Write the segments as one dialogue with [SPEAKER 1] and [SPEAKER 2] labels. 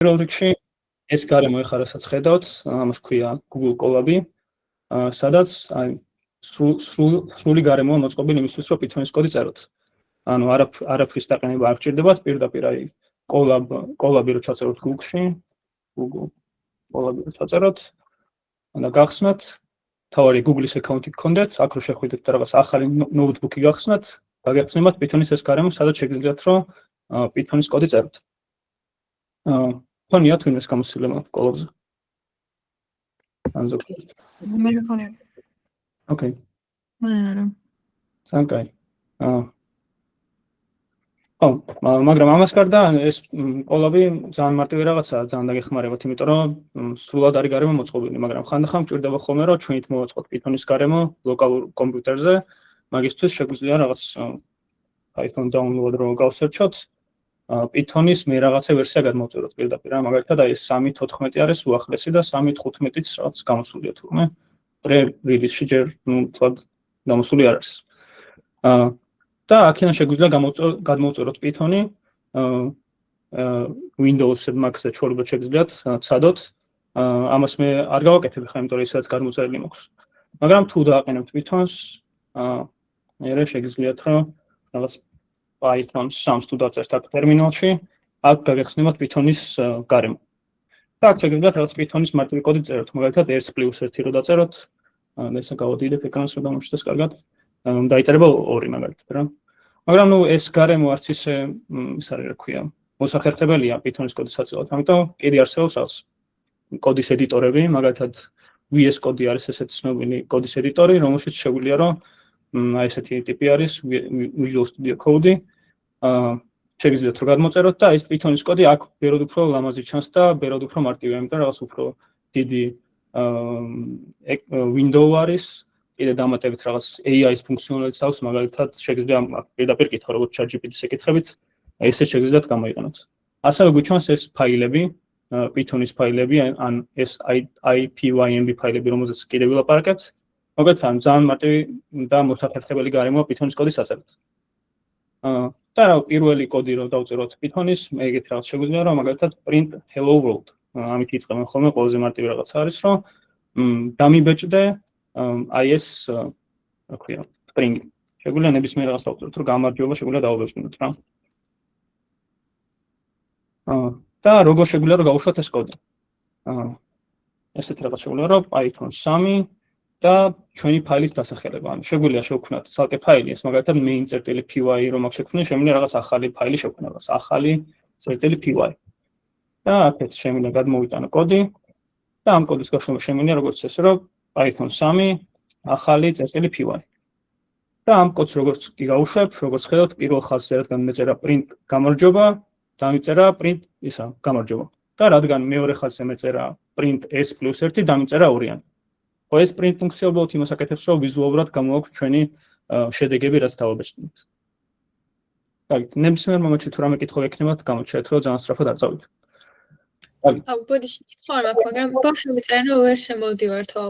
[SPEAKER 1] პირველ რიგში ეს გარემო ეხლა რასაც ხედავთ, ამას ქვია Google Colab-ი, სადაც აი სრული გარემოა მოწყობილი იმისთვის, რომ Python-ის კოდი წეროთ. ანუ არაფრის დაყენება არ გჭირდებათ, პირდაპირ აი Colab-ი რო ჩაწეროთ Google-ში, Google Colab-ი რო ჩაწეროთ, და გახსნათ, თავარი Google-ის account-ი გქონდეთ, აქ რო შეხვიდეთ და რაღაც ახალი ნოუთბუქი გახსნათ, გაგეხსნებათ Python-ის ეს გარემო, სადაც შეგიძლიათ რომ Python-ის კოდი წეროთ. ხონია თუნდაც გამოცდილება Colab-ზე. ან ზოგადად.
[SPEAKER 2] მე მქონია.
[SPEAKER 1] ოკეი.
[SPEAKER 2] არა.
[SPEAKER 1] სანკაი. მაგრამ ამას გარდა ეს Colab-ი ძალიან მარტივი რაღაცაა, ძალიან დაგეხმარებათ, იმიტომ რომ სრულად არის გარემო მოწყობილი, მაგრამ ხანდახან გვჭირდება ხოლმე რომ ჩვენით მოვაწყოთ Python-ის გარემო ლოკალურ კომპიუტერზე, მაგისთვის შეგვიძლია რაღაც Python download რო გავსერჩოთ, Python-ის მე რაღაცა ვერსია გადმოვწეროთ პირდაპირ, მაგალითად აი 3.14 არის უახლესი და 3.15-იც რაღაც გამოსულია თურმე. Release-ში ჯერ თვად გამოსული არ არის. და აქედან შეგვიძლია გადმოვწეროთ Python-ი Windows-ზე, Mac-ზე ჩვეულებრივ შეგიძლიათ ცადოთ. ამას მე არ გავაკეთებ ხა, იმიტომ რომ ისაც გადმოწერილი მაქვს. მაგრამ თუ დააყენებთ Python-ს, მე შეგიძლიათ რომ რაღაც Python 3-ს თუ დაწერთ აქ ტერმინალში, აქ გაგეხსნებათ Python-ის გარემო. და აქ შეგიძლიათ რაღაც Python-ის მარტივი კოდი წეროთ, მაგალითად R+1 რო დაწეროთ, და ესე გავადიდებ ეკრანს რომ გამოჩნდეს კარგად. დაიწერება 2 მაგალითად რა. მაგრამ ნუ ეს გარემო არც ისე ის არის რა ქვია, მოსახერხებელია Python-ის კოდის საწევად. ამიტომ კიდე არსებობს რაღაც კოდის ედიტორები, მაგალითად VS Code არის ესეთი ცნობილი კოდის ედიტორი, რომელშიც შეგვიძლია რომ აი ესეთი ტიპი არის Visual Studio Code-ი. შეგიძლიათ რომ გადმოწეროთ და ეს Python-ის კოდი აქ ბევრად უფრო ლამაზი ჩანს და ბევრად უფრო მარტივია, იმიტომ რომ რაღაც უფრო დიდი window არის. კიდე დამატებით რაღაც AI-ის ფუნქციონალიც აქვს, მაგალითად შეგიძლია პირდაპირ კითხვა, როგორც ChatGPT-ს ეკითხებით, ესე შეგიძლიათ გამოიყენოთ. ასევე გვიჩვენს ეს ფაილები, Python-ის ფაილები, ან ეს IPYNB ფაილები, რომელზეც კიდე ვილაპარაკებთ. მოგეცან ძალიან მარტივი და მოსახერხებელი გარემოა Python-ის კოდის ასებით. და პირველი კოდი რო დავწეროთ Python-ის, მე ეგეთ რაღაც შეგვიძლია რომ მაგალითად print hello world. ამით იწყებენ ხოლმე ყველაზე მარტივი რაღაცა არის, რომ დამიბეჭდე აი ეს რა ქვია, string. შეგვიძლია ნებისმიერ რაღაცას დავწეროთ, რომ გამარჯობა შეგვიძლია დავაბეჭდოთ რა. და როგორ შეგვიძლია რომ გავუშვათ ეს კოდი. ესეთ რაღაც შეგვიძლია რომ Python 3 და ჩვენი ფაილის დასახელება. ანუ შეგვიძლია შევქმნათ ცალკე ფაილი, ეს მაგალითად main.py რომ აქ შევქმნით, შემიძლია რაღაც ახალი ფაილი შევქმნათ, რაღაც ახალი.py. და აქეთ შემიძლია გადმოვიტანო კოდი და ამ კოდის გაშლილობა შემიძლია როგორც ესე რომ Python 3 ახალი.py. და ამ კოდს როგორც კი გავუშვებ, როგორც ხედავთ, პირველ ხაზზე რადგან მეწერა print გამარჯობა, დამიწერა print ისა გამარჯობა. და რადგან მეორე ხაზზე მეწერა print s+1, დამიწერა 2-იანი. ხო ეს print ფუნქცია უბრალოდ იმას აკეთებს, რომ ვიზუალურად გამოაქვს ჩვენი შედეგები, რაც დავაბეჭდით. კარგი, ნებისმიერ მომენტში თუ რამე კითხვა ექნებათ, გამოჩერეთ, რომ ძალიან სწრაფად არ წავიდეთ. კარგი.
[SPEAKER 2] ბოდიში კითხვა არ მაქვს, მაგრამ ბავშვები წერენ, რომ ვერ შემოვდივართო.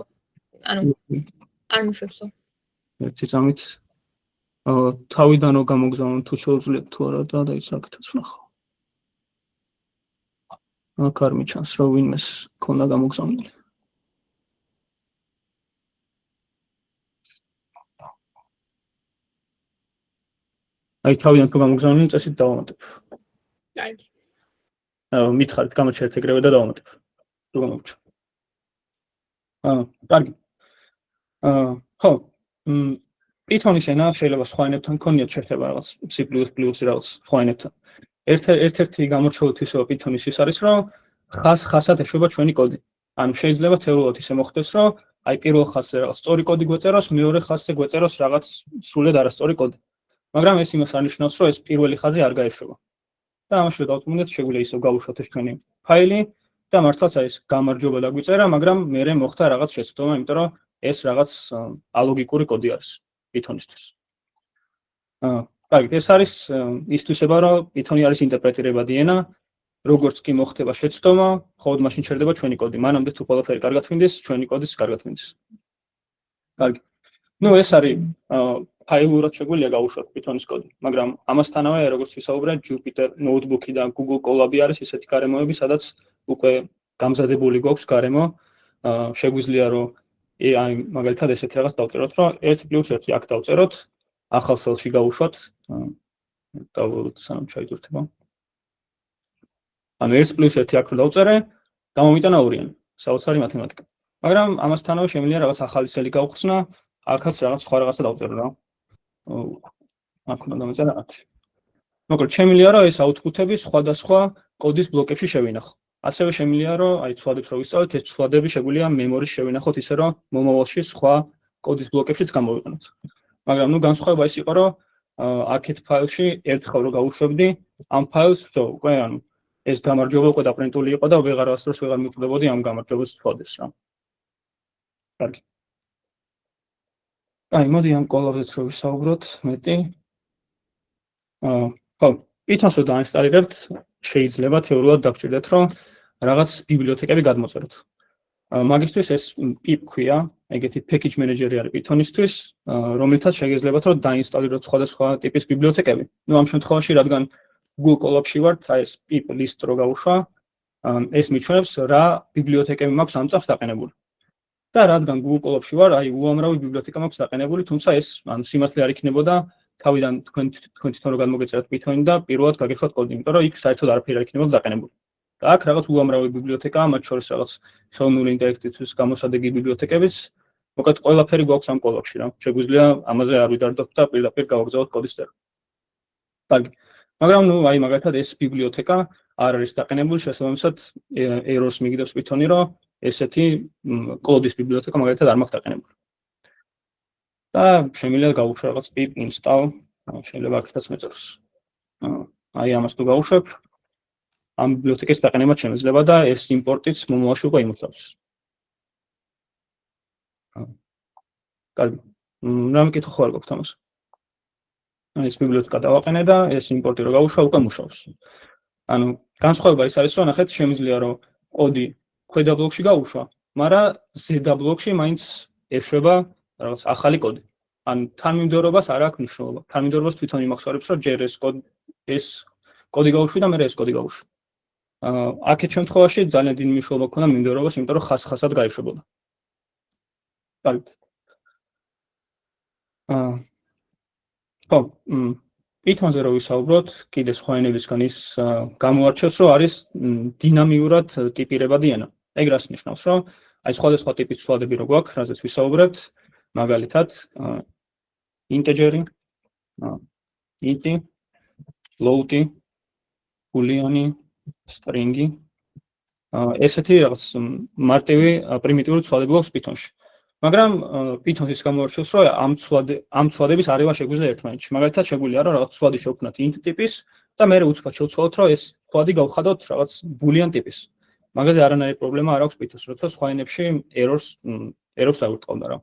[SPEAKER 2] ანუ არ მუშებსო.
[SPEAKER 1] ერთი წამით თავიდან რომ გამოგზავნო თუ შეუძლიათ თუ არა და ისაკეთებს ნახო. აქ არ მიჩანს რომ ვინმეს ქონდა გამოგზავნილი. აი თავიდან თუ გამოგზავნილი წესით დავამატებ.
[SPEAKER 2] კარგი.
[SPEAKER 1] მითხარით გამოჩერეთ ეგრევე და დავამატებ. თუ გამოგჩა. კარგი. ხო, Python-ის ენა შეიძლება სხვა ენებთან ქონიათ შეერთება რაღაც C++ რაღაც სხვა ენებთან. ერთ-ერთი გამორჩეული თვისება Python-ის ის არის, რომ ხასად ეშვება ჩვენი კოდი. ანუ შეიძლება თეორიულად ისე მოხდეს, რომ აი პირველ ხაზზე რაღაც სწორი კოდი გვეწეროს, მეორე ხაზზე გვეწეროს რაღაც სრულად არასწორი კოდი. მაგრამ ეს იმას არნიშნავს, რომ ეს პირველი ხაზი არ გაეშვება. და ამაში დავწმუნდეთ, შეგვიძლია ისევ გავუშვათ ეს ჩვენი ფაილი და მართლაც აი ეს გამარჯობა დაგვიწერა, მაგრამ მერე მოხდა რაღაც შეცდომა, იმიტომ რომ ეს რაღაც ალოგიკური კოდი არის Python-ისთვის. კარგი, ეს არის ის თვისება, რომ Python-ი არის ინტერპრეტირებადი ენა, როგორც კი მოხდება შეცდომა, მხოლოდ მაშინ ჩერდება ჩვენი კოდი. მანამდე თუ ყველაფერი კარგად მინდის, ჩვენი კოდის კარგად მინდის. კარგი. ნუ ეს არის ფაილურად შეგვიძლია გავუშვათ Python-ის კოდი, მაგრამ ამასთანავე, როგორც ვისაუბრეთ, Jupyter Notebook-ი და Google Colab-ი არის ისეთი გარემოები, სადაც უკვე გამზადებული გვაქვს გარემო, შეგვიძლია რომ აი მაგალითად ესეთი რაღაც დავწეროთ, რომ 1+1 აქ დავწეროთ, ახალ სელში გავუშვათ, დავუბრუნდეთ სანამ ჩაიდურთება. ანუ 1+1 აქ დავწერე, გამომიტანა 2-იანი, საოცარი მათემატიკა. მაგრამ ამასთანავე შემიძლია რაღაც ახალი სელი გავხსნა, აქაც რაღაც სხვა რაღაცა დავწერო რა. აქ უნდა დამეწერა რაღაც. მოკლედ შემიძლია რომ ეს აუთპუტები სხვადასხვა კოდის ბლოკებში შევინახო. ასევე შემიძლია რომ აი ცვლადებს რო ვისწავლეთ, ეს ცვლადები შეგვიძლია მემორის შევინახოთ ისე რომ მომავალში სხვა კოდის ბლოკებშიც გამოვიყენოთ. მაგრამ ნუ განსხვავება ის იყო რომ აქეთ ფაილში ერთხელ რო გავუშვებდი ამ ფაილს, უკვე ანუ ეს გამარჯვება უკვე დაპრინტული იყო და ვეღარ ასდროს ვეღარ მივხვდებოდი ამ გამარჯვების ცვლადებს რა. კარგი. აი, მოდი ამ კოლაბზეც რო ვისაუბროთ მეტი. ხო, Python-ს რო დაინსტალირებთ, შეიძლება თეორიულად დაგჭირდეთ, რომ რაღაც ბიბლიოთეკები გადმოწეროთ. მაგისთვის ეს pip ქვია, ეგეთი package manager-ი არის Python-ისთვის, რომელთაც შეგეძლებათ, რომ დაინსტალიროთ სხვადასხვა ტიპის ბიბლიოთეკები. ნუ ამ შემთხვევაში, რადგან Google Colab-ში ვართ, აი ეს pip list რო გავუშვა, ეს მიჩვენებს რა ბიბლიოთეკები მაქვს ამ წამს დაყენებული. და რადგან Google Colab-ში ვარ, აი უამრავი ბიბლიოთეკა მაქვს დაყენებული, თუმცა ეს ანუ სიმართლე არ იქნებოდა თავიდან თქვენ თვითონ რო გადმოგეწერათ Python-ი და პირველად გაგეშვათ კოდი, იმიტომ რომ იქ საერთოდ არაფერი არ იქნებოდა დაყენებული. და აქ რაღაც უამრავი ბიბლიოთეკაა, მათ შორის რაღაც ხელოვნური ინტელექტისთვის გამოსადეგი ბიბლიოთეკებიც, მოკლედ ყველაფერი გვაქვს ამ Colab-ში რა. შეგვიძლია ამაზე არ ვიდარდოთ და პირდაპირ გავაგზავნოთ კოდის წერა. კარგი. მაგრამ ნუ აი მაგალითად ეს ბიბლიოთეკა არ არის დაყენებული, შესაბამისად errors მიგდებს Python-ი, რომ ესეთი კოდის ბიბლიოთეკა მაგალითად არ მაქვს დაყენებული. და შემიძლია გავუშვათ რაღაც pip install, შეიძლება აქეთაც მეწეროს. აი ამას თუ გავუშვებ, ამ ბიბლიოთეკის დაყენება შემიძლია და ეს იმპორტიც მომავალში უკვე იმუშავებს. კარგი. რა მეკითხო ხო არ გაქვთ ამას? ეს ბიბლიოთეკა დავაყენე და ეს იმპორტი რო გავუშვა, უკვე მუშაობს. ანუ განსხვავება ის არის, რომ ნახეთ, შემიძლია რომ კოდი ქვედა ბლოკში გავუშვა, მაგრამ ზედა ბლოკში მაინც ეშვება რაღაც ახალი კოდი. ან თანმიმდევრობას არ აქვს მნიშვნელობა. თანმიმდევრობას თვითონ იმახსოვრებს, რომ ჯერ ეს კოდი გავუშვი და მერე ეს კოდი გავუშვი. აქეთ შემთხვევაში ძალიან დიდი მნიშვნელობა ქონდა მიმდევრობას, იმიტომ რომ ხას-ხასად გაიშვებოდა. კარგით. ხო, Python-ზე რო ვისაუბროთ, კიდე სხვა ენებისგან ის გამოარჩევს, რომ არის დინამიურად ტიპირებადი ენა. ეგ რას ნიშნავს, რომ აი სხვადასხვა ტიპის ცვლადები რო გვაქვს, რაზეც ვისაუბრებთ, მაგალითად, integer-ი, int-ი, float-ი, boolean-ი, string-ი. ესეთი რაღაც მარტივი პრიმიტიული ცვლადები გვაქვს Python-ში. მაგრამ Python-ის გამოარჩევს, რომ ამ ცვლადების არევა შეგვიძლია ერთმანეთში. მაგალითად, შეგვიძლია რომ რაღაც ცვლადი შევქმნათ int ტიპის და მერე უცბად შევცვალოთ, რომ ეს ცვლადი გავხადოთ რაღაც boolean ტიპის. მაგაზე არანაირი პრობლემა არ აქვს Python-ს, როცა სხვა ენებში errors დაგვირტყავდა რა.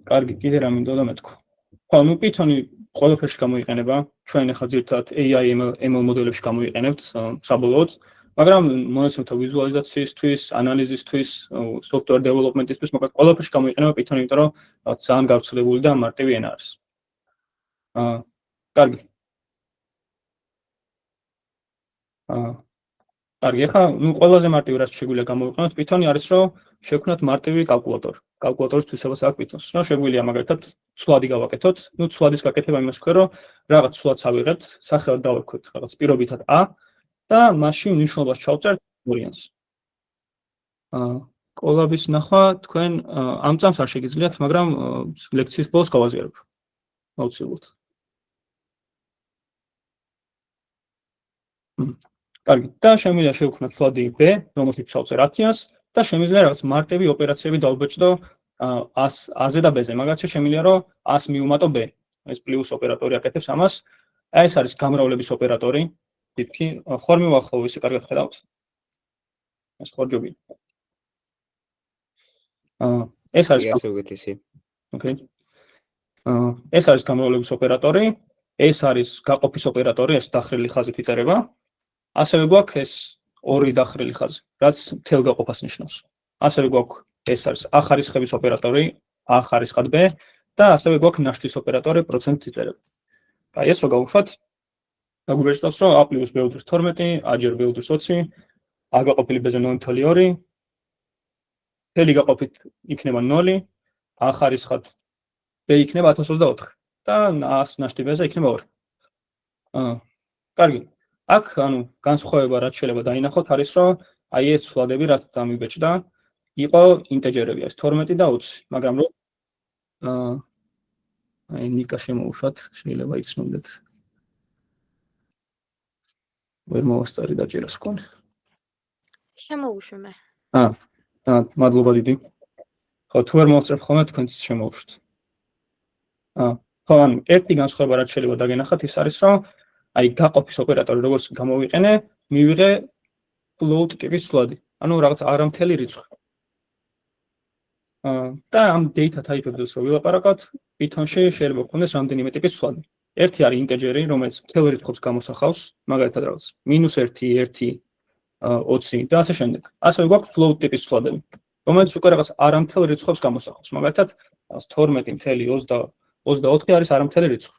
[SPEAKER 1] კარგი, კიდე რა მინდოდა მეთქვა. ხო, ნუ Python-ი ყველაფერში გამოიყენება. ჩვენ ახლა ძირითადად AI ML მოდელებში გამოიყენებთ საბოლოოდ. მაგრამ მონაცემთა ვიზუალიზაციისთვის, ანალიზისთვის, software development-ისთვის, მოკლედ ყველაფერში გამოიყენება Python-ი, იმიტომ რომ ძალიან გავრცელებული და მარტივი ენა არის. კარგი. კარგი, ახლა ნუ ყველაზე მარტივი რაც შეგვიძლია გამოვიყენოთ Python-ი არის, რომ შევქმნათ მარტივი კალკულატორი. კალკულატორის თვისებას აქვს Python-ს. რა შეგვიძლია მაგალითად ცვლადი გავაკეთოთ. ნუ ცვლადის გაკეთება იმას ხდება, რომ რაღაც ცვლადს ავიღებთ, სახელად დავერქვით რაღაც პირობითად A და მასში მნიშვნელობას ჩავწერთ boolean-ს. კოლაბის ნახვა თქვენ ამ წამს არ შეგიძლიათ, მაგრამ ლექციის ბოლოს გავაზიარებ. აუცილებლად. კარგი, და შემიძლია შევქმნათ ცვლადი B, რომელშიც ჩავწერ 1000-ს და შემიძლია რაღაც მარტივი ოპერაციები დავბეჭდო 100-ზე და B-ზე. მაგალითად შემიძლია რომ 100 მივუმატო B. ეს პლუს ოპერატორი აკეთებს ამას. ეს არის გამრავლების ოპერატორი. თითქი ხარ მივახლოვ ისე კარგად ხედავთ. ეს ხორჯობი. ეს არის ოკეი. ეს არის გამრავლების ოპერატორი, ეს არის გაყოფის ოპერატორი, ეს დახრილი ხაზით იწერება. ასევე გვაქვს ეს ორი დახრილი ხაზი, რაც მთელ გაყოფას ნიშნავს. ასევე გვაქვს ეს არის ახარისხების ოპერატორი, a ხარისხად b და ასევე გვაქვს ნაშთის ოპერატორი პროცენტით იწერება. აი ეს რო გავუშვათ, დაგვიერთოს რომ a + b უდრის 12, a ჯერ b უდრის 20, a გაყოფილი b-ზე 0.2, თელი გაყოფით იქნება 0, a ხარისხად b იქნება 1024 და 100 ნაშთი b-ზე იქნება 2. კარგი. აქ ანუ განსხვავება რაც შეიძლება დაინახოთ არის რომ აი ეს ცვლადები რაც დამიბეჭდა იყო ინტეჯერები ეს 12 და 20, მაგრამ რომ აი ნიკა შემოუშვათ, შეიძლება იცნობდეთ. ვერ მოვასწარი დაჭერას მქონი.
[SPEAKER 3] შემოუშვე მე.
[SPEAKER 1] მადლობა დიდი. ხო, თუ ვერ მოვწერ ხოლმე თქვენც შემოუშვთ. ხო, ანუ ერთი განსხვავება რაც შეიძლება დაგენახათ ის არის რომ აი გაყოფის ოპერატორი როგორც გამოვიყენე, მივიღე float ტიპის ცვლადი. ანუ რაღაც არამთელი რიცხვი. და ამ data type-ებს რო ვილაპარაკოთ, Python-ში შეიძლება გქონდეს რამდენიმე ტიპის ცვლადი. ერთი არის ინტეჯერი, რომელიც მთელ რიცხვს გამოსახავს, მაგალითად რაღაც -1, 1, 20 და ასე შემდეგ. ასევე გვაქვს float ტიპის ცვლადები, რომელიც უკვე რაღაც არამთელ რიცხვს გამოსახავს. მაგალითად, 12.24 არის არამთელი რიცხვი.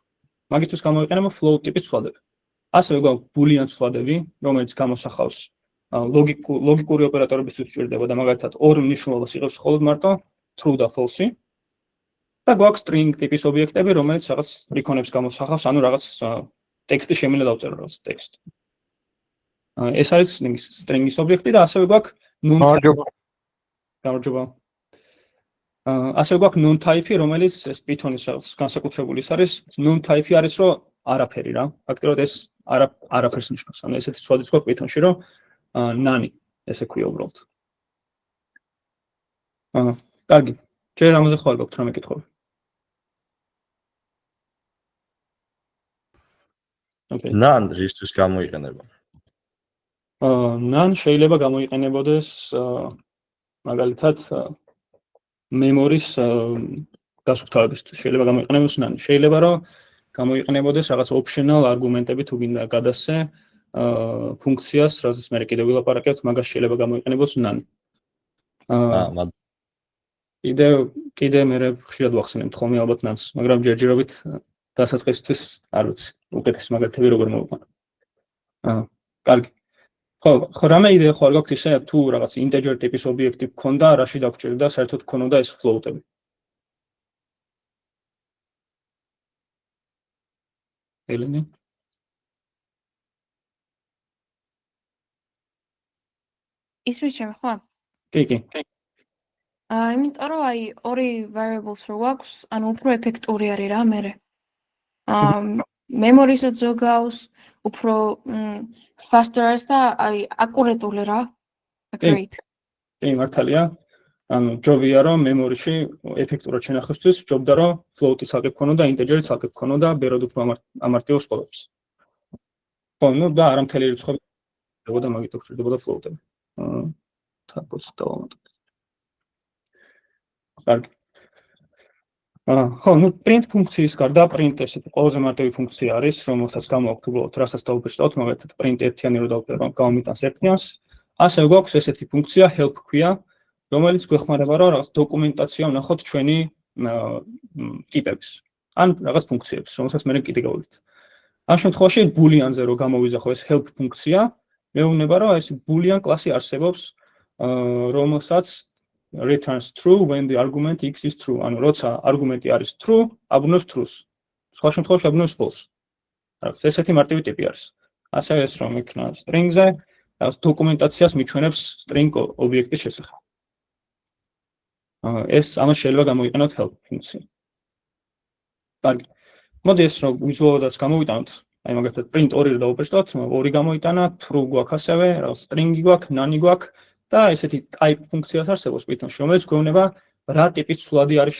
[SPEAKER 1] მაგისთვის გამოიყენება float ტიპის ცვლადები. ასევე გვაქვს boolean ცვლადები, რომელიც გამოსახავს ლოგიკური ოპერატორებისთვის სჭირდება და მაგალითად ორ მნიშვნელობას იღებს მხოლოდ მარტო true და false. და გვაქვს string ტიპის ობიექტები, რომელიც რაღაც რიქონებს გამოსახავს, ანუ რაღაც ტექსტი შემიძლია დავწერო რაღაც ტექსტი. ეს არის string-ის ობიექტი და ასევე გვაქვს გამარჯობა. ასევე გვაქვს non type-ი, რომელიც ეს Python-ის რაღაც განსაკუთრებული არის. non type-ი არის რომ არაფერი რა. ფაქტობრივად ეს არაფერს ნიშნავს. ანუ ესეთი ცვლადიც გვაქვს Python-ში, რომ none ესე ქვია უბრალოდ. კარგი. ჯერ ამაზე ხვალ გაქვთ რამე კითხვები? Okay.
[SPEAKER 4] None რისთვის გამოიყენება?
[SPEAKER 1] None შეიძლება გამოიყენებოდეს მაგალითად მემორის გასუფთავებისთვის. შეიძლება გამოიყენებოდეს none. შეიძლება რომ გამოიყენებოდეს რაღაც optional არგუმენტები თუ გინდა გადასცე ფუნქციას, რასაც მე კიდევ ვილაპარაკებთ, მაგას შეიძლება გამოიყენებოდეს none. კიდე მე ხშირად ვახსენებ ხოლმე ალბათ none-ს, მაგრამ ჯერჯერობით დასაწყისისთვის არ ვიცი, უკეთეს მაგალითები როგორ მოვიყვანო. კარგი. ხო, რამე იდეა ხო არ გაქვთ ისე თუ რაღაც integer ტიპის ობიექტი გქონდა, რაში დაგჭირდა საერთოდ გქონოდა ეს float-ები. ელენე
[SPEAKER 3] ისმის ჩემი ხო?
[SPEAKER 1] კი.
[SPEAKER 3] იმიტომ რომ აი ორი variables რო გვაქვს, ანუ უფრო ეფექტური არის რა მერე. memoriსაც ზოგავს, უფრო faster-ს და აი აკურატული რა. Great.
[SPEAKER 1] კი, მართალია. ანუ ჯობია რომ memori-ში ეფექტურად შენახვისთვის, ჯობდა რომ float-ი ცალკე გქონოდა, integer-ი ცალკე გქონოდა, ბეროდ უფრო ამარტივებს ყოველს. ხო, ნუ და არამთელი რიცხვები და მაგით გვჭირდებოდა float-ები. თაკოს დავამატოთ. კარგი. ხო, ნუ print ფუნქციის გარდა print ესეთი ყველაზე მარტივი ფუნქცია არის, რომელსაც გამოვაქვთ უბრალოდ რასაც დავუბრუნოთ, მაგალითად print ერთიანი რო დავწერო, გამომიტანს ერთიანს. ასევე გვაქვს ესეთი ფუნქცია help ქვია, რომელიც გვეხმარება რომ რაღაც დოკუმენტაცია ვნახოთ ჩვენი ტიპების. ან რაღაც ფუნქციებს, რომელსაც მე კიდე გავიგეთ. ამ შემთხვევაში boolean-ზე რო გამოვიზახო ეს help ფუნქცია, მეუბნება რომ ეს boolean კლასი არსებობს, რომელსაც returns true when the argument x is true. ანუ როცა არგუმენტი არის true, აბრუნებს true-ს. სხვა შემთხვევაში აბრუნებს false. რაღაც ესეთი მარტივი ტიპი არის. ასევე ეს რომ იქნა string-ზე, რაღაც დოკუმენტაციას მიჩვენებს string ობიექტის შესახებ. ეს ამას შეიძლება გამოიყენოთ help ფუნქცია. კარგი. მოდი ეს რომ ვიზუალადაც გამოვიტანოთ. აი მაგალითად print 2-ი დავუბრუნოთ, 2 გამოიტანა, true გვაქვს ასევე, რაღაც string-ი გვაქვს, none გვაქვს. და ესეთი type ფუნქციას არსებობს Python-ში, რომელიც გვეუბნება რა ტიპის ცვლადი არის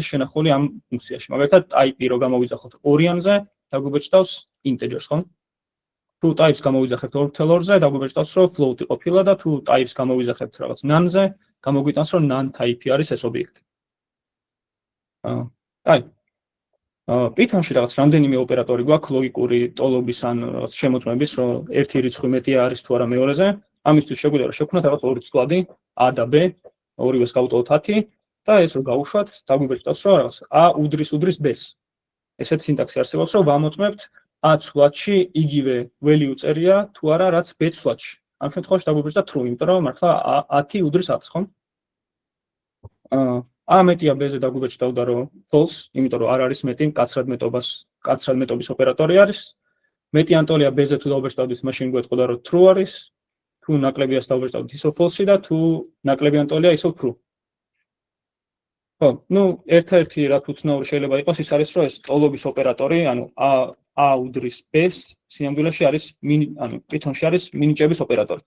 [SPEAKER 1] შენახული ამ ფუნქციაში. მაგალითად type-ი რო გამოვიძახოთ ორიანზე, დაგვიბეჭდავს integer-ს, ხო? თუ types გამოვიძახებთ 2.2-ზე, დაგვიბეჭდავს რომ float-ი ყოფილა და თუ types გამოვიძახებთ რაღაც none-ზე, გამოგვიტანს რომ none type-ი არის ეს ობიექტი. აი Python-ში რაღაც რამდენიმე ოპერატორი გვაქვს ლოგიკური ტოლობის ან რაღაც შემოწმების, რომ ერთი რიცხვი მეტია არის თუ არა მეორეზე. ამისთვის შეგვიძლია რომ შევქმნათ რაღაც ორი ცვლადი a და b, ორივეს გავუტოვოთ 10 და ეს რო გავუშვათ, დაგვიბეჭდავს რომ რაღაც a უდრის b-ს. ესეთი სინტაქსი არსებობს, რომ ვამოწმებთ a ცვლადში იგივე value წერია თუ არა, რაც b ცვლადში. ამ შემთხვევაში დაგვიბეჭდა true, იმიტომ რომ მართლა 10 უდრის 10-ს, ხო? a მეტია b-ზე დაგვიბეჭდავდა რომ false, იმიტომ რომ არ არის მეტი, კაცრად მეტობის ოპერატორი არის. მეტი ანტოლია b-ზე თუ დავბეჭდავდით, მაშინ გვეთყოდა რომ true არის. თუ ნაკლებიას დავბეჭდავდით ისო false-ში და თუ ნაკლები ანტოლია ისო true. ხო, ну, ერთ-ერთი რაც უცნაური შეიძლება იყოს, ის არის რომ ეს ტოლობის ოპერატორი, ანუ a უდრის b-ს, სინამდვილეში არის Python-ში არის მინიჭების ოპერატორი.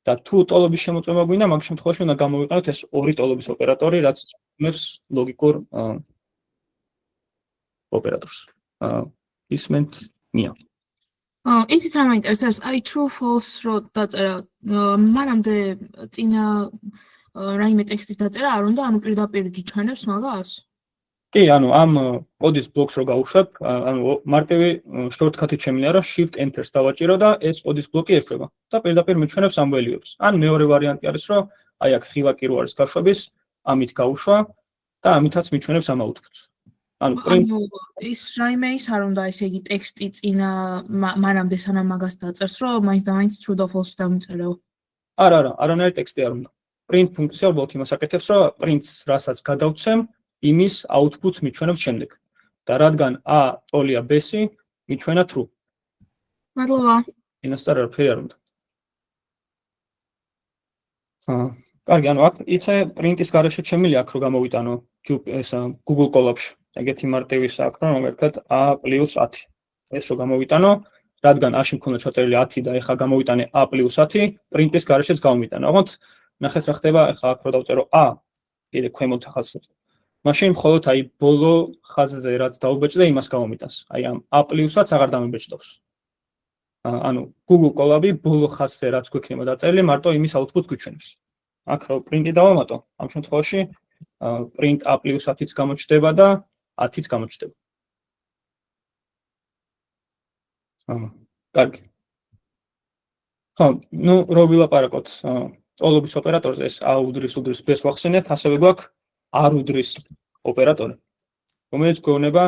[SPEAKER 1] და თუ ტოლობის შემოწმება გვინდა, მაგ შემთხვევაში უნდა გამოვიყენოთ ეს ორი ტოლობის ოპერატორი, რაც ქმნებს ლოგიკურ ოპერატორს. ისმენთ მია.
[SPEAKER 3] ისიც რა მაინტერესებს, აი true false რო დაწერა, მანამდე წინა რაიმე ტექსტის დაწერა არ უნდა, ანუ პირდაპირ გიჩვენებს მაგას?
[SPEAKER 1] კი, ანუ ამ კოდის ბლოკს რო გავუშვებ, ანუ მარტივი shortcut-ით შემიძლია რომ shift enter-ს დავაჭირო და ეს კოდის ბლოკი ეშვება და პირდაპირ მიჩვენებს ამ value-ებს. ან მეორე ვარიანტი არის რომ აი აქ ხილაკი რო არის გაშვების, ამით გავუშვა და ამითაც მიჩვენებს ამ output-ს. ანუ
[SPEAKER 3] ის რაიმე ის არ უნდა ესე იგი ტექსტი წინა მანამდე სანამ მაგას დაწერს, რომ მაინც და მაინც true და false დავიწერო.
[SPEAKER 1] არა, არანაირი ტექსტი არ უნდა. print ფუნქცია უბრალოდ იმას აკეთებს, რომ print-ს რასაც გადავცემ, იმის output-ს მიჩვენებს შემდეგ. და რადგან a ტოლია b-სი, მიჩვენა true.
[SPEAKER 3] მადლობა.
[SPEAKER 1] ინასტარ არაფერი არ უნდა. კარგი, ანუ აქ იცე print-ის გარეშე შემიძლია აქ რო გამოვიტანო ეს Google Colab-ში. ეგეთი მარტივი საქმე, მაგალითად a + 10. ეს რო გამოვიტანო, რადგან a-ში მქონდა ჩაწერილი 10 და ეხლა გამოვიტანე a + 10, print-ის გარეშეც გამოვიტანე. აღოთ ნახეთ რა ხდება, ეხლა აქ რო დავწერო a, კიდე ქვემოთ ახალს. მაშინ მხოლოდ აი ბოლო ხაზზე რაც დავუბეჭდე, იმას გამომიტანს. აი ამ a +-აც აღარ დამიბეჭდავს. ანუ Google Colab-ი ბოლო ხაზზე რაც გვექნება დაწერილი, მარტო იმის output გვიჩვენებს. აქ რო print-ი დავამატო, ამ შემთხვევაში print a + 10-იც გამოჩნდება და 10-იც გამოჩნდება. კარგი. ხო, ну, რო ვილაპარაკოთ ტოლობის ოპერატორზე, ეს a უდრის b-ს ვახსენეთ, ასევე გვაქვს არ უდრის ოპერატორი, რომელიც გვეუბნება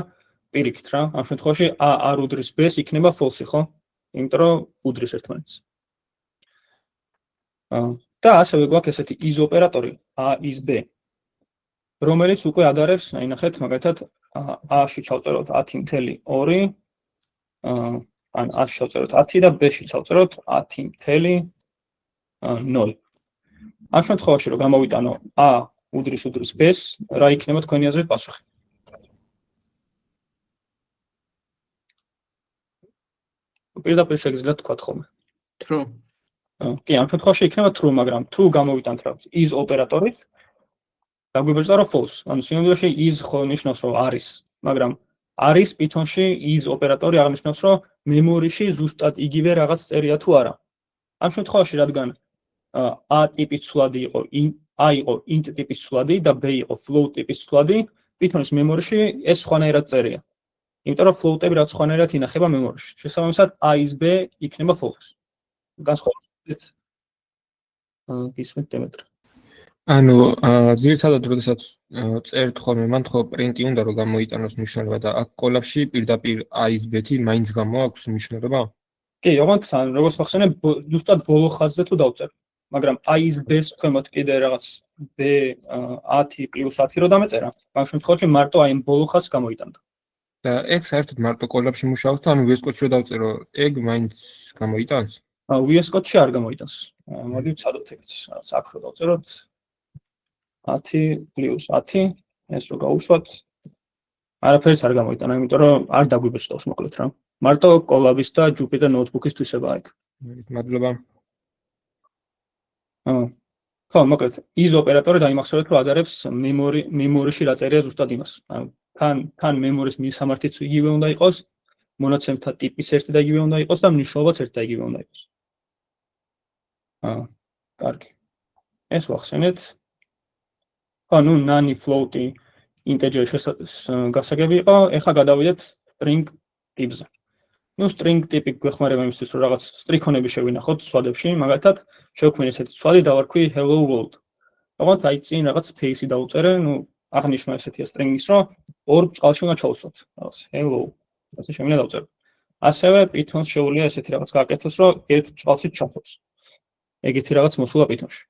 [SPEAKER 1] პირიქით რა, ამ შემთხვევაში a არ უდრის b-ს იქნება false, ხო? იმიტომ რომ უდრის ერთმანეთს. და ასევე გვაქვს ესეთი is ოპერატორი, a is b, რომელიც უკვე ადარებს, აი ნახეთ, მაგალითად a-ში ჩავწეროთ 10.2, ან a-ში ჩავწეროთ 10 და b-ში ჩავწეროთ 10.0. ამ შემთხვევაში რომ გამოვიტანო a უდრის b-ს, რა იქნება თქვენი აზრით პასუხი? პირდაპირ შეგიძლიათ თქვათ ხოლმე.
[SPEAKER 5] True.
[SPEAKER 1] კი, ამ შემთხვევაში იქნება true, მაგრამ თუ გამოვიტანთ რა is ოპერატორით, დაგვიბეჭდა რომ false. ანუ სინამდვილეში is ხო ნიშნავს რომ არის, მაგრამ არის Python-ში is ოპერატორი აღნიშნავს რომ მემორიში ზუსტად იგივე რაღაც წერია თუ არა. ამ შემთხვევაში რადგან a ტიპის ცვლადი იყო a იყო int ტიპის ცვლადი და b იყო float ტიპის ცვლადი, Python-ის მემორიში ეს სხვანაირად წერია. იმიტომ რომ float-ები რაც სხვანაირად ინახება მემორიში. შესაბამისად a is b იქნება false. განსხვავებით გისმენთ დემეტრე.
[SPEAKER 5] ანუ ძირითადად როდესაც წერთ ხოლმე მან ხო პრინტი უნდა რომ გამოიტანოს მნიშვნელობა და აქ კოლაბში პირდაპირ a is b-ი მაინც გამოაქვს მნიშვნელობა?
[SPEAKER 1] კი, ოღონდ როგორც ვახსენე, ზუსტად ბოლო ხაზზე თუ დავწერ. მაგრამ a is b-ს ქვემოთ კიდე რაღაც b 10 + 10 რო დამეწერა, მაგ შემთხვევაში მარტო აი ამ ბოლო ხაზს გამოიტანდა.
[SPEAKER 5] და ეგ საერთოდ მარტო კოლაბში მუშაობს, ანუ VS Code-ში რო დავწერო, ეგ მაინც გამოიტანს?
[SPEAKER 1] VS Code-ში არ გამოიტანს. მოდი ვცადოთ ეგეც. რაღაც აქ რო დავწეროთ 10 + 10, ეს რო გავუშვათ, არაფერს არ გამოიტანა, იმიტომ რომ არ დაგვიბეჭდავს მოკლედ რა. მარტო Colab-ის და Jupyter Notebook-ის თვისებაა ეგ.
[SPEAKER 5] მადლობა.
[SPEAKER 1] ხო, მოკლედ, is ოპერატორი დაიმახსოვრეთ, რომ ადარებს მემორიში რა წერია ზუსტად იმას. ანუ თან მემორის მისამართიც იგივე უნდა იყოს, მონაცემთა ტიპის ერთი და იგივე უნდა იყოს და მნიშვნელობაც ერთი და იგივე უნდა იყოს. კარგი. ეს ვახსენეთ. ხო, ну, nani float-ი integer-ის გასაგები იყო, ეხლა გადავიდეთ string ტიპზე. ну, string ტიპი გვეხმარება იმისთვის, რომ რაღაც სტრიქონები შევინახოთ სვადებში, მაგალითად, შევქმნი ესეთი სვადი და ვარქვი hello world. ოღონდ აი წინ რაღაც space-ი დაუწერე, ნუ აღნიშნვა ესეთია string-ის, რომ ორ ბრჭყალში უნდა ჩავსვათ. რაღაც hello. ასე შემიძლია დავწერო. ასევე Python-ს შეუძლია ესეთი რაღაც გააკეთოს, რომ ერთ ბრჭყალში ჩავსვათ. ეგეთი რაღაც მოსულა Python-ში.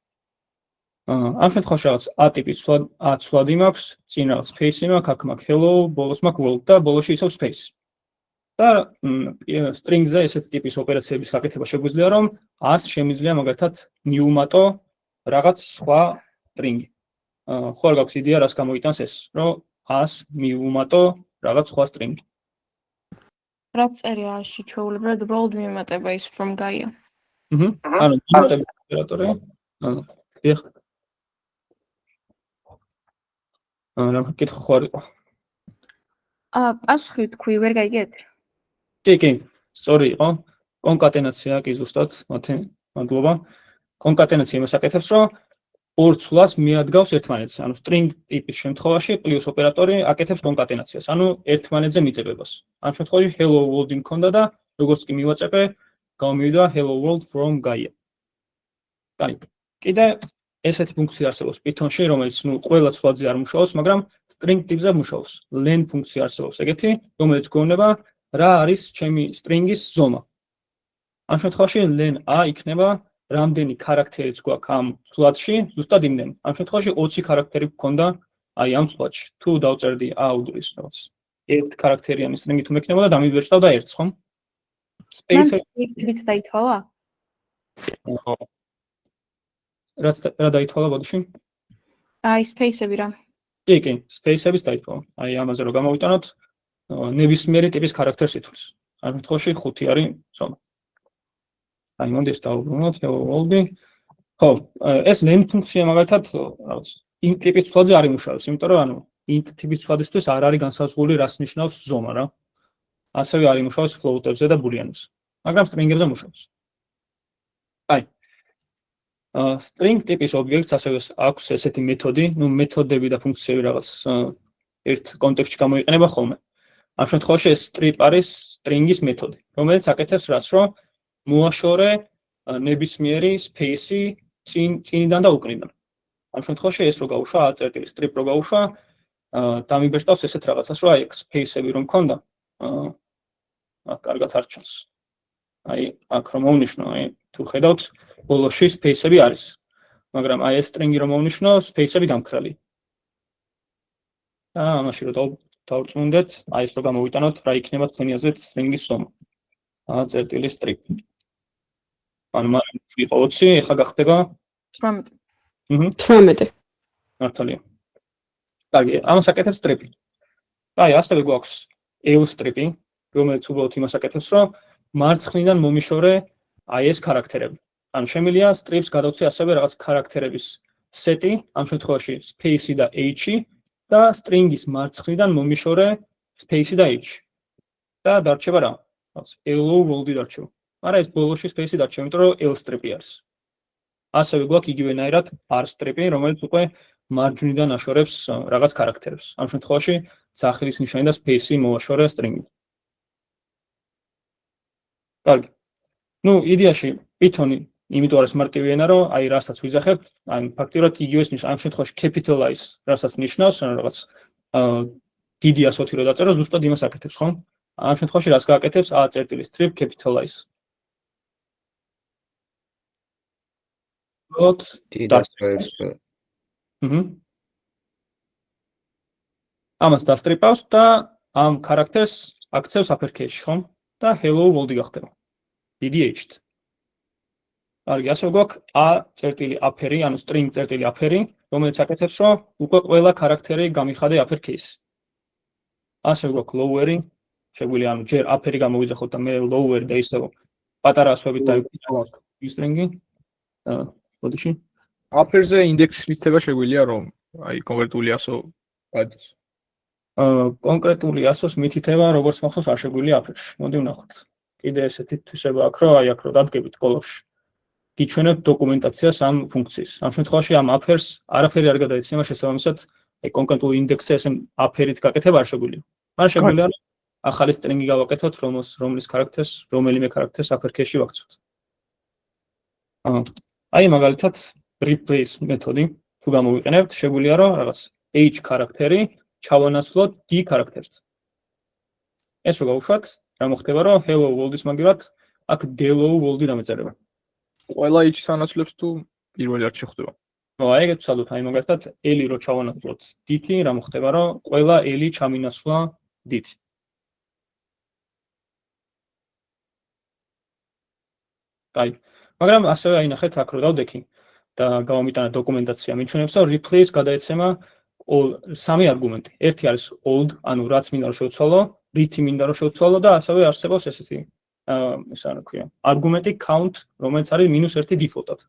[SPEAKER 1] ამ შემთხვევაში რაღაც a ტიპის ცვლადი მაქვს, წინ რაღაც space-ი მაქვს, აქ მაქვს hello, ბოლოს მაქვს world და ბოლოში ისევ space. და string-ზე ესეთი ტიპის ოპერაციების გაკეთება შეგვიძლია, რომ a-ს შემიძლია მაგალითად მიუმატო რაღაც სხვა string-ი. ხო არ გაქვს იდეა რას გამოიტანს ეს, რომ a-ს მიუმატო რაღაც სხვა string-ი.
[SPEAKER 6] რაც წერია A-ში ჩვეულებრივად rolled მიმატება is from Gaia.
[SPEAKER 1] ანუ მიმატების ოპერატორი. დიახ. რა კითხვა ხო არ იყო?
[SPEAKER 6] პასუხი თქვი, ვერ გაიგეთ?
[SPEAKER 1] კი, სწორი იყო. კონკატენაცია კი ზუსტად, მადლობა. კონკატენაცია იმას აკეთებს, რომ ორ ცვლას მიადგავს ერთმანეთს. ანუ string ტიპის შემთხვევაში პლუს ოპერატორი აკეთებს კონკატენაციას, ანუ ერთმანეთზე მიწებებას. ამ შემთხვევაში hello world-ი მქონდა და როგორც კი მივაწებე, გამოვიდა hello world from Gaia. კაი. კიდე ესეთი ფუნქცია არსებობს Python-ში, რომელიც ყველა ცვლაზე არ მუშაობს, მაგრამ string ტიპზე მუშაობს. len ფუნქცია არსებობს ეგეთი, რომელიც გვეუბნება რა არის ჩემი string-ის ზომა. ამ შემთხვევაში len a იქნება რამდენი ქარაქტერიც გვაქვს ამ ცვლადში, ზუსტად იმდენი. ამ შემთხვევაში 20 ქარაქტერი გქონდა აი ამ ცვლადში. თუ დავწერდი a უდრის რაღაც ერთ ქარაქტერიანი string-ი თუ მექნებოდა და დამიბეჭდავდა ერთს, ხომ?
[SPEAKER 6] Space-იც დაითვალა?
[SPEAKER 1] რა დაითვალა ბოდიში?
[SPEAKER 6] აი, space-ები რა.
[SPEAKER 1] კი, space-ების დაითვალა. აი ამაზე რომ გამოვიტანოთ ნებისმიერი ტიპის ქარაქტერს ითვლის. ამ შემთხვევაში 5 არის ზომა. აი მომდის დავუბრუნოთ hello-ი. ხო, ეს len ფუნქცია მაგალითად რაღაც int ტიპის ცვლაზე არ იმუშავებს, იმიტომ რომ ანუ int ტიპის ცვლადისთვის არ არის განსაზღვრული რას ნიშნავს ზომა რა. ასევე არ იმუშავებს float-ებზე და boolean-ებზე, მაგრამ string-ებზე მუშაობს. აი string ტიპის ობიექტს ასევე აქვს ესეთი მეთოდი, მეთოდები და ფუნქციები რაღაც ერთ კონტექსტში გამოიყენება ხოლმე. ამ შემთხვევაში ეს strip არის string-ის მეთოდი, რომელიც აკეთებს რას, რომ მოაშორე ნებისმიერი space-ი წინიდან და უკნიდან. ამ შემთხვევაში ეს რო გავუშვა a strip რო გავუშვა, დამიბეჭდავს ესეთ რაღაცას, რომ აი space-ები რომ მქონდა, კარგად არ ჩანს. აი აქ რომ მოვნიშნო, აი თუ ხედავთ, ბოლოში space-ები არის. მაგრამ აი ეს string-ი რომ მოვნიშნო, space-ები დამქრალი. ამაში რომ დავწმუნდეთ, აი ეს რო გამოვიტანოთ, რა იქნება თქვენი აზრით string-ის ზომა. a strip. ანუ მაგრამ იყო 20, ეხლა გახდება
[SPEAKER 6] 18.
[SPEAKER 7] 18.
[SPEAKER 1] მართალია. კარგი, ამას აკეთებს strip-ი. აი, ასევე გვაქვს l strip-ი, რომელიც უბრალოდ იმას აკეთებს, რომ მარცხნიდან მომიშორე აი ეს ქარაქტერები. ანუ შემიძლია strip-ს გადავცე ასევე რაღაც ქარაქტერების სეტი, ამ შემთხვევაში space-ი და h-ი და string-ის მარცხნიდან მომიშორე space-ი და h. და დარჩება რა? რაც hello world-ი დარჩება. მაგრამ ეს ბოლოში space-ი დარჩება, იმიტომ რომ l strip-ი არის. ასევე გვაქვს იგივენაირად r strip-ი, რომელიც უკვე მარჯვნიდან აშორებს რაღაც ქარაქტერებს. ამ შემთხვევაში სახლის ნიშანი და space-ი მოაშორე string-ი. კარგი. იდეაში Python-ი იმიტომ არის მარტივი ენა, რომ აი რასაც ვიძახებთ, ან ფაქტიურად იგივეს ნიშნავს. ამ შემთხვევაში capitalize რასაც ნიშნავს, ანუ რაღაც დიდი ასოთი რო დაწერო, ზუსტად იმას აკეთებს, ხო? ამ შემთხვევაში რას გააკეთებს? a strip capitalize. ამას დასტრიპავს და ამ ქარაქტერს აქცევს uppercase-ში, ხო? და hello world-ი გახდება. დიდი h-ით. კარგი, ასე გვაქვს a.upper-ი, ანუ string.upper-ი, რომელიც აკეთებს, რომ უკვე ყველა ქარაქტერი გამიხადე uppercase. ასე გვაქვს lower-ი, შეგვიძლია ანუ ჯერ upper-ი გამოვიძახოთ და მე lower და ისევ პატარა ასოებით დავიკვირდეთ string-ი. ბოდიში.
[SPEAKER 8] upper-ზე ინდექსის მითება შეგვიძლია, რომ აი კონკრეტული ასო გადის.
[SPEAKER 1] კონკრეტული ასოს მითითება, როგორც მახსოვს, არ შეგვიძლია upper-ში. მოდი ვნახოთ. კიდე ესეთი თვისება აქვს, რომ აი აქ რო დადგებით კოლოფში. გიჩვენებთ დოკუმენტაციას ამ ფუნქციის. ამ შემთხვევაში ამ upper-ს არაფერი არ გადაეცემა შესაბამისად, აი კონკრეტული ინდექსზე ესე upper-ით გაკეთება არ შეგვიძლია. მაგრამ შეგვიძლია ახალი string-ი გავაკეთოთ, რომლის ქარაქტერს, რომელიმე ქარაქტერს uppercase-ში ვაქცევთ. აი მაგალითად replace მეთოდი, თუ გამოვიყენებთ, შეგვიძლია რომ რაღაც h ქარაქტერი ჩავანაცვლოთ d ქარაქტერს. ეს რო გავუშვათ, რა მოხდება რომ hello world-ის მაგივრად აქ hello world-ი დამეწერება.
[SPEAKER 8] ყველა h-ს ანაცვლებს თუ პირველი არჩი ხდება.
[SPEAKER 1] აი ეგეთ ვცადოთ, აი მაგალითად l-ი რო ჩავანაცვლოთ d-ი, რა მოხდება რომ ყველა l-ი ჩამინაცვლა d-ით. აი, მაგრამ ასევე აინახეთ აქ რო დავდექი და გავამიტანა დოკუმენტაცია მიჩვენებს რომ replace გადაეცემა სამი არგუმენტი. ერთი არის old, ანუ რაც მინდა რომ შევცვალო, rit მინდა რომ შევცვალო და ასევე არსებობს ესეთი ეს რა ქვია, არგუმენტი count, რომელიც არის -1 default-ად.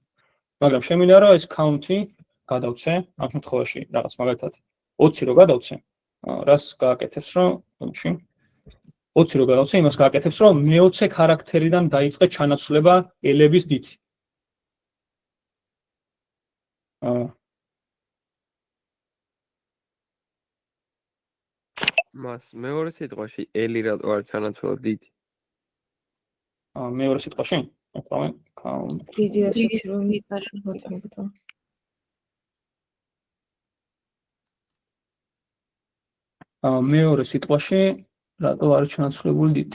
[SPEAKER 1] მაგრამ შემინდა რომ ეს count-ი გადავცე, ამ შემთხვევაში რაღაც მაგალითად 20 რო გადავცე, რას გააკეთებს რომ 20 რო გადავცე, იმას გააკეთებს რომ მე-20 ქარაქტერიდან დაიწყე ჩანაცვლება ელების დით.
[SPEAKER 7] მას მეორე სიტყვაში ელი რატო არ ჩანაცვლა დით?
[SPEAKER 1] მეორე სიტყვაში? აკრავენ count.
[SPEAKER 6] დიდი ასეთი რომ მიყარებოდა.
[SPEAKER 1] მეორე სიტყვაში რატო არ ჩანაცვლებული დით?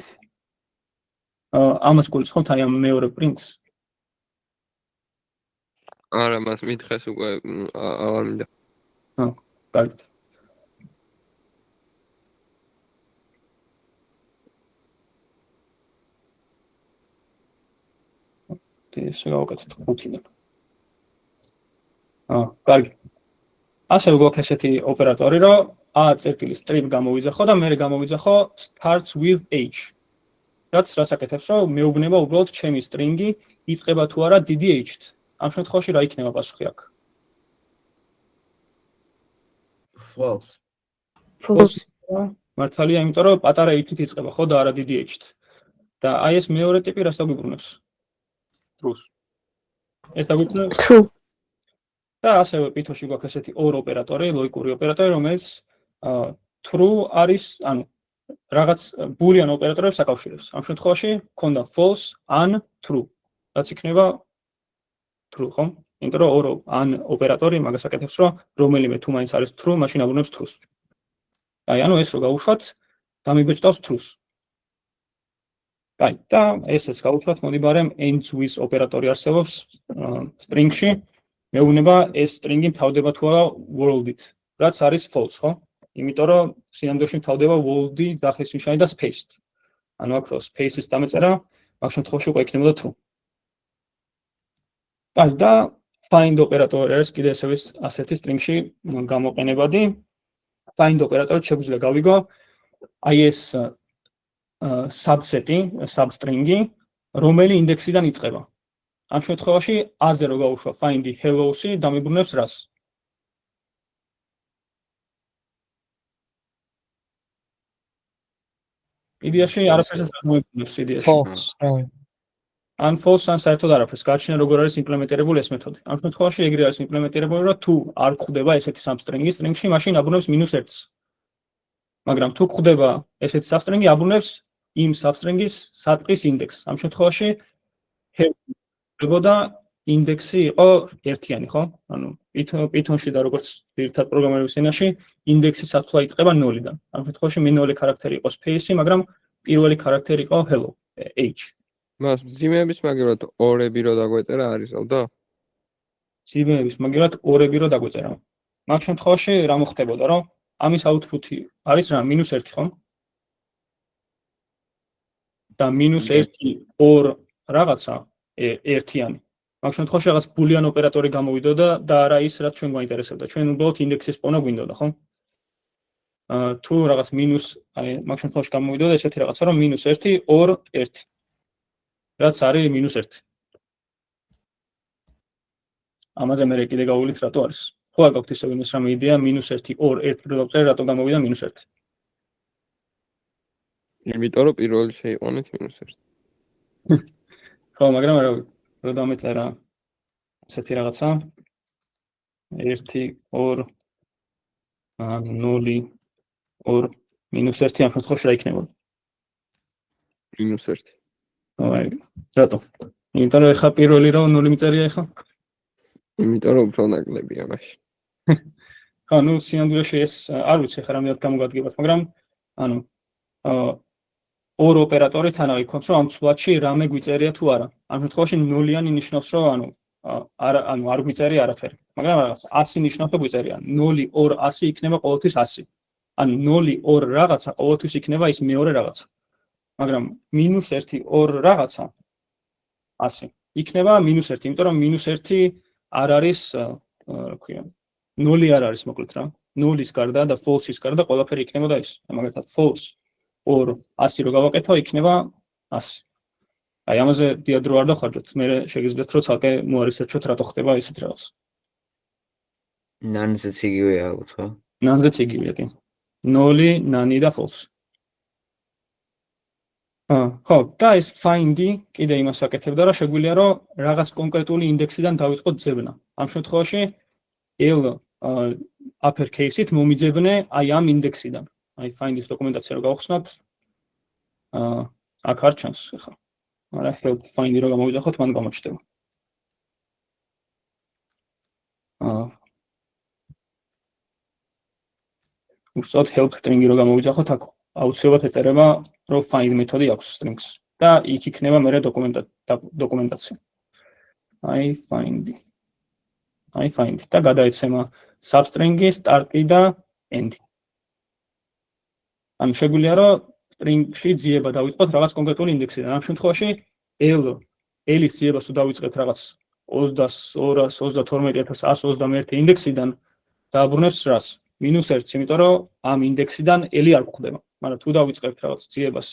[SPEAKER 1] ამას გულისხმობთ აი ამ მეორე პრინტს.
[SPEAKER 7] არა, მას მითხეს უკვე აღარ მინდა.
[SPEAKER 1] კარგით. ეს გავაკეთეთ 5-დან. კარგი. ასე გვაქვს ესეთი ოპერატორი, რომ a.strip გამოვიძახო და მე გამოვიძახო starts with h. რაც აკეთებს, რომ მეუბნება უბრალოდ ჩემი string-ი იწყება თუ არა დიდი h-ით. ამ შემთხვევაში რა იქნება პასუხი აქ?
[SPEAKER 9] False.
[SPEAKER 6] False.
[SPEAKER 1] მართალია, იმიტომ რომ პატარა h-ით იწყება, ხო და არა დიდი h-ით. და აი ეს მეორე ტიპი რას დაგვიბრუნებს? True. ეს დაგვიბრუნებს?
[SPEAKER 6] True.
[SPEAKER 1] და ასევე Python-ში გვაქვს ესეთი ორ ოპერატორი, ლოგიკური ოპერატორი, რომელიც true არის, ანუ რაღაც boolean ოპერატორებს აკავშირებს. ამ შემთხვევაში ქონდა false, un, true. რაც იქნება true, ხო? იმიტომ რომ ორ un ოპერატორი მაგას აკეთებს, რომ რომელიმე თუ მაინც არის true, მაშინ აბრუნებს true-ს. აი, ანუ ეს რო გავუშვათ, დამიბეჭდავს true-ს. აი, და ესეც გავუშვათ, მოდი ბარემ ends with ოპერატორი არსებობს string-ში. მეუბნება ეს string-ი მთავრდება თუ არა world-ით, რაც არის false, ხო? იმიტომ რომ სინამდვილეში მთავრდება world-ი, დახის ნიშანი და space-ით. ანუ აქ რო space-ის დამეწერა, მაგ შემთხვევაში უკვე იქნებოდა true. აი, და find ოპერატორი არის კიდე ასევე ასეთი string-ში გამოყენებადი. find ოპერატორი შეგვიძლია გავიგო აი ეს subset-ი, substring-ი, რომელი ინდექსიდან იწყება. ამ შემთხვევაში A-ზე რო გავუშვა find-ი hello-ში დამიბრუნებს რას? იდეაში არაფერს არ მომიბრუნებს იდეაში. ან false, ან საერთოდ არაფერს. გააჩნია როგორ არის იმპლემენტირებული ეს მეთოდი. ამ შემთხვევაში ეგრე არის იმპლემენტირებული, რომ თუ არ გვხვდება ესეთი substring-ი string-ში, მაშინ აბრუნებს -1-ს. მაგრამ თუ გვხვდება ესეთი substring-ი, აბრუნებს იმ substring-ის საწყის ინდექსს. ამ შემთხვევაში ხდებოდა ინდექსი იყო ერთიანი, ხო? ანუ Python-ში და როგორც ერთად პროგრამირების ენაში ინდექსის საფუძვლა იწყება 0-დან. ამ შემთხვევაში მინიმალური ქარაქტერი იყო space-ი, მაგრამ პირველი ქარაქტერი იყო hello, h.
[SPEAKER 7] მას ძიმების მაგერად ორები რო დაგვეწერა არის ალბათ?
[SPEAKER 1] ძიმების მაგერად ორები რო დაგვეწერა. მაგ შემთხვევაში რა მოხდებოდა, რომ ამის output-ი არის რა -1, ხო? და -1 ორ რაღაცა ერთიანი. მაგ შემთხვევაში რაღაც boolean ოპერატორი გამოვიდოდა და არა ის, რაც ჩვენ გვაინტერესებდა. ჩვენ უბრალოდ ინდექსის პოვნა გვინდოდა, ხო? თუ რაღაც აი მაგ შემთხვევაში გამოვიდოდა ესეთი რაღაცა, რომ -1 2 1. რაც არის -1. ამაზე მე კიდე გავულით რატო არის. ხო არ გაქვთ ისევ იმის რამე იდეა -1 2 1 რო დავწერე რატო გამოვიდა -1.
[SPEAKER 7] იმიტომ რომ პირველი შეიყვანეთ -1.
[SPEAKER 1] ხო, მაგრამ რა რო დამეწერა ესეთი რაღაცა 1 2 0 2 -1 ამ შემთხვევაში რა იქნებოდა?
[SPEAKER 7] -1.
[SPEAKER 1] აი, რატო? იმიტომ რომ ეხა პირველი რო 0 მიწერია ეხა?
[SPEAKER 7] იმიტომ რომ უფრო ნაკლებია მაშინ.
[SPEAKER 1] ხო, ნუ სინამდვილეში ეს არ ვიცი ხა რამდენად გამოგადგებათ, მაგრამ ანუ ორ ოპერატორით ანუ იქონს რომ ამ ცვლადში რამე გვიწერია თუ არა. ამ შემთხვევაში ნოლიანი ნიშნავს რომ ანუ არ გვიწერია არაფერი. მაგრამ რაღაც 100 ნიშნავს რომ გვიწერია. 0 2 100 იქნება ყოველთვის 100. ანუ 0 2 რაღაცა ყოველთვის იქნება ის მეორე რაღაცა. მაგრამ -1 2 რაღაცა 100 იქნება -1, იმიტომ რომ -1 არ არის, რა ქვია, 0 არ არის მოკლედ რა. 0-ის გარდა და false-ის გარდა ყველაფერი იქნებოდა ის. მაგალითად false 2 100 რო გავაკეთო, იქნება 100. აი ამაზე დიად რო არ დავხარჯოთ, მე შეგიძლიათ რომ ცალკე მოარისერჩოთ რატო ხდება ესეთ რაღაც.
[SPEAKER 10] ნანზეც იგივეა ალბათ, ხო?
[SPEAKER 1] ნანზეც იგივეა, კი. 0, ნანი და false. ხო, და ეს find-ი კიდე იმას აკეთებდა, რომ შეგვიძლია რომ რაღაც კონკრეტული ინდექსიდან დავიწყოთ ძებნა. ამ შემთხვევაში L uppercase-ით მომიძებნე აი ამ ინდექსიდან. აი find-ის დოკუმენტაცია რო გავხსნათ, აქ არ ჩანს ხა. არა, help find-ი რო გამოვიძახოთ, მან გამოჩნდება. უსწოდ help string-ი რო გამოვიძახოთ, აქ აუცილებლად ეწერება რომ find მეთოდი აქვს strings და იქ იქნება მერე დოკუმენტაცია. I find და გადაეცემა substring-ი start-ი და end-ი. ანუ შეგვიძლია რომ string-ში ძიება დავიწყოთ რაღაც კონკრეტული ინდექსიდან. ამ შემთხვევაში L-ის ძიებას თუ დავიწყეთ რაღაც 202.122.121 ინდექსიდან დააბრუნებს რას? -1, იმიტომ რომ ამ ინდექსიდან L-ი არ გვხვდება. მაგრამ თუ დავიწყებთ რაღაც ძიებას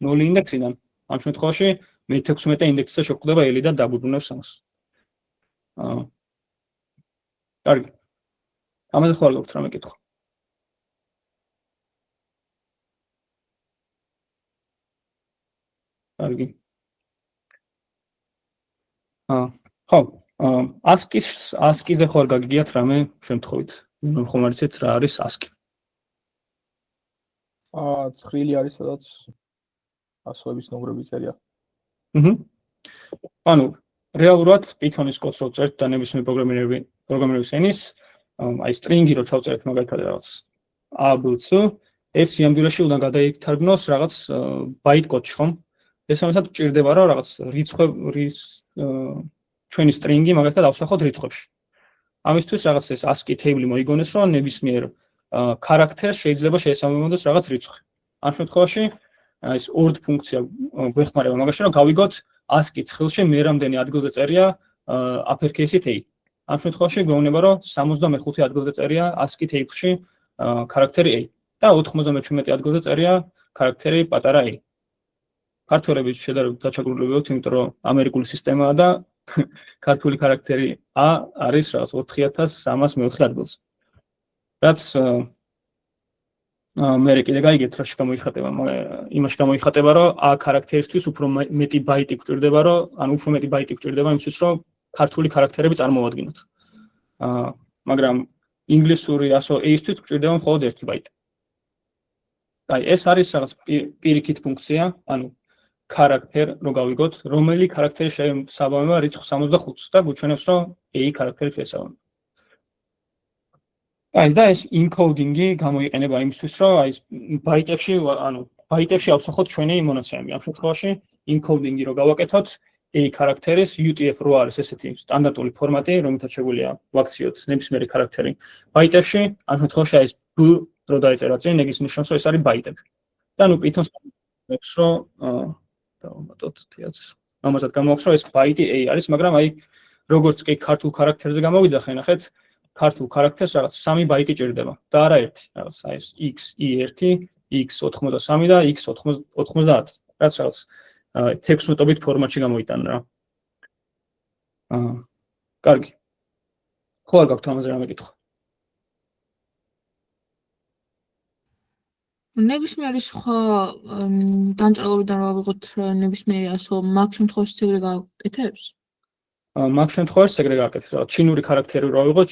[SPEAKER 1] 0 ინდექსიდან, ამ შემთხვევაში მე-16 ინდექსზე შეგვხვდება L-ი და დაგვიბრუნებს ამას. კარგი. ამაზე ხო არ გაქვთ რამე კითხვა? კარგი. ხო, ASCII-ზე ხო არ გაგიგიათ რამე შემთხვევით? ხომ არ იცით რა არის ASCII?
[SPEAKER 8] ცხრილი არის, სადაც ასოების ნომრები წერია.
[SPEAKER 1] ანუ რეალურად Python-ის კოდს რო წერთ და ნებისმიერ პროგრამირების ენის, აი string-ი რო ჩავწერეთ მაგალითად რაღაც A, B, C, ეს სიამდვილეში უნდა გადაითარგმნოს რაღაც byte კოდში, ხომ? ეს ამასაც გვჭირდება რომ რაღაც ჩვენი string-ი მაგალითად ავსახოთ რიცხვებში. ამისთვის რაღაც ეს ASCII table მოიგონეს, რომ ნებისმიერ ქარაქტერს შეიძლება შეესაბამებოდეს რაღაც რიცხვი. ამ შემთხვევაში ეს ord ფუნქცია გვეხმარება მაგაში, რომ გავიგოთ ASCII ცხილში მე რამდენი ადგილზე წერია uppercase-ით A. ამ შემთხვევაში გვეუბნება, რომ 65 ადგილზე წერია ASCII table-ში ქარაქტერი A და 97 ადგილზე წერია ქარაქტერი პატარა A. ქართველების შედარებით დაჩაგრულებულთ, იმიტომ რომ ამერიკული სისტემაა და ქართული ქარაქტერი A არის რაღაც 4304 ადგილზე. რაც მე კიდე გაიგეთ რა გამოიხატება, იმაში გამოიხატება, რომ A ქარაქტერისთვის უფრო მეტი ბაიტი გვჭირდება, ანუ უფრო მეტი ბაიტი გვჭირდება იმისთვის, რომ ქართული ქარაქტერები წარმოვადგინოთ. მაგრამ ინგლისური A-ისთვის გვჭირდება მხოლოდ 1 ბაიტი. აი, ეს არის რაღაც პირიქით ფუნქცია, ანუ ქარაქტერ რო გავიგოთ, რომელი ქარაქტერი შეესაბამება რიცხვ 65-ს და გვჩვენებს, რომ A ქარაქტერი შეესაბამება. აი და ეს encoding-ი გამოიყენება იმისთვის, რომ აი ბაიტებში ავსახოთ ჩვენი მონაცემები. ამ შემთხვევაში encoding-ი რო გავაკეთოთ, A ქარაქტერის UTF რო არის ესეთი სტანდარტული ფორმატი, რომელთაც შეგვიძლია ვაქციოთ ნებისმიერი ქარაქტერი ბაიტებში. ამ შემთხვევაში ეს B რო დაეწერა წინ, ეგ ნიშნავს, რომ ეს არის ბაიტები. და ნუ Python-ს გვაქვს, რომ დავამატოთ თეაც. ამასაც გამოაქვს, რომ ეს ბაიტი A არის, მაგრამ აი როგორც კი ქართულ ქარაქტერზე გამოვიძახე, ნახეთ, ქართულ ქარაქტერს რაღაც 3 ბაიტი ჭირდება და არა 1. რაღაც აი ეს X-E1, X83 და X90, რაც რაღაც 16-ობით ფორმატში გამოიტანა რა. კარგი. ხო არ გაქვთ ამაზე რამე კითხვა?
[SPEAKER 3] ნებისმიერი სხვა დამწერლობიდან რა ვიღოთ ნებისმიერი ასო მაგ შემთხვევაში ეგრე გაკეთებს?
[SPEAKER 1] მაგ შემთხვევაში ეგრე გაკეთებს. რა ჩინური ქარაქტერი რა ვიღოთ,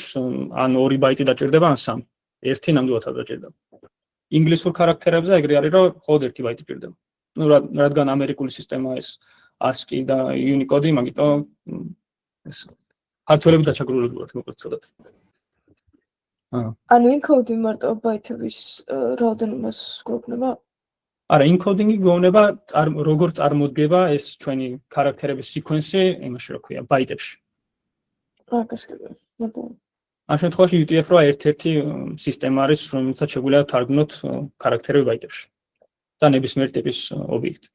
[SPEAKER 1] ან 2 ბაიტი დაჭირდება, ან 3. 1 ნამდვილად არ დაჭირდება. ინგლისურ ქარაქტერებზე ეგრე არის, რომ მხოლოდ 1 ბაიტი ჭირდება. ნუ რადგან ამერიკული სისტემა ეს ASCII და Unicode, მაგიტომ ეს ქართველები დაჩაგრულებულად მოკლედ ცოდათ.
[SPEAKER 6] ანუ encode მარტო ბაითების რაოდენობას გვეუბნება?
[SPEAKER 1] არა, encoding-ი გვეუბნება როგორ წარმოდგება ეს ჩვენი ქარაქტერების სიკვენსი, იმაში რა ქვია, ბაიტებში.
[SPEAKER 6] გასაგებია. მადლობა.
[SPEAKER 1] ამ შემთხვევაში UTF-8 ერთ-ერთი სისტემა არის, რომელსაც შეგვიძლია თარგმნოთ ქარაქტერები ბაიტებში და ნებისმიერ ტიპის ობიექტი.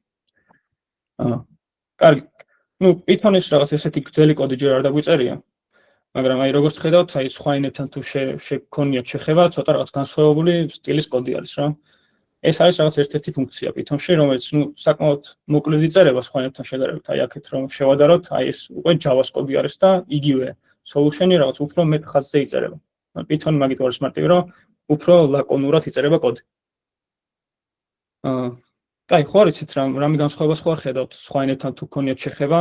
[SPEAKER 1] კარგი. Python-ის რაღაც ესეთი გრძელი კოდი ჯერ არ დაგვიწერია, მაგრამ აი როგორც ხედავთ, აი სხვა ენებთან თუ შეგქონიათ შეხება, ცოტა რაღაც განსხვავებული სტილის კოდი არის რა. ეს არის რაღაც ერთ-ერთი ფუნქცია Python-ში, რომელიც საკმაოდ მოკლედ იწერება სხვა ენებთან შედარებით. აი აქეთ რომ შევადაროთ, აი ეს უკვე Java-ს კოდი არის და იგივე solution-ი რაღაც უფრო მეტ ხაზზე იწერება. Python მაგით არის მარტივი, რომ უფრო ლაკონურად იწერება კოდი. კაი, ხო არიცით რამე განსხვავებას ხო არ ხედავთ სხვა ენებთან თუ გქონიათ შეხება,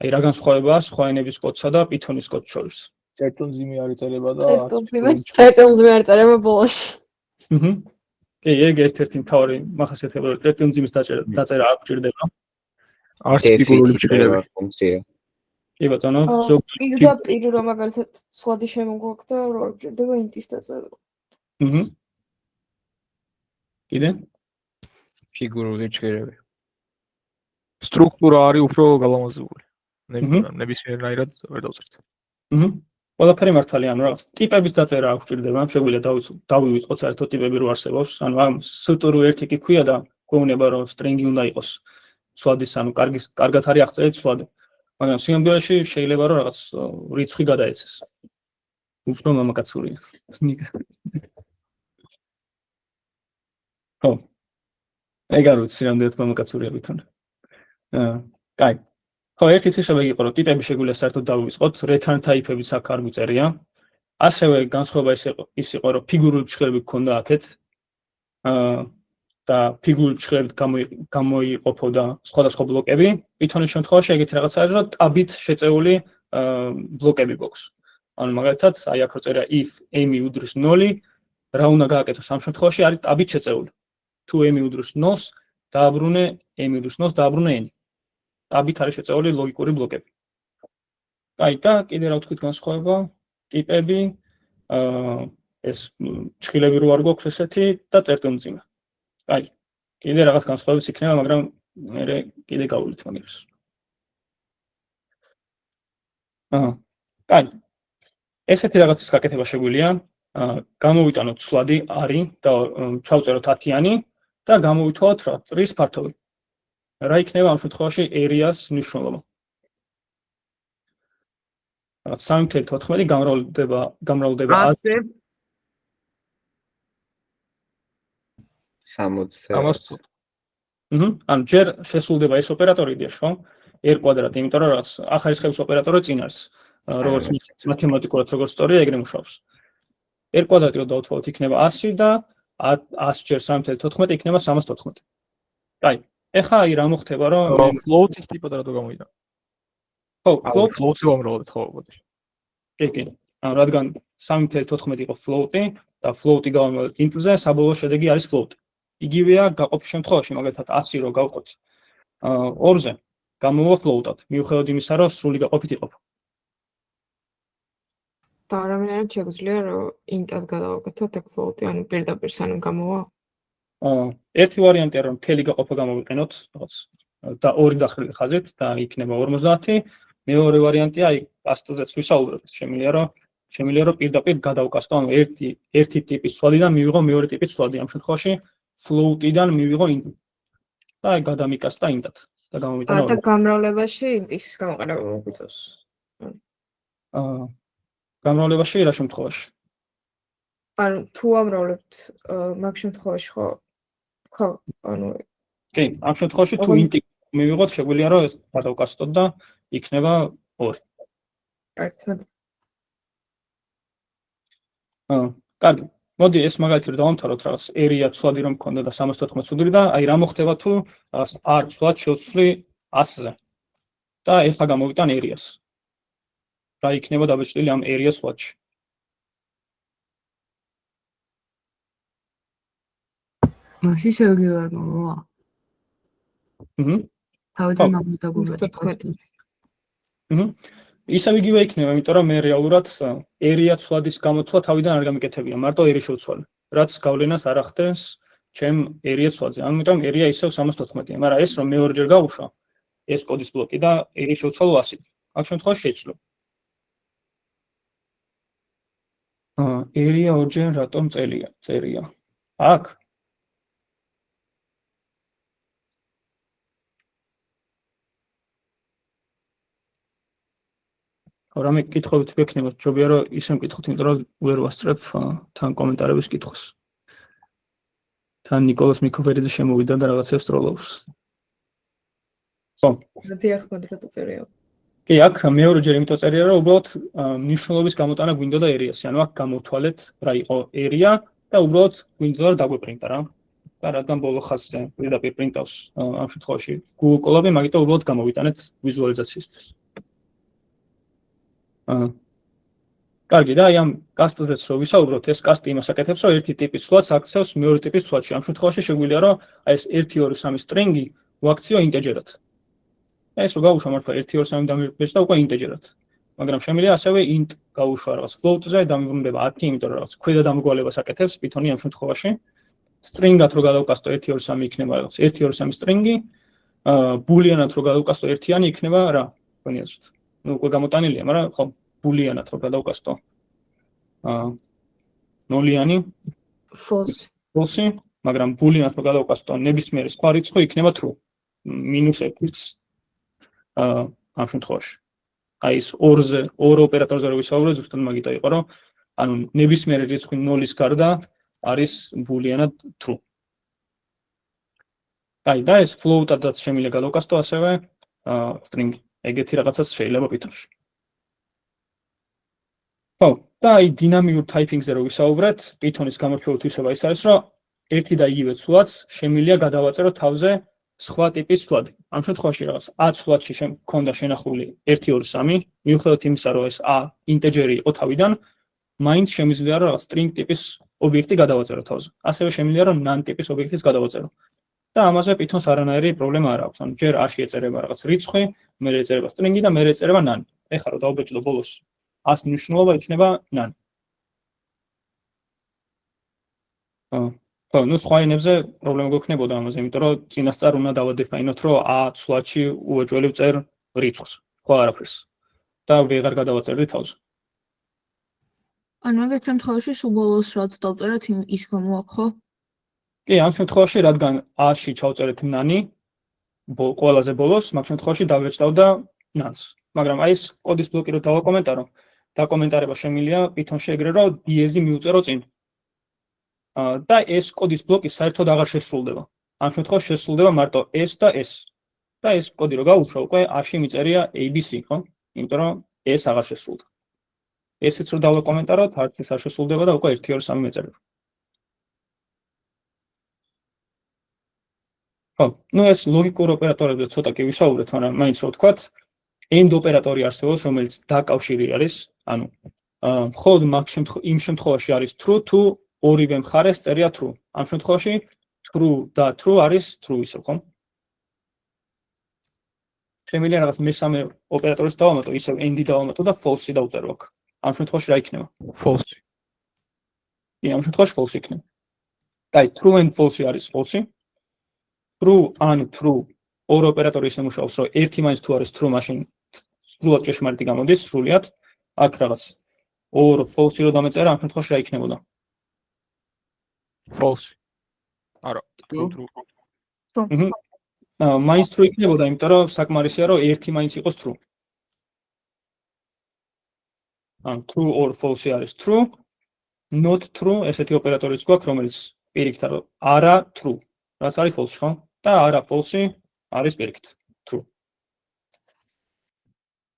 [SPEAKER 1] აი რა განსხვავებაა სხვა ენების კოდსა და Python-ის კოდს შორის?
[SPEAKER 8] წერტილმძიმე არ იწერება და
[SPEAKER 6] წერტილმძიმე არ იწერება ბოლოში.
[SPEAKER 1] კი, ეგ ერთ-ერთი მთავარი მახასიათებელი, წერტილმძიმის დაწერა არ გვჭირდება.
[SPEAKER 8] არც ფიგურული მჭირდება.
[SPEAKER 1] კი ბატონო,
[SPEAKER 6] პირდაპირ რომ მაგალითად სხვადი შემოგვაქვს და რა გვჭირდება int-ის დაწერა.
[SPEAKER 1] კიდე?
[SPEAKER 8] ფიგურული მჭირდება. სტრუქტურა არის უფრო გალამაზებული. ნებისმიერნაირად ვერ დავწერთ.
[SPEAKER 1] ყველაფერი მართალია, ანუ რაღაც ტიპების დაწერა არ გვჭირდება, შეგვიძლია დავივიწყოთ საერთოდ ტიპები რო არსებობს, ანუ ამ str ერთი კი ქვია და გვეუბნება რომ string-ი უნდა იყოს სვადის, ანუ კარგად არის აღწერილი სვადი. მაგრამ სინამდვილეში შეიძლება რომ რაღაც რიცხვი გადაეცეს. უფრო მამაკაცურია. ხო. ეგ არ ვიცი რამდენად მამაკაცურია Python. კაი. ხო, ერთი თვისება იყო, რომ ტიპები შეგვიძლია საერთოდ დავივიწყოთ, return type-ებიც აქ არ გვიწერია. ასევე განსხვავება ის იყო, რომ ფიგურული ფშხლები გქონდა აქეთ. და ფიგურული ფშხლებით გამოიყოფოდა სხვადასხვა ბლოკები. Python-ის შემთხვევაში ეგეთი რაღაც არის, რომ ტაბით შეწეული ბლოკები გვაქვს. ანუ მაგალითად, აი აქ რო წერია if m უდრის 0, რა უნდა გააკეთოს ამ შემთხვევაში არის ტაბით შეწეული. თუ m უდრის 0-ს, დააბრუნე m უდრის 0-ს, დააბრუნე n. ტაბით არის შეწეული ლოგიკური ბლოკები. კაი, და კიდე რა ვთქვით განსხვავება, ტიპები, ეს ჭხილები რო არ გვაქვს ესეთი და წერტილმძიმე. კაი, კიდე რაღაც განსხვავებაც იქნება, მაგრამ მე კიდე გავვლით მაგას. კაი. ესეთი რაღაცის გაკეთება შეგვიძლია, გამოვიტანოთ სვლადი არის და ჩავწეროთ 10-იანი და გამოვითვალოთ რა წრის ფართობი. რა იქნება ამ შემთხვევაში area-ს მნიშვნელობა? 3.14 გამრავლდება 100.
[SPEAKER 7] 60.
[SPEAKER 1] ანუ ჯერ შესრულდება ეს ოპერატორი იდეაში, ხო? r კვადრატი, იმიტომ რომ რაღაც ახალისხების ოპერატორი წინ არის. როგორც მათემატიკურად როგორც სწორია, ეგრე მუშაობს. r კვადრატი რო დავთვალოთ, იქნება 100 და 100 ჯერ 3.14 იქნება 314. კაი. ეხლა აი რა მოხდება, რომ
[SPEAKER 8] float-ის ტიპად რატო გამოიდა?
[SPEAKER 1] ხო,
[SPEAKER 8] float-ი ვამრავლეთ ხო, ბოდიში.
[SPEAKER 1] კი. ანუ რადგან 3.14 იყო float-ი და float-ი გავამრავლეთ int-ზე, საბოლოო შედეგი არის float. იგივეა გაყოფის შემთხვევაში, მაგალითად 100 რო გავყოთ 2-ზე, გამოვა float-ად, მიუხედავად იმისა, რომ სრული გაყოფით იყოფა.
[SPEAKER 6] და რამდენად შეგვიძლია რომ int-ად გადავაკეთოთ ეგ float-ი, ანუ პირდაპირ სანამ გამოვა?
[SPEAKER 1] ერთი ვარიანტია რომ მთელი გაყოფა გამოვიყენოთ, რაღაც და ორი დახრილი ხაზით და იქნება 50. მეორე ვარიანტია აი კასტზეც ვისაუბრებთ, შემიძლია რომ პირდაპირ გადავკასტო, ანუ ერთი ტიპის სვლადიდან მივიღო მეორე ტიპის სვლადი, ამ შემთხვევაში float-იდან მივიღო int და აი გადამიკასტა int-ად და გამოვიტანა.
[SPEAKER 6] და გამრავლებაში int-ის გამოყენება მოგვიწევს.
[SPEAKER 1] გამრავლებაში რა შემთხვევაში?
[SPEAKER 6] ანუ თუ ამრავლებთ მაგ შემთხვევაში ხო, ანუ
[SPEAKER 1] კი, ამ შემთხვევაში თუ int-ი მივიღოთ, შეგვიძლია რომ ეს გადავკასტოთ და იქნება 2.
[SPEAKER 6] კარგი.
[SPEAKER 1] კარგი. მოდი ეს მაგალითად დავამთავროთ რაღაც area სვლადი რომ მქონდა და 314 სუდრი და აი რა მოხდება თუ r სვლად შევცვლი 100-ზე. და ეხლა გამოვიტან area-ს. რა იქნება დაბეჭდილი ამ area სვლადში?
[SPEAKER 10] მაშინ შევგივარ მოვა. თავიდან ამბობთ.
[SPEAKER 1] ისევ იგივე იქნება, იმიტომ რომ მე რეალურად ერია ცვლადის გამოთვლა თავიდან არ გამიკეთებია, მარტო ერი შევცვალე. რაც გავლენას არ ახდენს ჩემ ერია ცვლაზე. ამიტომ ერია ისევ 314-ია, მაგრამ ეს რომ მეორეჯერ გავუშვა, ეს კოდის ბლოკი და ერი შევცვალო 100. აქ შემთხვევაში შეცვლო. ერია ორჯერ რატომ წერია? აქ რამე კითხვებით გვექნება, ჯობია რომ ისე მკითხოთ, იმიტომ რომ ვერ ვასწრებ თან კომენტარების კითხვას. თან ნიკოლას მიქოვერიძე შემოვიდა და რაღაცებს ტროლობს. ხო.
[SPEAKER 6] დიახ, კვადრატო წერია.
[SPEAKER 1] კი, აქ მეორეჯერ იმიტომ წერია, რომ უბრალოდ მნიშვნელობის გამოტანა გვინდოდაერიასი, ანუ აქ გამოვთვალეთ რა იყო ერია და უბრალოდ გვინდოდა რომ დაგვეპრინტა რა. და რადგან ბოლო ხაზზე პირდაპირ პრინტავს ამ შემთხვევაში Google Colab-ი, მაგიტომ უბრალოდ გამოვიტანეთ ვიზუალიზაციისთვის. კარგი და აი ამ კასტზეც რო ვისაუბროთ, ეს კასტი იმას აკეთებს, რომ ერთი ტიპის ცვლადს აქცევს მეორე ტიპის ცვლადში. ამ შემთხვევაში შეგვიძლია, რომ აი ეს 1 2 3 სტრინგი ვაქციო ინტეჯერად. და ეს რო გავუშვა მართლა 1 2 3 დამიბეჭდა უკვე ინტეჯერად. მაგრამ შემიძლია ასევე int გავუშვა რაღაც float-ზე დამიბრუნდება 10, იმიტომ რომ რაღაც ქვედა დამრგვალებას აკეთებს Python-ი ამ შემთხვევაში. String-ად რო გადავკასტო 1 2 3 იქნება რაღაც 1 2 3 string-ი, boolean-ად რო გადავკასტო ერთიანი იქნება რა, თქვენი აზრით. ნუ უკვე გამოტანილია, მაგრამ ხო boolean-ად რო გადავკასტო ნოლიანი false, მაგრამ boolean-ად რო გადავკასტო ნებისმიერი სხვა რიცხვი იქნება true. -1-ს ამ შემთხვევაში. აი ეს ორ ოპერატორზე რო ვისაუბრეთ, ზუსტად მაგით იყო, რომ ანუ ნებისმიერი რიცხვი 0-ის გარდა არის boolean-ად true. აი და ეს float-ადაც შემიძლია გადავკასტო ასევე string. ეგეთი რაღაცას შეიძლება Python-ში. ხო, და აი დინამიურ typing-ზე რო ვისაუბრეთ, Python-ის გამორჩეული თვისება ის არის, რომ ერთი და იგივე ცვლადს შემიძლია გადავაწერო თავზე სხვა ტიპის ცვლადი. ამ შემთხვევაში რაღაც a ცვლადში მქონდა შენახული 1 2 3, მიუხედავად იმისა, რომ ეს a ინტეჯერი იყო თავიდან, მაინც შემიძლია რომ რაღაც string ტიპის ობიექტი გადავაწერო თავზე. ასევე შემიძლია რომ nan ტიპის ობიექტიც გადავაწერო. და ამაზე Python-ს არანაირი პრობლემა არ აქვს. ანუ ჯერ a-ში ეწერება რაღაც რიცხვი, მერე ეწერება string-ი და მერე ეწერება nan. ეხლა რომ დავბეჭდო ბოლოს 100 მნიშვნელობა იქნება nan. ხო, ნუ სხვა ენებზე პრობლემა გვექნებოდა ამაზე, იმიტომ რომ წინასწარ უნდა დავადეფაინოთ, რომ a ცვლადში უეჭველი ვწერ რიცხვს, სხვა არაფერს. და ვეღარ გადავაწერდი თავზე.
[SPEAKER 3] ანუ ეგეთ შემთხვევაში სულ ბოლოს რაც დავწერეთ, ის გამოაქვს, ხო?
[SPEAKER 1] კი, ამ შემთხვევაში, რადგან a-ში ჩავწერეთ nani, ყველაზე ბოლოს, მაგ შემთხვევაში დავეჭდავდა nans. მაგრამ აი ეს კოდის ბლოკი რო დავაკომენტარო, დაკომენტარება შემიძლია Python-ში ეგრე, რომ diez-ი მივწერო წინ. და ეს კოდის ბლოკი საერთოდ აღარ შესრულდება. ამ შემთხვევაში შესრულდება მარტო s და s. და ეს კოდი რო გავუშვა, უკვე a-ში მიწერია abc, ხო? იმიტომ რომ s აღარ შესრულდა. ესეც რო დავაკომენტაროთ, არც ეს არ შესრულდება და უკვე 1 2 3 მეწერება. ხო, ნუ ეს ლოგიკურ ოპერატორებზე ცოტა კი ვისაუბრეთ, მაგრამ მაინც რო ვთქვათ, end ოპერატორი არსებობს, რომელიც დაკავშირი არის, ანუ მხოლოდ იმ შემთხვევაში არის true თუ ორივე მხარეს წერია true. ამ შემთხვევაში true და true არის true ისე, ხო? შემიძლია რაღაც მესამე ოპერატორის დავამატო, ისევ end-ი დავამატო და false-ი დავწერო აქ. ამ შემთხვევაში რა იქნება?
[SPEAKER 8] false.
[SPEAKER 1] კი, ამ შემთხვევაში false იქნება. და true and false არის false. True ან true ორ ოპერატორი ისე მუშაობს, რომ ერთი მაინც თუ არის true, მაშინ სრულად ჭეშმარიტი გამოდის, სრულიად. აქ რაღაც ორ false-ი რო დამეწერა, ამ შემთხვევაში რა იქნებოდა?
[SPEAKER 8] false. არა, true.
[SPEAKER 1] მაინც true იქნებოდა, იმიტომ რომ საკმარისია, რომ ერთი მაინც იყოს true. True or false არის true, not true, ესეთი ოპერატორიც გვაქვს, რომელიც პირიქით არის არა true. რაც არის false, ხო? და არა false არის პირიქით true.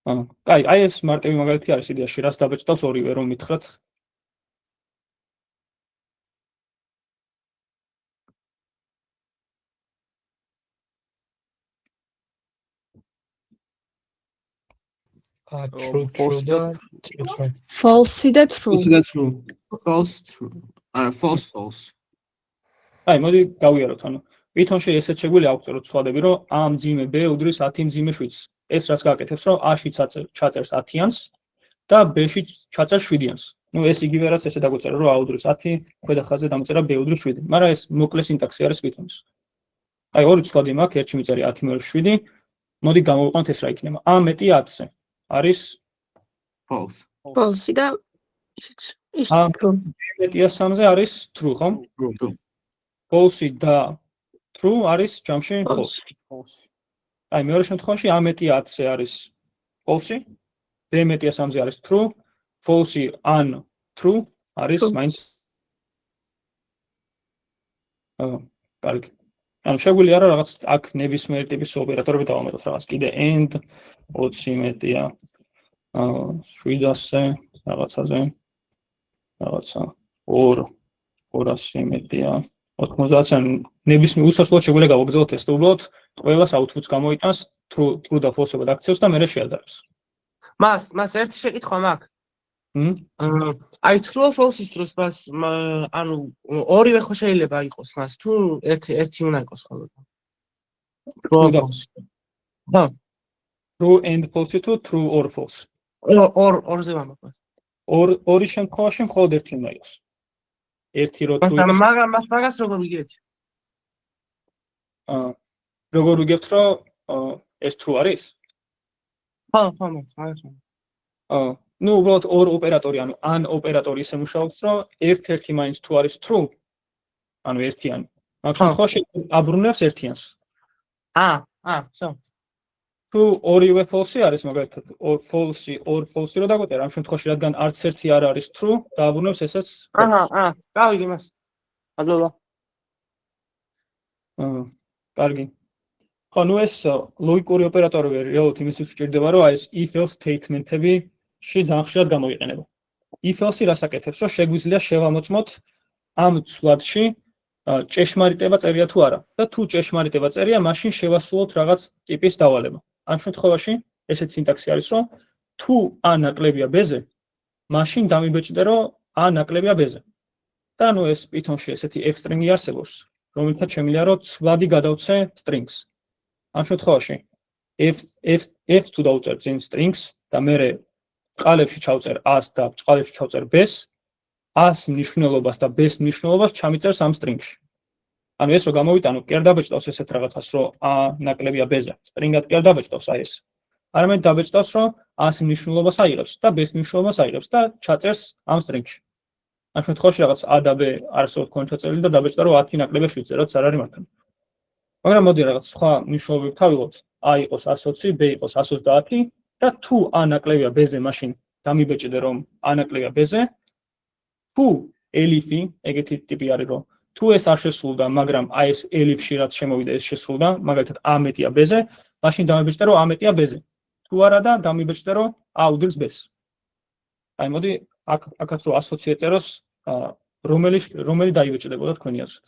[SPEAKER 1] აი ეს მარტივი მაგალითი არის იდეაში, რას დაბეჭდავს ორივე რომ მითხრათ.
[SPEAKER 10] False და true.
[SPEAKER 9] False true. არა, false false.
[SPEAKER 1] აი, მოდი გავიაროთ, ანუ Python-ში ესეც შეგვიძლია ავწეროთ ცვლადები, რომ a მძიმე b უდრის 10 მძიმე 7-ს. ეს რაც გააკეთებს, რომ A-ში ჩაწერს 10-იანს და B-ში ჩაწერს 7-იანს. ნუ ეს იგივე რაც ესე დაგვეწერა, რომ A უდრის 10, ქვედა ხაზზე დამწერა B უდრის 7. მაგრამ ეს მოკლე სინტაქსი არის Python-ის. აი ორი ცვლადი მაქვს, ერთში მიწერია 10 მეორე 7. მოდი გამოვიყვანოთ ეს რა იქნება. A მეტი 10-ზე არის
[SPEAKER 9] false.
[SPEAKER 6] false და ის
[SPEAKER 1] A
[SPEAKER 6] true.
[SPEAKER 1] მეტია 3-ზე არის true, ხო?
[SPEAKER 9] True.
[SPEAKER 1] False და true არის ჯამში false. აი მეორე შემთხვევაში A მეტია 10-ზე არის false, B მეტია 3-ზე არის true, false ან true არის მაინც კარგი. ანუ შეგვიძლია რა რაღაც აქ ნებისმიერ ტიპის ოპერატორები დავამატოთ რაღაც კიდე and 20 მეტია 700-ზე რაღაცაზე რაღაცა 200 მეტია 90-ზე ნებისმიერ უსასრულოდ შეგვიძლია გავაგრძელოთ ეს და უბრალოდ ყველას output-ს გამოიტანს true და false-ებად აქციევს და მერე შეადარებს.
[SPEAKER 11] მას ერთი შეკითხვა მაქვს. აი true false-ის დროს მას ანუ ორივე ხო შეიძლება იყოს მას თუ ერთი უნდა იყოს ხოლმე. True და false. ხო.
[SPEAKER 1] True and false თუ true or false.
[SPEAKER 11] ორზე ვამბობ.
[SPEAKER 1] ორი შემთხვევაში მხოლოდ ერთი უნდა იყოს. ერთი რო true
[SPEAKER 11] მაგრამ მაგას როგორ ვიგებთ?
[SPEAKER 1] როგორ ვიგებთ რომ ეს true არის?
[SPEAKER 11] ხო, მაგას.
[SPEAKER 1] ნუ უბრალოდ ორ ოპერატორი, ანუ ან ოპერატორი ისე მუშაობს, რომ ერთ-ერთი მაინც თუ არის true, ანუ ერთიანი. მაგ შემთხვევაში აბრუნებს ერთიანს.
[SPEAKER 11] ხო.
[SPEAKER 1] თუ ორივე false არის, მაგალითად, or false რო დაგვეწერა, ამ შემთხვევაში რადგან არც ერთი არ არის true, დააბრუნებს ესეც false.
[SPEAKER 11] გავიგე მას. მადლობა.
[SPEAKER 1] კარგი. ხო, ნუ ეს ლოგიკური ოპერატორები რეალურად იმისთვის გვჭირდება, რომ აი ეს if-else statement-ები ძალიან ხშირად გამოიყენება. If-else-ი რას აკეთებს, რომ შეგვიძლია შევამოწმოთ ამ ცვლადში ჭეშმარიტება წერია თუ არა და თუ ჭეშმარიტება წერია, მაშინ შევასრულოთ რაღაც ტიპის დავალება. ამ შემთხვევაში ესეთ სინტაქსი არის, რომ თუ A ნაკლებია B-ზე, მაშინ დამიბეჭდე, რომ A ნაკლებია B-ზე. და ნუ ეს Python-ში ესეთი f-string-ი არსებობს, რომელთაც შემიძლია რომ ცვლადი გადავცე strings. ამ შემთხვევაში f თუ დავწერ წინ strings და მერე ბჭყალებში ჩავწერ A-ს და ბჭყალებში ჩავწერ B-ს, A-ს მნიშვნელობას და B-ს მნიშვნელობას ჩამიწერს ამ string-ში. ანუ ეს რო გამოვიტანო, კი არ დაბეჭდავს ესეთ რაღაცას, რომ A ნაკლებია B-ზე. string-ად კი არ დაბეჭდავს აი ეს. არამედ დაბეჭდავს, რომ A-ს მნიშვნელობას აიღებს და B-ს მნიშვნელობას აიღებს და ჩაწერს ამ string-ში. ამ შემთხვევაში რაღაც A და B არსებობს კონ ჩაწერილი და დაბეჭდა, რომ 10 ნაკლებია 7-ზე, რაც არ არის მართალი. მაგრამ მოდი რაღაც სხვა მნიშვნელობები თავილოთ. A იყოს 120, B იყოს 130 და თუ A ნაკლებია B-ზე, მაშინ დამიბეჭდე, რომ A ნაკლებია B-ზე. თუ elif-ი, ეგეთი ტიპი არის, რომ თუ ეს არ შესრულდა, მაგრამ აი ეს elif-ში რაც შემოვიდა, ეს შესრულდა, მაგალითად A მეტია B-ზე, მაშინ დამიბეჭდე, რომ A მეტია B-ზე. თუ არა და დამიბეჭდე, რომ A უდრის B-ს. აი მოდი აქაც რო ასოციე წეროს, რომელი დაიბეჭდებოდა თქვენი აზრით?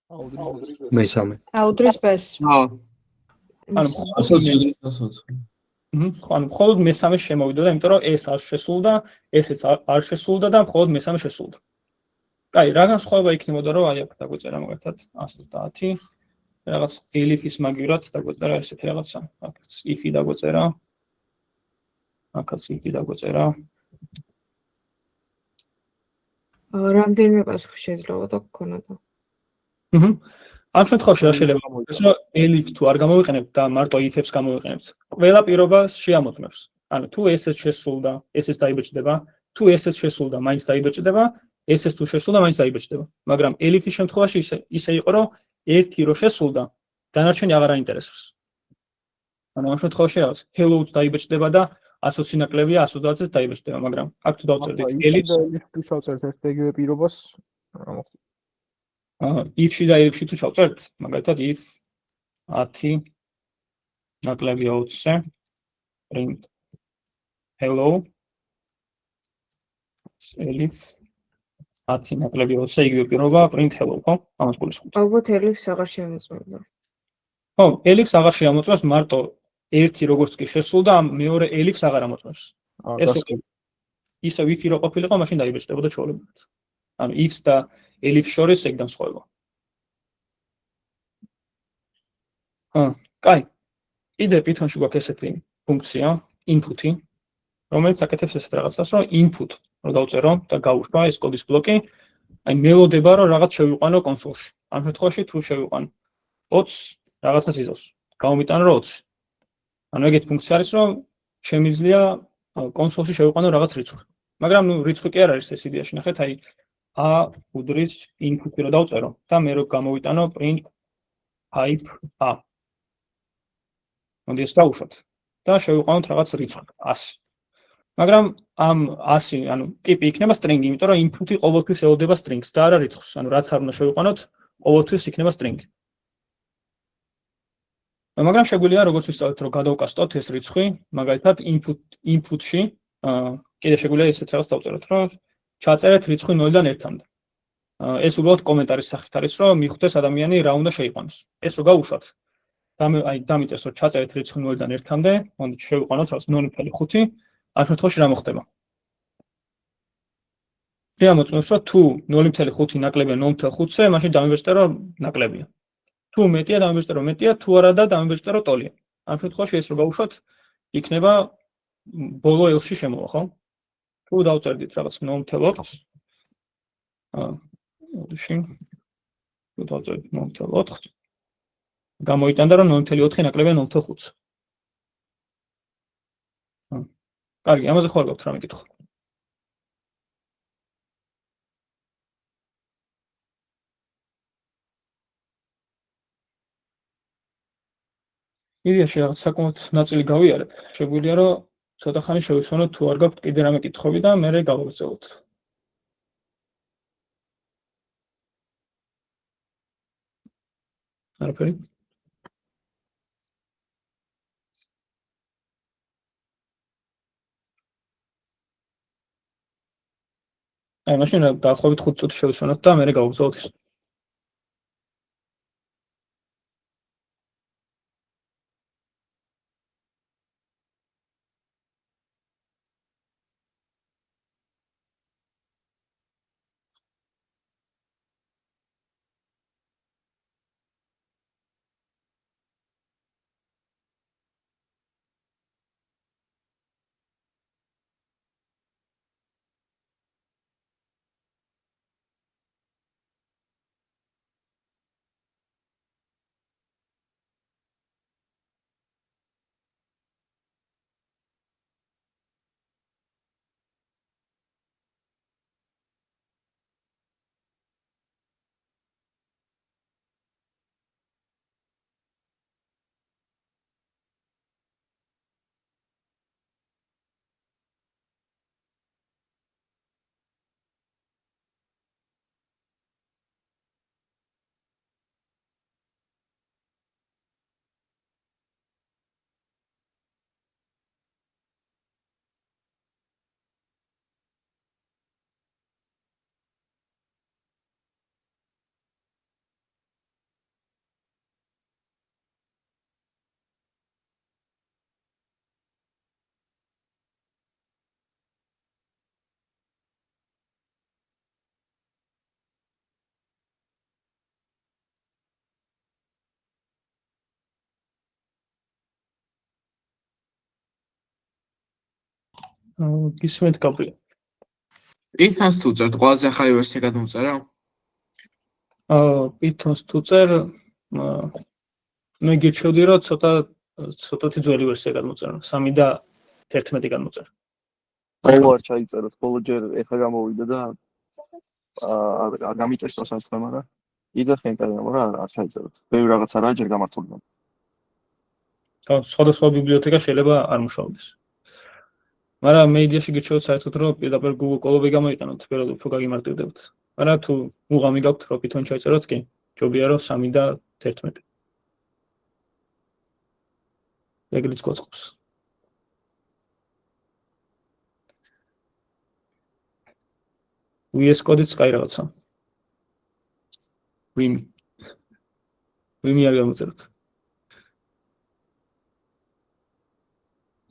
[SPEAKER 5] მესამე.
[SPEAKER 6] აუდრის ბეს.
[SPEAKER 1] ანუ მხოლოდ მესამე შემოვიდა და იმიტომ რომ ეს არ შესრულდა, ესეც არ შესრულდა და მხოლოდ მესამე შესრულდა. აი, რაგან სხვაობა იქნებოდა, რომ აი აქ დაგვეწერა მაგალითად 130, რაღაც elif-ის მაგივრად დაგვეწერა ესეთი რაღაცა. აქაც if-ი დაგვეწერა. აქაც if-ი დაგვეწერა.
[SPEAKER 6] რამდენიმე პასუხი შეიძლება და გქონოდა.
[SPEAKER 1] ამ შემთხვევაში რა შეიძლება გამოიყენოს, რომ elif-ს თუ არ გამოვიყენებთ და მარტო if-ებს გამოვიყენებთ, ყველა პირობას შეამოწმებს. ანუ თუ ესეც შესრულდა, ესეც დაიბეჭდება, თუ ესეც შესრულდა, მაინც დაიბეჭდება, ესეც თუ შესრულდა, მაინც დაიბეჭდება. მაგრამ elif-ის შემთხვევაში ისე იყო, რომ ერთი რო შესრულდა, დანარჩენი აღარ აინტერესებს. ანუ ამ შემთხვევაში რაღაც hello-ც დაიბეჭდება და 120 ნაკლებია 130-ს დაიბეჭდება, მაგრამ აქ თუ დავწერდით elif-ს
[SPEAKER 8] თუ შევწერთ ეს ეგივე პირობას,
[SPEAKER 1] if-ში და elif-ში თუ ჩავწერთ, მაგალითად if 10 ნაკლებია 20-ზე print hello elif 10 ნაკლებია 20-ზე იგივე პირობა print hello, ხო? ამას გულისხმობთ.
[SPEAKER 6] ალბათ elif-ს აღარ შემოწმებდა.
[SPEAKER 1] ხო, elif-ს აღარ შეამოწმებს, მარტო ერთი როგორც კი შესრულდა, მეორე elif-ს აღარ ამოწმებს. ეს ისე if-ი რო ყოფილიყო, მაშინ დაიბეჭდებოდა ჩვეულებრივად. ანუ if-ს და elif-ს შორის ეგ განსხვავება. კაი. კიდე Python-ში გვაქვს ესეთი ფუნქცია, input-ი, რომელიც აკეთებს ესეთ რაღაცას, რომ input რო დავწერო და გავუშვა ეს კოდის ბლოკი, აი მელოდება, რომ რაღაც შევიყვანო კონსოლში. ამ შემთხვევაში თუ შევიყვან 20 რაღაცას იზოს. გავმიტანო რომ 20. ანუ ეგეთი ფუნქცია არის, რომ შემიძლია კონსოლში შევიყვანო რაღაც რიცხვი. მაგრამ ნუ რიცხვი კი არ არის ეს იდეაში, ნახეთ, აი a უდრის input-ი რო დავწერო და მე რო გამოვიტანო print type a. მოდი ეს დავუშვათ და შევიყვანოთ რაღაც რიცხვი 100. მაგრამ ამ 100, ანუ ტიპი იქნება string, იმიტომ რომ input-ი ყოველთვის ელოდება string-ს და არა რიცხვს. ანუ რაც არ უნდა შევიყვანოთ, ყოველთვის იქნება string. მაგრამ შეგვიძლია როგორც ვისწავლეთ, რომ გადავკასტოთ ეს რიცხვი, მაგალითად input-ში, კიდე შეგვიძლია ესეთ რაღაც დავწეროთ, რომ ჩაწერეთ რიცხვი 0-დან 1-მდე. ეს უბრალოდ კომენტარის სახით არის, რომ მიხვდეს ადამიანი რა უნდა შეიყვანოს. ეს რო გავუშვათ, აი დამიწერს, რომ ჩაწერეთ რიცხვი 0-დან 1-მდე, მოდით შევიყვანოთ რაღაც 0.5. ამ შემთხვევაში რა მოხდება? შეამოწმებს, რომ თუ 0.5 ნაკლებია 0.5-ზე, მაშინ დამიბეჭდე, რომ ნაკლებია. თუ მეტია, დამიბეჭდე, რომ მეტია, თუ არა და დამიბეჭდე, რომ ტოლია. ამ შემთხვევაში ეს რო გავუშვათ, იქნება ბოლო else-ში შემოვა, ხო? თუ დავწერდით რაღაც 0.4, თუ დავწერდით 0.4, გამოიტანდა, რომ 0.4 ნაკლებია 0.5-ზე. კარგი, ამაზე ხო არ გაქვთ რამე კითხვა? იდეაში რაღაც საკმაოდ ნაწილი გავიარეთ. შეგვიძლია, რომ ცოტა ხანი შევიცვალოთ, თუ არ გაქვთ კიდე რამე კითხვები და მე გავაგრძელოთ. არაფერი? აი, მაშინ დაახლოებით 5 წუთი შევიცვალოთ და მე გავაგრძელოთ ის. გისმენთ გაბრიელ.
[SPEAKER 9] Python-ს თუ წერთ, ყველაზე ახალი ვერსია გადმოწერა?
[SPEAKER 1] Python-ს თუ წერ, მე გირჩევდი, რომ ცოტათი ძველი ვერსია გადმოწერა, 3 და 11 გადმოწერა.
[SPEAKER 12] ყოველ არ ჩაიწეროთ, ყოველ ჯერ ეხა გამოვიდა და გამიტესტოს ამ სამ, მაგრამ იძახიან კაი, მაგრამ არ ჩაიწეროთ. ბევრი რაღაც არაა ჯერ გამართული.
[SPEAKER 1] სხვადასხვა ბიბლიოთეკა შეიძლება არ მუშაობდეს. მაგრამ მე იდეაში გირჩევთ საერთოდ, რომ პირდაპირ Google კოლობი გამოიყენოთ, პირველად უფრო გაგიმარტივდებთ. მაგრამ თუ უღამი გაქვთ, რომ Python ჩაიწეროთ, კი, ჯობია რომ 3 და 11. ეგრეც გვაწყობს. VS Code-იც კაი რაღაცა. Vim არ გამოწეროთ.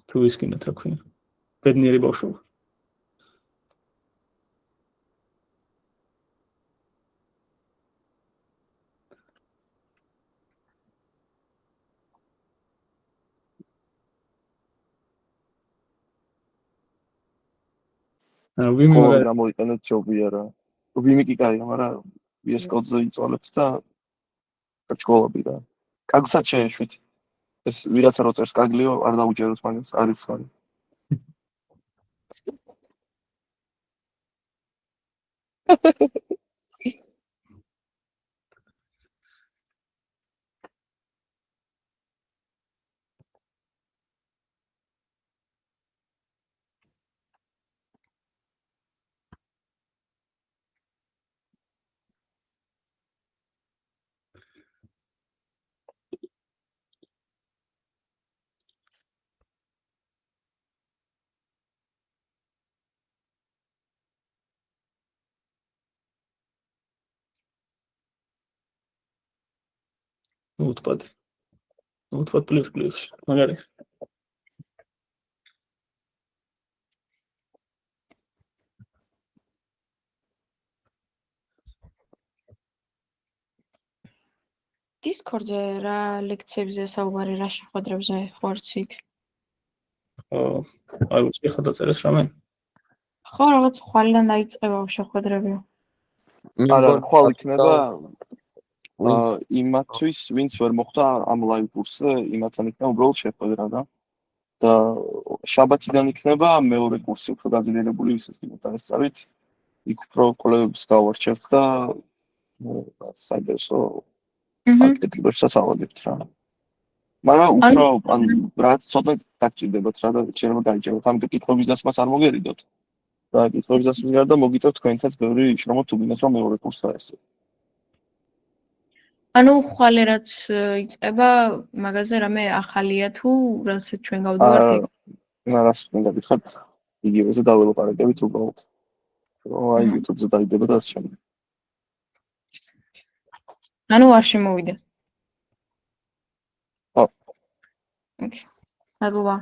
[SPEAKER 1] თუ ის კიდეთ რა ქვია. ბედნიერი ბავშვობა. ვიმი
[SPEAKER 12] ხოლმე
[SPEAKER 1] მაგარი
[SPEAKER 12] გამოიყენეთ ჯობია რა. ვიმი კი კაია, მაგრამ VS Code-ზე იწვალებს და ჭკოლობი რა. კაგსაც შეეშვით. ეს ვიღაცა რო წერს კაგლიო, არ დაუჯეროთ მაგას, არის ხარი.
[SPEAKER 1] უთბად პლუს მაგარი
[SPEAKER 6] Discord-ზე რა ლექციებზე საუბარი რა შეხვედრებზე ხორცით?
[SPEAKER 1] აი უცი ხა დაწერეს რამე
[SPEAKER 6] ხო, რაღაც ხვალიდან დაიწყება შეხვედრები.
[SPEAKER 12] არა, ხვალ იქნება იმათვის, ვინც ვერ მოხვდა ამ live კურსზე, იმათთან იქნება უბრალოდ შეხვედრა რა. და შაბათიდან იქნება მეორე კურსი უფრო გაძლიერებული, ვისაც გინდა ესწავლით. იქ უფრო კვლევებს გავარჩევთ და საინტერესო აქტივობებსაც ავაგებთ რა. მაგრამ უფრო ან რაც ცოტა დაგჭირდებათ რა და შეიძლება გაიჭეროთ. ამიტომ კითხების დასმას არ მოგერიდოთ. და კითხების დასმის გარდა მოგიწევთ თქვენთაც ბევრი შრომა თუ გინდათ რომ მეორე კურსს დაესწრო.
[SPEAKER 6] ანუ ხვალე რაც იწყება მაგაზე რამე ახალია თუ რასაც ჩვენ გავდივართ იქ?
[SPEAKER 12] რას უნდა გითხრათ? იგივეზე დაველაპარაკებით უბრალოდ. აი YouTube-ზე დაიდება და ასე შემდეგ.
[SPEAKER 6] ანუ არ შემოვიდა.
[SPEAKER 12] ხო.
[SPEAKER 6] ოკეი. მადლობა.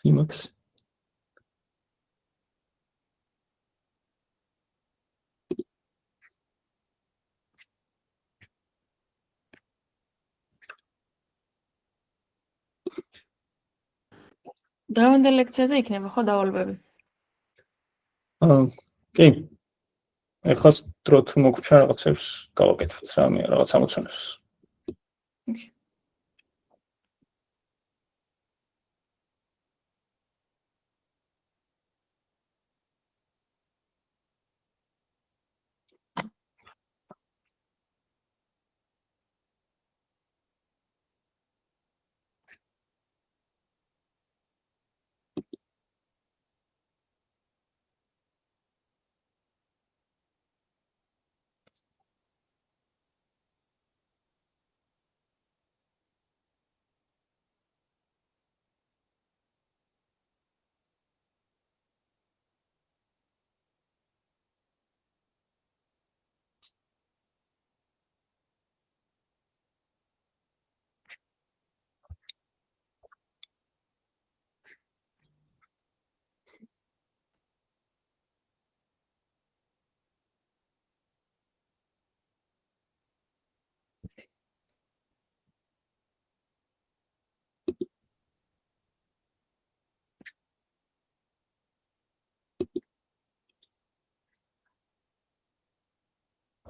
[SPEAKER 1] იმაქს
[SPEAKER 6] დღევანდელ ლექციაზე იქნება ხო დავალებები?
[SPEAKER 1] კი ეხლა დრო თუ მოგვრჩა რაღაცებს გავაკეთებთ რამე რაღაც ამოცანებს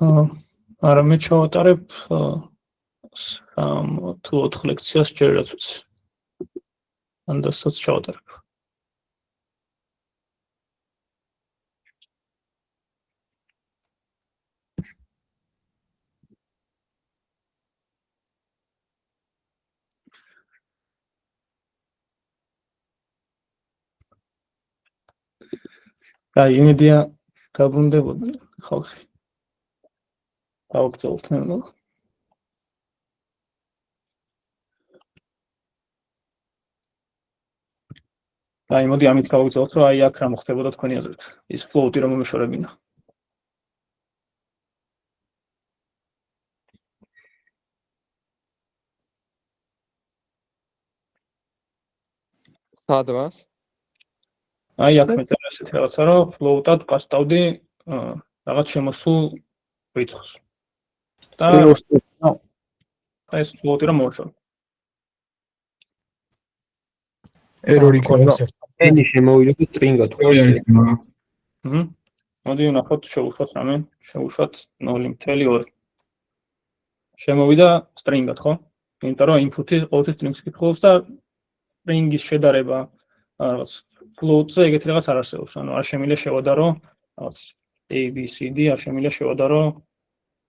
[SPEAKER 1] არა მე ჩავატარებ თუ 4 ლექციას ჯერ რაც ვიცი. ან დასაც ჩავატარებ. აი იმედია გაბრუნდებოდა ხალხი. გავაგრძელოთ ნუ. აი მოდი ამით გავაგრძელოთ რომ აი აქ რა მოხდებოდა თქვენი აზრით. ის ფლოუტი რომ მომეშორებინა.
[SPEAKER 7] სადმას?
[SPEAKER 1] აი აქ მეწერა ესეთი რაღაცა რომ ფლოუტად ვკასტავდი რაღაც შემოსულ რიცხვს. და ეს ფლოტი რომ მოვშორ.
[SPEAKER 8] ერორი იქნება.
[SPEAKER 5] n-ი შემოვიდეთ string-ად თუ
[SPEAKER 1] აჰა. მოდი ვნახოთ შევუშვათ რამე, შევუშვათ 0.2. შემოვიდა string-ად, ხო? იმიტომ რომ input-ი ყოველთვის string-ს კითხულობს და string-ის შედარება რაღაც float-ზე ეგეთი რაღაც არ არსებობს. ანუ არ შემიძლია შევადარო რაღაც a b c d არ შემიძლია შევადარო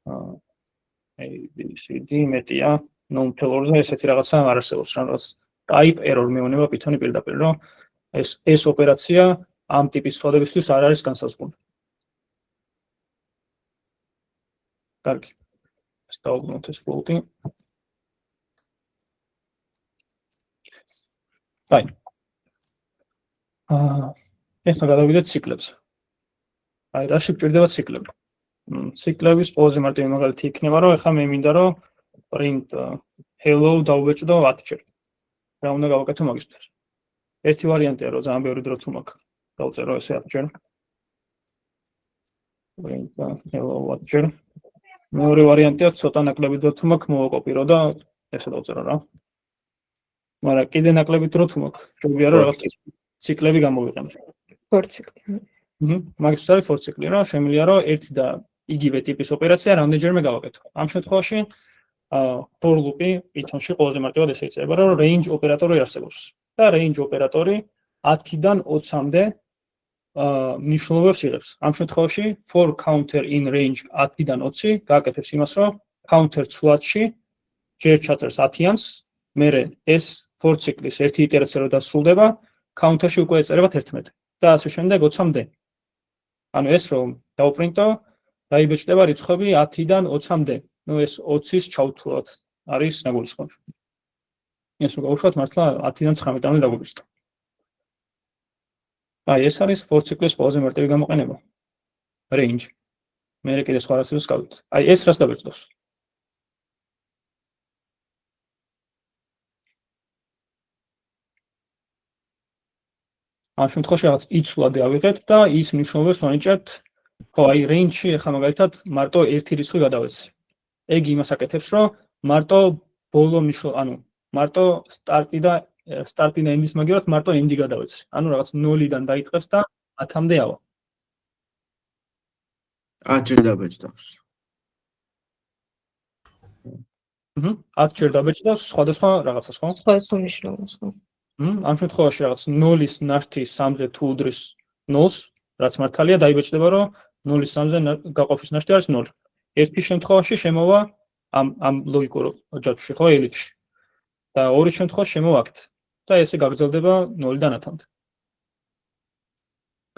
[SPEAKER 1] a b c d მეტია non-teller-ზე ესეთი რაღაცა არ არსებობს. რაღაც type error მეუნება Python-ი პირდაპირ, რომ ეს ოპერაცია ამ ტიპის ცვლილებისთვის არ არის განსაზღვრული. კარგი. ეს დავუბრუნოთ ეს float-ი. აი. ეხლა გადავიდეთ ციკლებს. აი, რაში გვჭირდება ციკლები? ციკლების ყველაზე მარტივი მაგალითი იქნება, რომ ეხლა მე მინდა რომ print hello დავუბეჭდო 10 ჯერ. რა უნდა გავაკეთო მაგისთვის? ერთი ვარიანტია, რომ ძალიან ბევრი დრო თუ მაქვს. დავწერო ესე 10 ჯერ. print hello 10 ჯერ. მეორე ვარიანტია, ცოტა ნაკლები დრო თუ მაქვს, მოვაკოპირო და ესე დავწერო რა. მაგრამ კიდე ნაკლები დრო თუ მაქვს, ჯობია რომ რაღაც ციკლები გამოვიყენო.
[SPEAKER 6] for ციკლი.
[SPEAKER 1] მაგის არის for ციკლი, რა შემიძლია რომ ერთი და იგივე ტიპის ოპერაცია რამდენჯერმე გავაკეთო. ამ შემთხვევაში for loop-ი Python-ში ყველაზე მარტივად ესე იწერება, რომ range ოპერატორი არსებობს. და range ოპერატორი 10-დან 20-მდე მნიშვნელობებს იღებს. ამ შემთხვევაში for counter in range 10-დან 20 გააკეთებს იმას, რომ counter ცვლადში ჯერ ჩაწერს 10-იანს, მერე ეს for ციკლის ერთი იტერაცია რო დასრულდება, counter-ში უკვე ეწერება 11 და ასე შემდეგ 20-მდე. ანუ ეს რომ დავპრინტო, დაიბეჭდება რიცხვები 10-დან 20-მდე. ნუ ეს 20-ის ჩავთვლათ არის ნაგულისხმობი. ეს რო გავუშვათ მართლა 10-დან 19-მდე დაგვიბეჭდა. აი ეს არის for ციკლის ყველაზე მარტივი გამოყენება. range. მერე კიდე სხვა რაღაცებს გავიგეთ. აი ეს რას დაბეჭდავს? ამ შემთხვევაში რაღაც იცვლად ავიღეთ და ის მნიშვნელობებს ვანიჭებთ. ხო, აი range-ში ახლა მაგალითად მარტო ერთი რიცხვი გადავეცი. ეგ იმას აკეთებს, რომ მარტო ბოლო ანუ მარტო start-ი და end-ის მაგერად მარტო end-ი გადავეცი. ანუ რაღაც 0-დან დაიწყებს და 10-მდე ავა.
[SPEAKER 9] 10 ჯერ დაბეჭდავს.
[SPEAKER 1] 10 ჯერ დაბეჭდავს სხვადასხვა რაღაცას, ხო?
[SPEAKER 6] სხვადასხვა მნიშვნელობას, ხო?
[SPEAKER 1] ამ შემთხვევაში რაღაც 0-ის ნაშთი 3-ზე თუ უდრის 0-ს, რაც მართალია დაიბეჭდება, რომ 0-ის 3-ზე გაყოფის ნაშთი არის 0. ერთი შემთხვევაში შემოვა ამ ლოგიკურ ჯაჭვში, ხო, ელიფში. და ორი შემთხვევაში შემოვა აქეთ. და ესე გაგრძელდება 0-დან 10-მდე.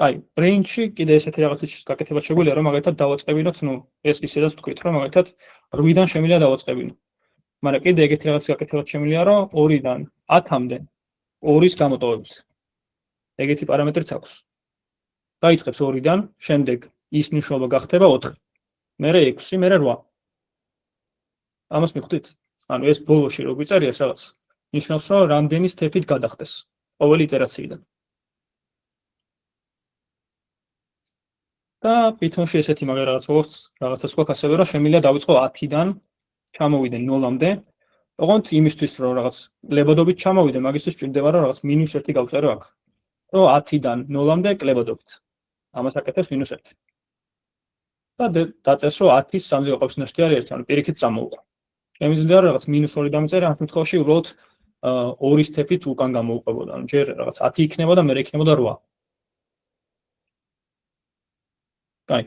[SPEAKER 1] აი, range-ში კიდე ესეთი რაღაცის გაკეთება შეგვიძლია, რომ მაგალითად დავაწყებინოთ, ნუ ეს ისედაც თქვით, რომ მაგალითად 8-დან შემიძლია დავაწყებინო. მაგრამ კიდე ეგეთი რაღაც გაკეთება შემიძლია, რომ 2-დან 10-მდე 2-ის გამოტოვებით. ეგეთი პარამეტრიც აქვს. დაიწყებს 2-დან, შემდეგ ის მნიშვნელობა გახდება 4. მერე 6, მერე 8. ამას მიხვდით? ანუ ეს ბოლოში რო გვიწერია ეს რაღაც. ნიშნავს, რომ რამდენი სტეპით გადახდეს ყოველი იტერაციიდან. და Python-ში ესეთი რაღაცას გვაქვს ასევე, რომ შემიძლია დავიწყო 10-დან ჩამოვიდე 0-მდე. ოღონდ იმისთვის რომ რაღაც კლებადობით ჩამოვიდე, მაგისთვის ჭირდება რომ რაღაც -1 გავწერო აქ. რომ 10-დან 0-მდე კლებადობით. ამას აკეთებს -1. და დაწერს რომ 10-ის 3-ზე გაყოფის ნაშთი არის 1, ანუ პირიქით წამოუყვა. შემიძლია რომ რაღაც -2 დამწერე, ამ შემთხვევაში უბრალოდ 2 სტეპით უკან გამოვუყვებოდა. ანუ ჯერ რაღაც 10 იქნებოდა, მერე იქნებოდა 8. კაი.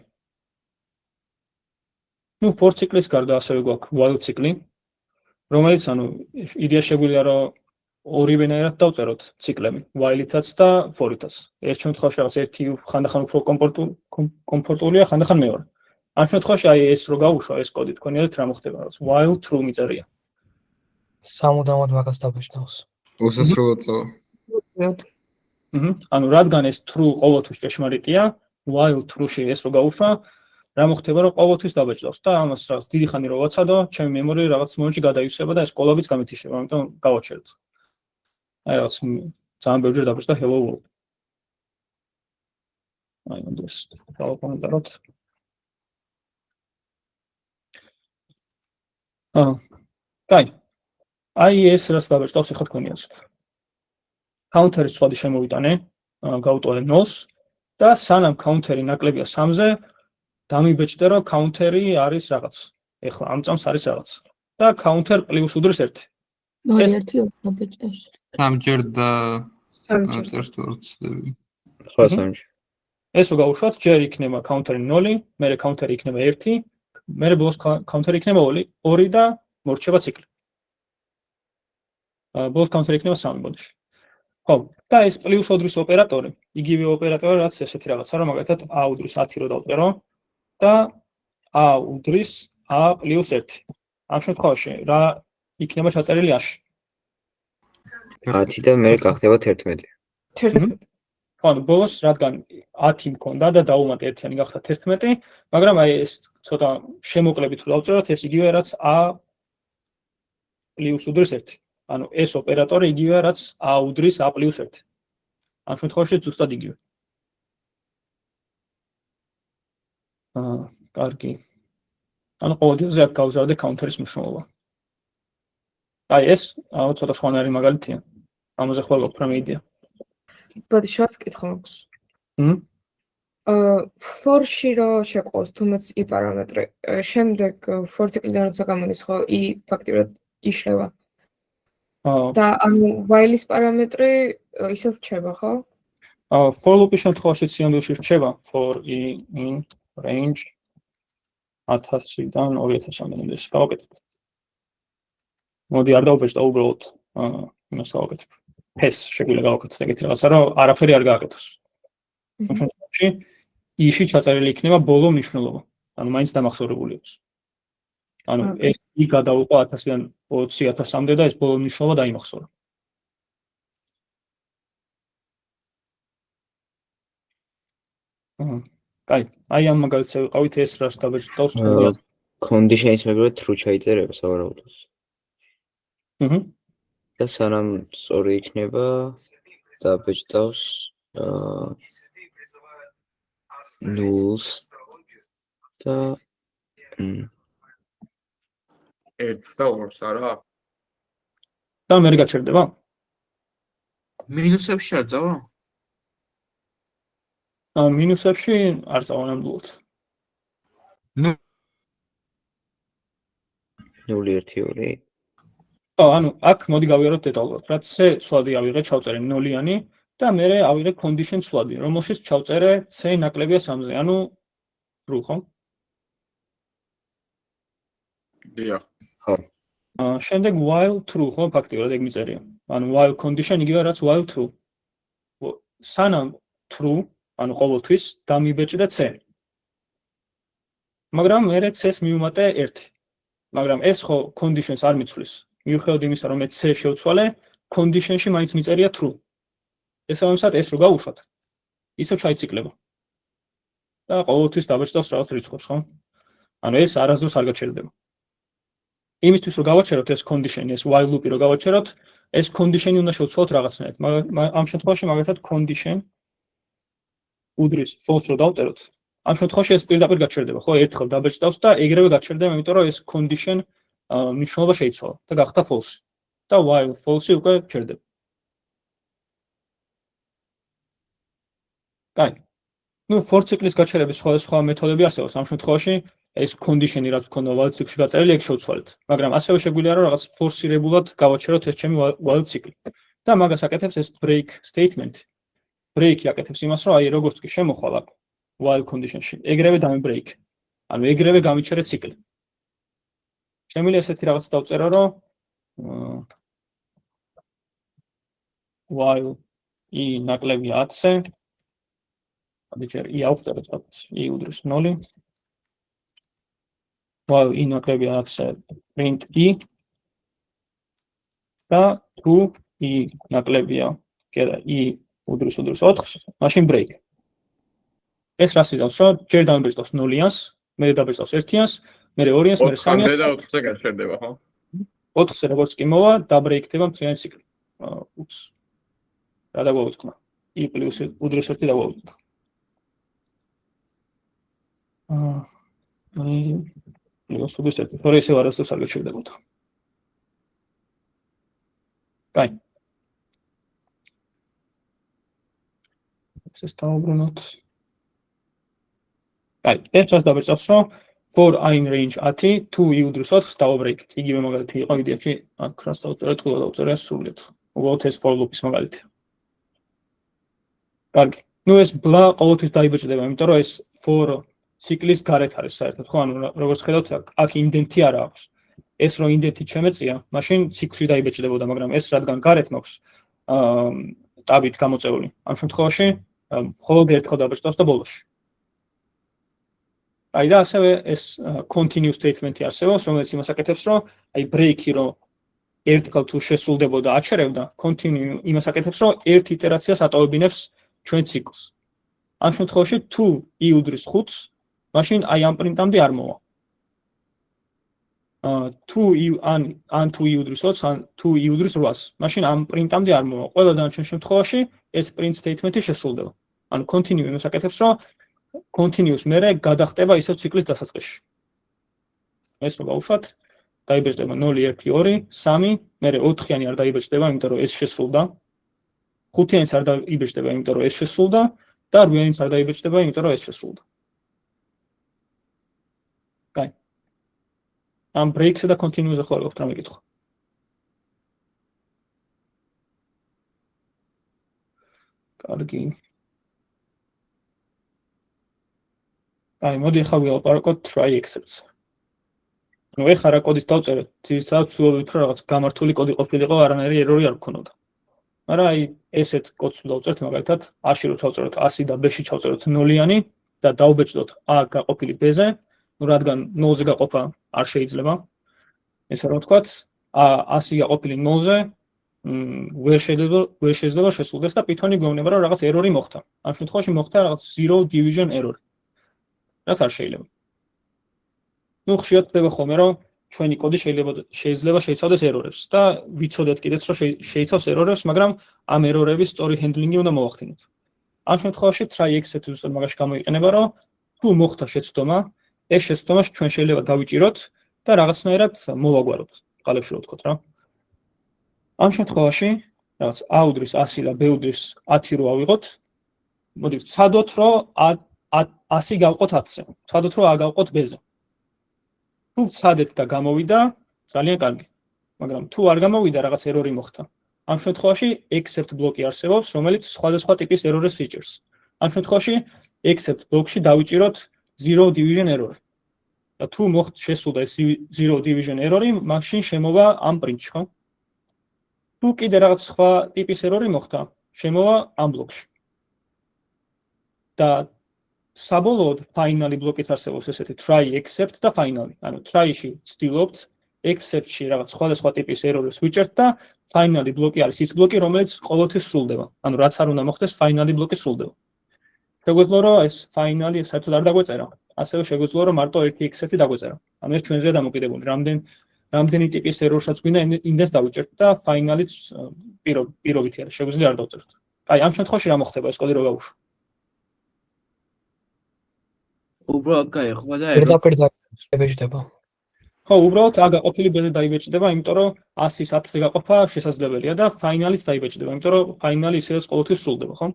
[SPEAKER 1] ნუ for ციკლის გარდა ასევე გვაქვს while ციკლი, რომელიც ანუ იდეა შეგვიძლია რომ ორივენაირად დავწეროთ ციკლები, while-ითაც და for-ითაც. ეს შემთხვევაში რაღაც ერთი ხანდახან უფრო კომფორტულია, ხანდახან მეორე. ამ შემთხვევაში აი ეს რო გავუშვა ეს კოდი თქვენიათ რა მოხდება, რაღაც while true მიწერია.
[SPEAKER 13] სამუდამოდ მაგას დაბეჭდავს.
[SPEAKER 7] უსასრულოდ წავა.
[SPEAKER 1] ანუ რადგან ეს true ყოველთვის ჭეშმარიტია, while true-ში ეს რო გავუშვა, რა მოხდება რომ ყოველთვის დაბეჭდავს და ამას რაღაც დიდი ხანი რო ვაცადო, ჩემი მემორი რაღაც მომენტში გადაივსება და ეს კოლაბიც გამეთიშება, ამიტომ გავაჩერეთ. აი რაღაც ძალიან ბევრჯერ დაბეჭდა hello world. აი ამ დროს დავაკომენტაროთ. კაი. აი ეს რას დავეჭდავს ახლა თქვენი აზრით. Counter-ის ცვლადი შემოვიტანე, გავუტოვე 0-ს და სანამ counter-ი ნაკლებია 3-ზე, დამიბეჭდე რომ counter-ი არის რაღაც. ეხლა ამ წამს არის რაღაც. და counter პლუს უდრის 1.
[SPEAKER 3] 0-1 დაბეჭდავს.
[SPEAKER 9] სამჯერ და
[SPEAKER 6] სამჯერ.
[SPEAKER 9] წერს თუ ვორცდები.
[SPEAKER 4] სხვა სამჯერ.
[SPEAKER 1] ეს რო გავუშვათ, ჯერ იქნება counter-ი 0, მერე counter-ი იქნება 1, მერე ბოლოს counter-ი იქნება 2 და მორჩება ციკლი. ბოლოს counter-ი იქნება 3 ბოდიში. ხო, და ეს პლუს უდრის ოპერატორი, იგივე ოპერატორი, რაც ესეთი რაღაცა, რომ მაგალითად a უდრის 10 რო დავწერო და a უდრის a პლუს 1. ამ შემთხვევაში რა იქნება ჩაწერილი a-ში?
[SPEAKER 14] 10 და მე გახდება 11.
[SPEAKER 6] 11.
[SPEAKER 1] ხო, ბოლოს რადგან 10 მქონდა და დაუმატე 1-იანი გახდა 11, მაგრამ აი ეს ცოტა შემოკლებით რო დავწეროთ, ეს იგივე რაც a პლუს უდრის 1. ანუ ეს ოპერატორი იგივე რაც a უდრის a პლუს 1. ამ შემთხვევაში ზუსტად იგივე. კარგი. ანუ ყოველდღე აქ გავზარდე counter-ის მნიშვნელობა. აი ეს ცოტა სხვანაირი მაგალითია. ამაზე ხვალ გაქვთ რამე იდეა?
[SPEAKER 6] ბოდიშას კითხვა მაქვს. for-ში რო შეყოს თუმაც i პარამეტრი, შემდეგ for ციკლიდან როცა გამოდის ხო i ფაქტიურად იშლება. და ანუ while-ის პარამეტრი ისევ რჩება, ხო?
[SPEAKER 1] For loop-ის შემთხვევაში სიამდვილეში რჩება for i in range 1000-დან 2000-მდე ეს გავაკეთებ. მოდი არ დავბეჭდა უბრალოდ იმას გავაკეთებ. ეს შეგვიძლია გავაკეთოთ ეგეთი რაღაცა, რომ არაფერი არ გააკეთოს. ამ შემთხვევაში i-ში ჩაწერილი იქნება ბოლო მნიშვნელობა. ანუ მაინც დამახსოვრებული აქვს. ანუ ეს i გადავიყო 1000-დან 20000-მდე და ეს ბოლო მნიშვნელობა დაიმახსოვრა. კაი, აი ამ მაგალითზე ვიყავით ეს რას დაბეჭდავს თქვენი.
[SPEAKER 14] Condition-ის მეგრე true ჩაიწერება სავარაუდოდ. და სანამ სწორი იქნება დაბეჭდავს 0-ს და
[SPEAKER 8] 1 და 2-ს არა?
[SPEAKER 1] და მე გაჩერდება?
[SPEAKER 9] მინუსებში არ წავა?
[SPEAKER 1] მინუსებში არ წავა ნამდვილად.
[SPEAKER 14] 0-1-2.
[SPEAKER 1] ანუ აქ მოდი გავიაროთ დეტალურად. რაც c ცვლადი ავიღე, ჩავწერე 0-იანი და მე ავიღე condition ცვლადი, რომელშიც ჩავწერე c ნაკლებია 3-ზე, ანუ true, ხო?
[SPEAKER 8] დიახ.
[SPEAKER 14] ხო.
[SPEAKER 1] შემდეგ while true, ხო, ფაქტიურად ეგ მიწერია. ანუ while condition იგივე რაც while true. სანამ true, ანუ ყოველთვის დამიბეჭდა c. მაგრამ მე c-ს მივუმატე 1. მაგრამ ეს ხო conditions არ მიცვლის. მიუხედავად იმისა, რომ მე c შევცვალე, condition-ში მაინც მიწერია true. ესაბამისად ეს რო გავუშვათ, ისევ ჩაიციკლება. და ყოველთვის დაბეჭდავს რაღაც რიცხვებს, ხო? ანუ ეს არასდროს არ გაჩერდება. იმისთვის რომ გავაჩეროთ ეს condition, ეს while loop-ი რო გავაჩეროთ, ეს condition-ი უნდა შევცვალოთ რაღაცნაირად. ამ შემთხვევაში მაგალითად condition უდრის false რო დავწეროთ, ამ შემთხვევაში ეს პირდაპირ გაჩერდება, ხო? ერთხელ დაბეჭდავს და ეგრევე გაჩერდება, იმიტომ რომ ეს condition მნიშვნელობა შეიცვალა და გახდა false. და while false-ი უკვე ჩერდება. კაი. ნუ for ციკლის გაჩერების სხვადასხვა მეთოდები არსებობს. ამ შემთხვევაში ეს condition-ი რაც გქონდა while ციკლში გაწერილი, ეგ შევცვალეთ. მაგრამ ასევე შეგვიძლია რომ რაღაც force-ირებულად გავაჩეროთ ეს ჩემი while ციკლი. და მაგას აკეთებს ეს break statement. break-ი აკეთებს იმას, რომ აი როგორც კი შემოხვალ აქ while condition-ში, ეგრევე დამებრეიქ. ანუ ეგრევე გამიჩერე ციკლი. შემიძლია ესეთი რაღაც დავწერო, რომ while i ნაკლებია 10-ზე, i ავწეროთ რაღაც i უდრის 0. while i ნაკლებია 10-ზე, print i და თუ i ნაკლებია, კიდე i უდრის 4-ს, მაშინ break. ეს რას იზავს, რომ ჯერ დამიბეჭდავს 0-იანს, მერე დაბეჭდავს 1-იანს, მერე 2-იანს, მერე 3-იანს.
[SPEAKER 8] 4-ზე და 4-ზე გაჩერდება, ხო?
[SPEAKER 1] 4-ზე როგორც კი მოვა, დაბრეიქდება მთლიანი ციკლი. უც. რა დაგვაუწყნა? i პლუს უდრის 1 დაგვაუწყნა. სუდის ერთი, თორე ისევ არასდროს არ გაჩერდებოდა. კაი. ეს დავუბრუნოთ. კაი, ერთს დავეწავს, რომ for i in range 10, 2 i-უდრის 4-ს დავაბრექით. იგივე მაგალითი იყო ვიდეოში, აქ რას დავწერეთ, ყველა დავწერე სრულად. უბრალოდ ეს for loop-ის მაგალითი. კარგი. ნუ ეს ბლა ყოველთვის დაიბეჭდება, იმიტომ რომ ეს for ციკლის გარეთ არის საერთოდ, ხო? ანუ როგორც ხედავთ, აქ ინდენტი არ აქვს. ეს რო ინდენტი შემეწია, მაშინ ციკლში დაიბეჭდებოდა, მაგრამ ეს რადგან გარეთ მაქვს ტაბით გამოწეული. ამ შემთხვევაში მხოლოდ ერთხელ დაბეჭდავს და ბოლოში. აი და ასევე ეს continue statement-ი არსებობს, რომელიც იმას აკეთებს, რომ აი break-ი რო ერთხელ თუ შესრულდებოდა, აჩერებდა, continue იმას აკეთებს, რომ ერთ იტერაციას ატოვებინებს ჩვენ ციკლს. ამ შემთხვევაში თუ i-უდრის 5-ს, მაშინ აი ამ პრინტამდე არ მოვა. თუ i-უდრის 20-ს, ან თუ i-უდრის 8-ს, მაშინ ამ პრინტამდე არ მოვა. ყველა დანარჩენ შემთხვევაში ეს print statement-ი შესრულდება. ანუ continue იმას აკეთებს, რომ continuous მერე გადახტება ისევ ციკლის დასაწყისში. ეს რო გავუშვათ, დაიბეჭდება 0, 1, 2, 3, მერე 4-იანი არ დაიბეჭდება, იმიტომ რომ ეს შესრულდა. 5-იანიც არ დაიბეჭდება, იმიტომ რომ ეს შესრულდა და 8-იანიც არ დაიბეჭდება, იმიტომ რომ ეს შესრულდა. კაი. ამ breaks-ზე და continuous-ზე ხო არ გაქვთ რამე კითხვა? კარგი. აი, მოდი ახლა ვილაპარაკოთ try excepts. ნუ ეხლა რა კოდის დავწერეთ, ძირითადად ვცდილობთ რომ რაღაც გამართული კოდი ყოფილიყო, არანაირი ერორი არ გქონოდა. მაგრამ აი ესეთ კოდს დავწერთ, მაგალითად, A-ში რო ჩავწეროთ 100 და B-ში ჩავწეროთ 0-იანი და დავბეჭდოთ A გაყოფილი B-ზე, ნუ რადგან 0-ზე გაყოფა არ შეიძლება. ესე რომ ვთქვათ, 100 გაყოფილი 0-ზე ვერ შეიძლება შესრულდეს და Python-ი გვეუბნება, რომ რაღაც ერორი მოხდა. ამ შემთხვევაში მოხდა რაღაც zero division error. რაც არ შეიძლება. ნუ ხშირად ხდება ხოლმე, რომ ჩვენი კოდი შეიძლება შეიცავდეს ერორებს და ვიცოდეთ კიდეც, რომ შეიცავს ერორებს, მაგრამ ამ ერორების სწორი ჰენდლინგი უნდა მოვახდინოთ. ამ შემთხვევაში try except ზუსტად მაგაში გამოიყენება, რომ თუ მოხდა შეცდომა, ეს შეცდომა ჩვენ შეიძლება დავიჭიროთ და რაღაცნაირად მოვაგვაროთ. ყალებში რო ვთქვათ რა. ამ შემთხვევაში რაღაც A-უდრის 100 და B-უდრის 10 რო ავიღოთ, მოდი ვცადოთ, რომ 100 გავყოთ 10-ზე. ვცადოთ, რომ A გავყოთ B-ზე. თუ ვცადეთ და გამოვიდა, ძალიან კარგი. მაგრამ თუ არ გამოვიდა, რაღაც ერორი მოხდა. ამ შემთხვევაში except ბლოკი არსებობს, რომელიც სხვადასხვა ტიპის ერორებს იჭერს. ამ შემთხვევაში except ბლოკში დავიჭიროთ zero division error. და თუ შესრულდა ეს zero division error-ი, მაშინ შემოვა ამ print-ში, ხო? თუ კიდე რაღაც სხვა ტიპის ერორი მოხდა, შემოვა ამ ბლოკში. და საბოლოოდ finally ბლოკიც არსებობს ესეთი try except და finally. ანუ try-ში ვცდილობთ, except-ში რაღაც სხვადასხვა ტიპის ერორებს ვიჭერთ და finally ბლოკი არის ის ბლოკი, რომელიც ყოველთვის სრულდება. ანუ რაც არ უნდა მოხდეს, finally ბლოკი სრულდება. შეგვეძლო, რომ ეს finally საერთოდ არ დაგვეწერა. ასევე შეგვეძლო, რომ მარტო ერთი except-ი დაგვეწერა. ანუ ეს ჩვენზეა დამოკიდებული. რამდენი ტიპის ერორსაც გვინდა, იმდენს დავიჭერთ და finally პირობითი არის. შეგვიძლია არ დავწეროთ. აი, ამ შემთხვევაში რა მოხდება ეს კოდი რო გავუშვო?
[SPEAKER 9] უბრალოდ გაიხვა და
[SPEAKER 13] პირდაპირ დაიბეჭდება.
[SPEAKER 1] ხო, უბრალოდ A გაყოფილი B-ზე დაიბეჭდება, იმიტომ რომ 100-ის 10-ზე გაყოფა შესაძლებელია და finally-ს დაიბეჭდება, იმიტომ რომ finally ისევ ყოველთვის სრულდება, ხო?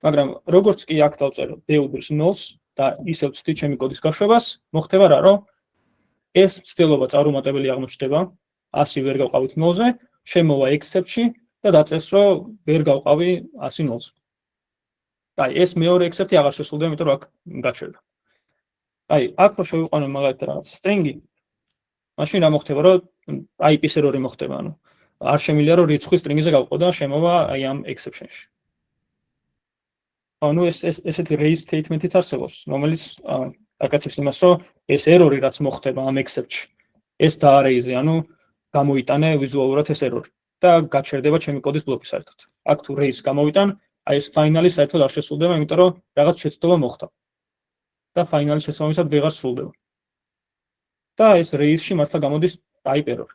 [SPEAKER 1] მაგრამ როგორც კი აქ დავწერო B-უდრის 0-ს და ისევ ვცდით ჩემი კოდის გაშვებას, მოხდება რა, რომ ეს ცდილობა წარუმატებელი აღმოჩნდება, 100 ვერ გავყავით 0-ზე, შემოვა except-ში და დაწეს, რომ ვერ გავყავი 100 0-ზე. აი, ეს მეორე except-ი აღარ შესრულდება, იმიტომ რომ აქ გაჩერდა. აი, აქ რო შევიყვანო მაგალითად რაღაც string-ი, მაშინ რა მოხდება, რომ IP-ის ერორი მოხდება, ანუ არ შემიძლია რომ რიცხვი string-ზე გავყო და შემოვა აი ამ exception-ში. ანუ ესეთი raise statement-იც არსებობს, რომელიც აკეთებს იმას, რომ ეს ერორი რაც მოხდება ამ except-ში, ეს დაარეიზე, ანუ გამოიტანე ვიზუალურად ეს ერორი და გაჩერდება ჩემი კოდის ბლოკი საერთოდ. აქ თუ raise გამოვიტან, აი ეს finally საერთოდ არ შესრულდება, იმიტომ რომ რაღაც შეცდომა მოხდა. და finally შესაბამისად ვეღარ სრულდება. და ეს raise-ში მართლა გამოდის type error.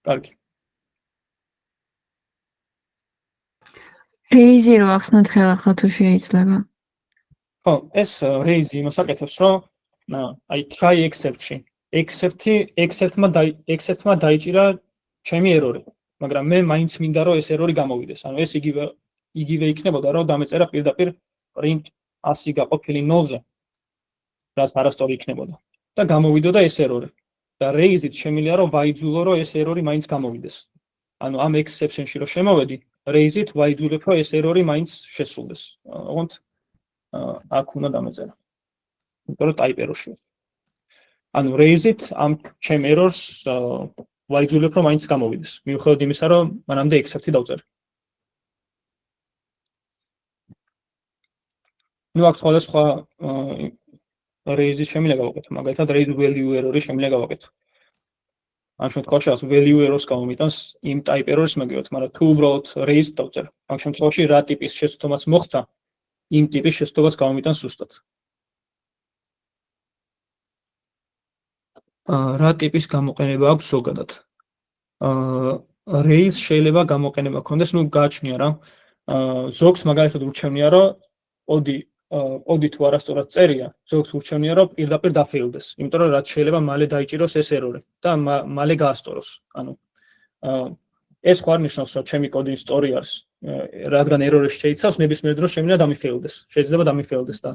[SPEAKER 1] კარგი.
[SPEAKER 10] raise-ი რო ახსნათ ხელახლა თუ შეიძლება.
[SPEAKER 1] ხო, ეს raise იმას აკეთებს, რომ აი try except-ში except-მა დაიჭირა ჩემი error-ი, მაგრამ მე მაინც მინდა რომ ეს error-ი გამოვიდეს. ანუ ეს იგივე იქნებოდა, რომ დამეწერა პირდაპირ print 100 გაყოფილი 0-ზე, რაც არასწორი იქნებოდა. და გამოვიდოდა ეს error-ი. და raise-ით შემიძლია რომ ვაიძულო, რომ ეს error-ი მაინც გამოვიდეს. ანუ ამ exception-ში რომ შემოვედი, raise-ით ვაიძულებ, რომ ეს error-ი მაინც შესრულდეს. ოღონდ აქ უნდა დამეწერა. იმიტომ რომ type error-ში. ანუ raise-ით ამ ჩემ errors ვაიძულებ, რომ მაინც გამოვიდეს. მიუხედავად იმისა, რომ მანამდე except-ი დავწერე. ნუ აქ სხვადასხვა raise-ი შემიძლია გავაკეთო, მაგალითად raise value error-ი შემიძლია გავაკეთო. ამ შემთხვევაში ას value errors გამომიტანს იმ type errors მეგივათ, მაგრამ თუ უბრალოდ raise დავწერ. ამ შემთხვევაში რა ტიპის შეცდომაც მოხდა, იმ ტიპის შეცდომას გამომიტანს ზუსტად. რა ტიპის გამოყენება აქვს ზოგადად? raise შეიძლება გამოყენება ქონდეს, ნუ გააჩნია რა. ზოგს მაგალითად ურჩევნია, რომ ოდი თუ არასწორად წერია, ზოგს ურჩევნია, რომ პირდაპირ დაფეილდეს, იმიტომ რომ რაც შეიძლება მალე დაიჭიროს ეს error-ი და მალე გაასწოროს. ანუ ეს ხო არ ნიშნავს, რომ ჩემი კოდი სწორი არის, რადგან error-ი შეიცავს, ნებისმიერ დროს შემიძლია დამიფეილდეს. შეიძლება დამიფეილდეს და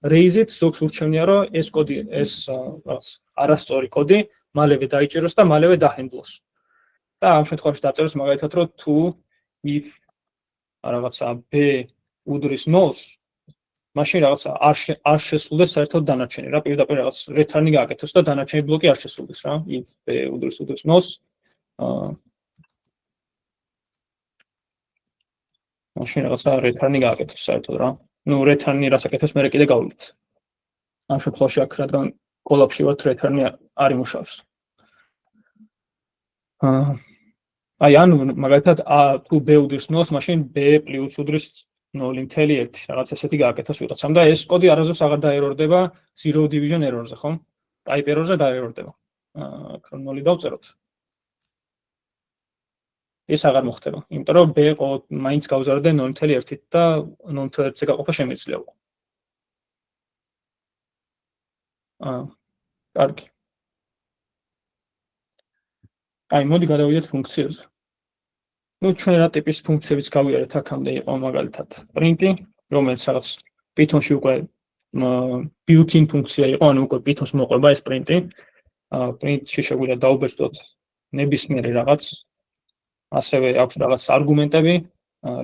[SPEAKER 1] raise-ით ზოგს ურჩევნია, რომ ეს კოდი, ეს რაღაც არასწორი კოდი მალევე დაიჭიროს და მალევე დაჰენდლოს. და ამ შემთხვევაში დაწეროს მაგალითად, რომ თუ if რაღაცა b უდრის 0-ს, მაშინ რაღაცა არ შესრულდეს საერთოდ დანარჩენი რა, პირდაპირ რაღაც return-ი გააკეთოს და დანარჩენი ბლოკი არ შესრულდეს რა. if b უდრის 0-ს, მაშინ რაღაცა return-ი გააკეთოს საერთოდ რა. ნუ return-ი რას აკეთებს, მე კიდე გავვლით. ამ შემთხვევაში აქ რადგან კოლაპში ვართ, return-ი არ იმუშავებს. აი ანუ მაგალითად თუ b უდრის 0-ს, მაშინ b პლუს უდრის 0.1 რაღაც ესეთი გააკეთოს ვიღაცამ და ეს კოდი არასდროს აღარ დაერორდება zero division error-ზე, ხო? type error-ზე დაერორდება. აქ 0 დავწეროთ. ეს აღარ მოხდება, იმიტომ რომ b მაინც გავზარდე 0.1-ით და 0.1-ზე გაყოფა შემიძლია. კარგი. აი, მოდი გადავიდეთ ფუნქციებზე. ნუ ჩვენ რა ტიპის ფუნქციებიც გავიარეთ აქამდე იყო მაგალითად print-ი, რომელიც რაღაც Python-ში უკვე built-in ფუნქცია იყო, ანუ უკვე Python-ს მოყვება ეს print-ი. print-ში შეგვიძლია დაუბეჭდოთ ნებისმიერი რაღაც. ასევე აქვს რაღაც არგუმენტები,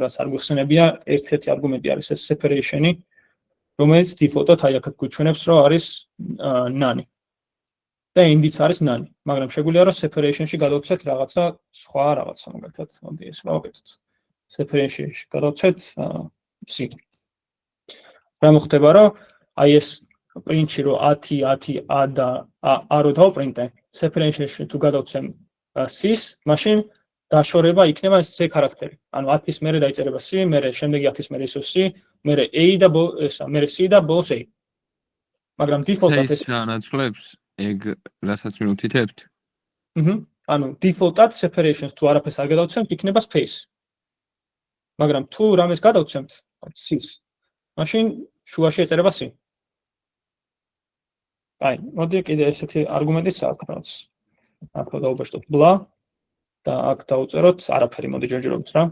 [SPEAKER 1] რაც არ გვიხსენებია, ერთ-ერთი არგუმენტი არის ეს separation-ი, რომელიც default-ად აი აქაც გვიჩვენებს, რომ არის none. და end-იც არის none, მაგრამ შეგვიძლია რომ separation-ში გადავცეთ რაღაცა სხვა რაღაცა, მაგალითად, მოდი ეს გავაკეთოთ. separation-ში გადავცეთ c. რა მოხდება, რომ აი ეს print-ში რომ 10 a და a რო დავპრინტე, separation-ში თუ გადავცემ c-ს, მაშინ დაშორება იქნება ეს c ხარაქტერი. ანუ 10-ის მერე დაიწერება c, მერე შემდეგი 10-ის მერე ისო c, მერე a და მერე c და ბოლოს a. მაგრამ default-ად ეს
[SPEAKER 7] ანაცვლებს ეგ რასაც მივუთითებთ?
[SPEAKER 1] ანუ default-ად separations თუ არაფერს არ გადავცემთ, იქნება space. მაგრამ თუ რამეს გადავცემთ, c-ს, მაშინ შუაში ეწერება c. აი, მოდი კიდე ესეთი არგუმენტიც აქვს, რაც აქ დავუბეჭდოთ bla და აქ დავწეროთ არაფერი, მოდი ჯერჯერობით რა.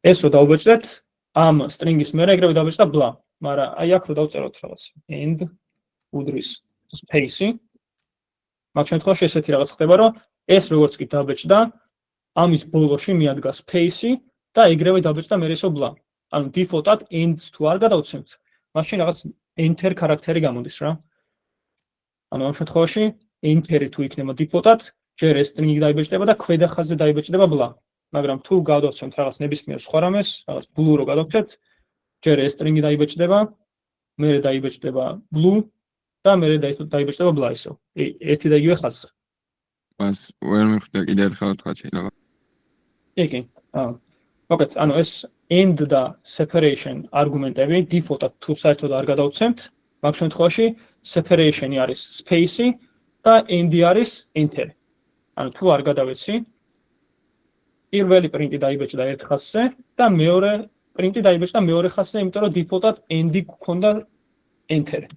[SPEAKER 1] ეს რო დავუბეჭდეთ, ამ string-ის მერე ეგრევე დავუბეჭდა bla, მაგრამ აი აქ რო დავწეროთ რაღაც end უდრის space-ი. მაგ შემთხვევაში ესეთი რაღაც ხდება, რომ ეს როგორც კი დაბეჭდა, ამის ბოლოში მიადგა space-ი და ეგრევე დაბეჭდა მერე ისო bla. ანუ default-ად end-ს თუ არ გადავცემთ, მაშინ რაღაც enter ხარაქტერი გამოდის რა. ანუ ამ შემთხვევაში enter-ი თუ იქნება default-ად, ჯერ ეს string-ი დაიბეჭდება და ქვედა ხაზზე დაიბეჭდება bla. მაგრამ თუ გადავცემთ რაღაც ნებისმიერ სხვა რამეს, რაღაც blue რო გადავცემთ, ჯერ ეს string-ი დაიბეჭდება, მერე დაიბეჭდება blue და მერე დაიბეჭდება bla ისო. ერთი და იგივე ხაზზე.
[SPEAKER 7] მას ვერ მიხვდა კიდე ერთხელ თქვა შეიძლება.
[SPEAKER 1] კი. მოგეთ, ანუ ეს end და separation არგუმენტები default-ად თუ საერთოდ არ გადავცემთ, მაგ შემთხვევაში separation-ი არის space-ი და end-ი არის enter. ანუ თუ არ გადავეცი, პირველი print-ი დაიბეჭდა ერთ ხაზზე და მეორე print-ი დაიბეჭდა მეორე ხაზზე, იმიტომ რომ default-ად end-ი გქონდა enter.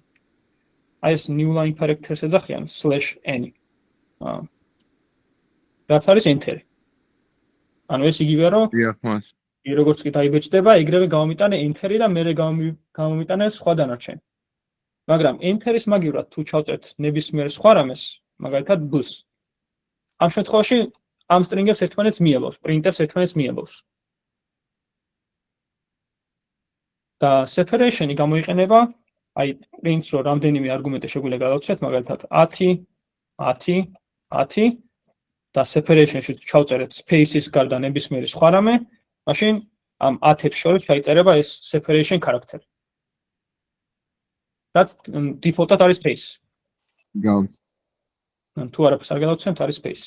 [SPEAKER 1] აი ეს new line characters ეძახიან /n. რაც არის enter. ანუ ეს იგივეა რომ როგორც კი დაიბეჭდება, ეგრევე გამომიტანე enter-ი და მერე გამომიტანე სხვა დანარჩენი. მაგრამ enter-ის მაგივრად თუ ჩავწერთ ნებისმიერ სხვა რამეს, მაგალითად b-ს. ამ შემთხვევაში ამ string-ებს ერთმანეთს მიაბავს, print-ებს ერთმანეთს მიაბავს. და separation-ი გამოიყენება, აი print-ს რო რამდენიმე არგუმენტი შეგვიძლია გადავცეთ, მაგალითად 10, 10, 10 და separation-ში ჩავწერეთ space-ის გარდა ნებისმიერი სხვა რამე, მაშინ ამ 10-ებს შორის ჩაიწერება ეს separation character. That's default-ად არის space. თუ არაფერს არ გადავცემთ, არის space.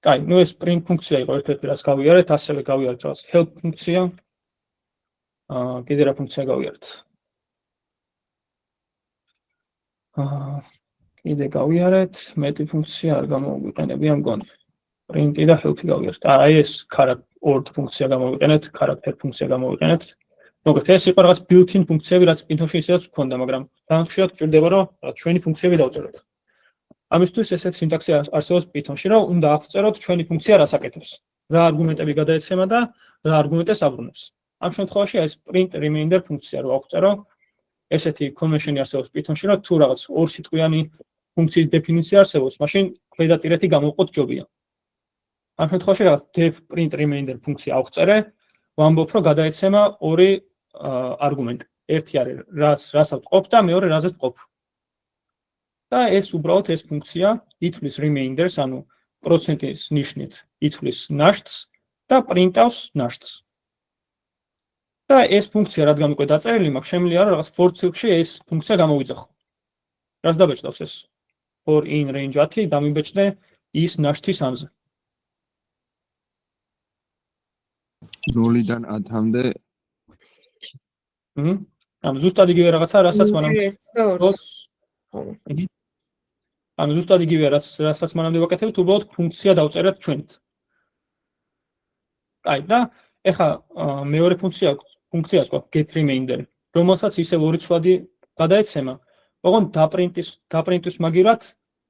[SPEAKER 1] აი, ნუ ეს print ფუნქცია იყო ერთ-ერთი რაც გავიარეთ, ასევე გავიარეთ რაღაც help ფუნქცია. კიდე რა ფუნქცია გავიარეთ? კიდე გავიარეთ, მეტი ფუნქცია არ გამოვიყენები ამ გონი. print-ი და help-ი გავიარეთ. აი ეს ord ფუნქცია გამოვიყენეთ, character ფუნქცია გამოვიყენეთ. მოგეთ ეს იყო რაღაც built-in ფუნქციები, რაც Python-ში ისედაც გვქონდა, მაგრამ ძალიან ხშირად გვჭირდება რომ ჩვენი ფუნქციები დავწეროთ. ამისთვის ესეთ სინტაქსი არსებობს Python-ში, რომ უნდა აღწეროთ ჩვენი ფუნქცია რას აკეთებს. რა არგუმენტები გადაეცემა და რა არგუმენტებს აბრუნებს. ამ შემთხვევაში ეს print remainder ფუნქცია რო აღწერო, ესეთი convention-ი არსებობს Python-ში, რომ თუ რაღაც ორ სიტყვიანი ფუნქციის დეფინიცია არსებობს, მაშინ ქვედატირეთი გამოვყოთ ჯობია. ამ შემთხვევაში რაღაც def print remainder ფუნქცია აღწერე, ვამბობ რომ გადაეცემა ორი არგუმენტი. ერთი არის რასაც ყოფ და მეორე რაზეც ყოფ. და ეს უბრალოდ ეს ფუნქცია ითვლის remainders, ანუ პროცენტის ნიშნით ითვლის ნაშთს და print-ავს ნაშთს. და ეს ფუნქცია რადგან უკვე დაწერილი მაქვს, შემიძლია რომ რაღაც for ცილში ეს ფუნქცია გამოვიძახო. რას დაბეჭდავს ეს? for in range 10 დამიბეჭდე ის ნაშთის ამზე.
[SPEAKER 7] 0-დან 10-მდე.
[SPEAKER 1] ანუ ზუსტად იგივე რაღაცა, რასაც მანამდე. ანუ ზუსტად იგივე რასაც მანამდე ვაკეთებთ, უბრალოდ ფუნქცია დავწერეთ ჩვენით. აი და ეხა მეორე ფუნქციას გვაქვს get remainder, რომელსაც ისევ ორი ცვლადი გადაეცემა, ოღონდ დაპრინტის მაგივრად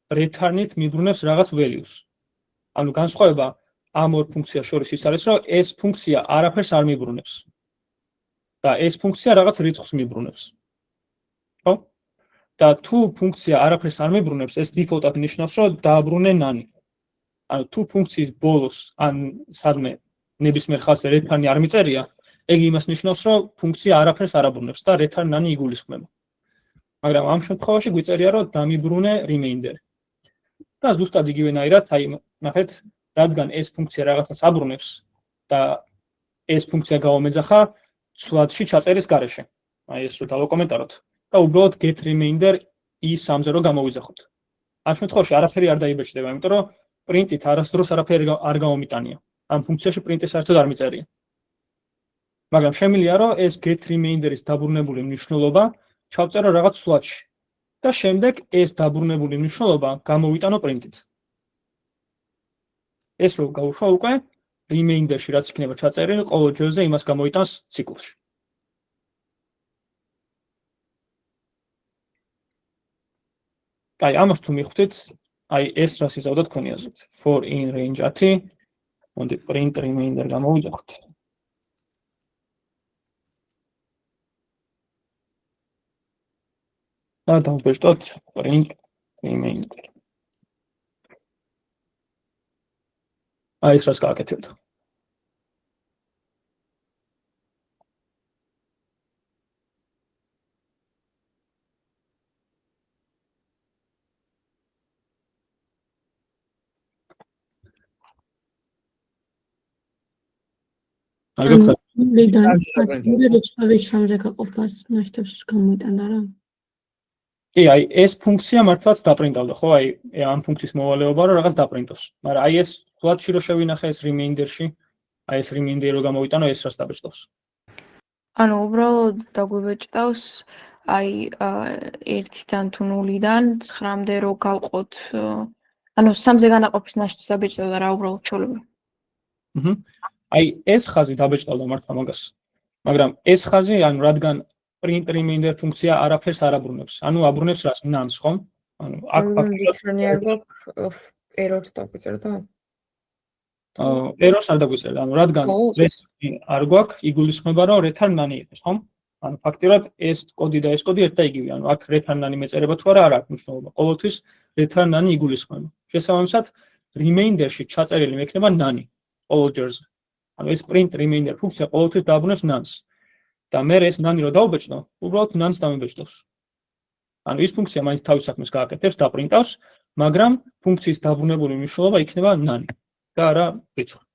[SPEAKER 1] return-ით მიბრუნებს რაღაც values. ანუ განსხვავება ამ ორ ფუნქციას შორის ის არის, რომ ეს ფუნქცია არაფერს არ მიბრუნებს. და ეს ფუნქცია რაღაც რიცხვს მიბრუნებს. ხო? და თუ ფუნქცია არაფერს არ მიბრუნებს, ეს default-ად ნიშნავს, რომ დააბრუნე none. ანუ თუ ფუნქციის ბოლოს ან სადმე ნებისმიერ ხაზზე return-ი არ მიწერია, ეგ იმას ნიშნავს, რომ ფუნქცია არაფერს არ აბრუნებს და return none იგულისხმება. მაგრამ ამ შემთხვევაში გვიწერია, რომ დამიბრუნე remainder. და ზუსტად იგივენაირად, აი, ნახეთ, რადგან ეს ფუნქცია რაღაცას აბრუნებს და ეს ფუნქცია გამომეძახა ცვლადში ჩაწერის გარეშე. აი ეს რო დავაკომენტაროთ. და უბრალოდ get remainder ის ამზე რო გამოვიძახოთ. ამ შემთხვევაში არაფერი არ დაიბეჭდება, იმიტომ რომ print-ით არასდროს არაფერი არ გამომიტანია. ამ ფუნქციაში print-ი საერთოდ არ მიწერია. მაგრამ შემიძლია რომ ეს get remainder-ის დაბრუნებული მნიშვნელობა ჩავწერო რაღაც ცვლადში და შემდეგ ეს დაბრუნებული მნიშვნელობა გამოვიტანო print-ით. ეს რო გავუშვა უკვე remainder-ში რაც იქნება ჩაწერილი, ყოველ ჯერზე იმას გამოიტანს ციკლში. აი, ამას თუ მიხვდით, აი ეს რას იზავდა თქვენი აზრით. for in range 10, მოდი print remainder გამოვიძახოთ. და დავბეჭდოთ print remainder. აი ეს რას გააკეთებთ. კი, აი ეს ფუნქცია მართლაც დაპრინტავდა, ხო? აი ამ ფუნქციის მოვალეობა რომ რაღაც დაპრინტოს. მაგრამ აი ეს თვალში რო შევინახე ეს remainder-ში, აი ეს remainder რო გამოვიტანო, ეს რას დაბეჭდავს?
[SPEAKER 6] ანუ უბრალოდ დაგვიბეჭდავს აი 1-დან თუ 0-დან 9-მდე რო გავყოთ. ანუ 3-ზე განაყოფის ნაშთს დაბეჭდა და რა უბრალოდ ჩოლები.
[SPEAKER 1] აი ეს ხაზი დაბეჭდავდა მართლა მაგას. მაგრამ ეს ხაზი, ანუ რადგან print remainder ფუნქცია არაფერს არ აბრუნებს. ანუ აბრუნებს რას? none-ს, ხო? ანუ აქ
[SPEAKER 6] return-ი არ გვაქვს errors დაგვიწერდა.
[SPEAKER 1] errors არ დაგვიწერდა. ანუ რადგან არ გვაქვს, იგულისხმება რომ return none იყოს, ხო? ანუ ფაქტიურად ეს კოდი და ეს კოდი ერთ და იგივეა. ანუ აქ return none მეწერება თუ არა, არ აქვს მნიშვნელობა. ყოველთვის return none იგულისხმება. შესაბამისად, remainder-ში ჩაწერილი მექნება none ყოველ ჯერზე. ანუ ეს print remainder ფუნქცია ყოველთვის დააბრუნებს none-ს. და მე ეს none რო დავუბეჭდო, უბრალოდ none-ს დამებეჭდავს. ანუ ის ფუნქცია მაინც თავის საქმეს გააკეთებს, დაპრინტავს, მაგრამ ფუნქციის დაბრუნებული მნიშვნელობა იქნება none და არა რიცხვი.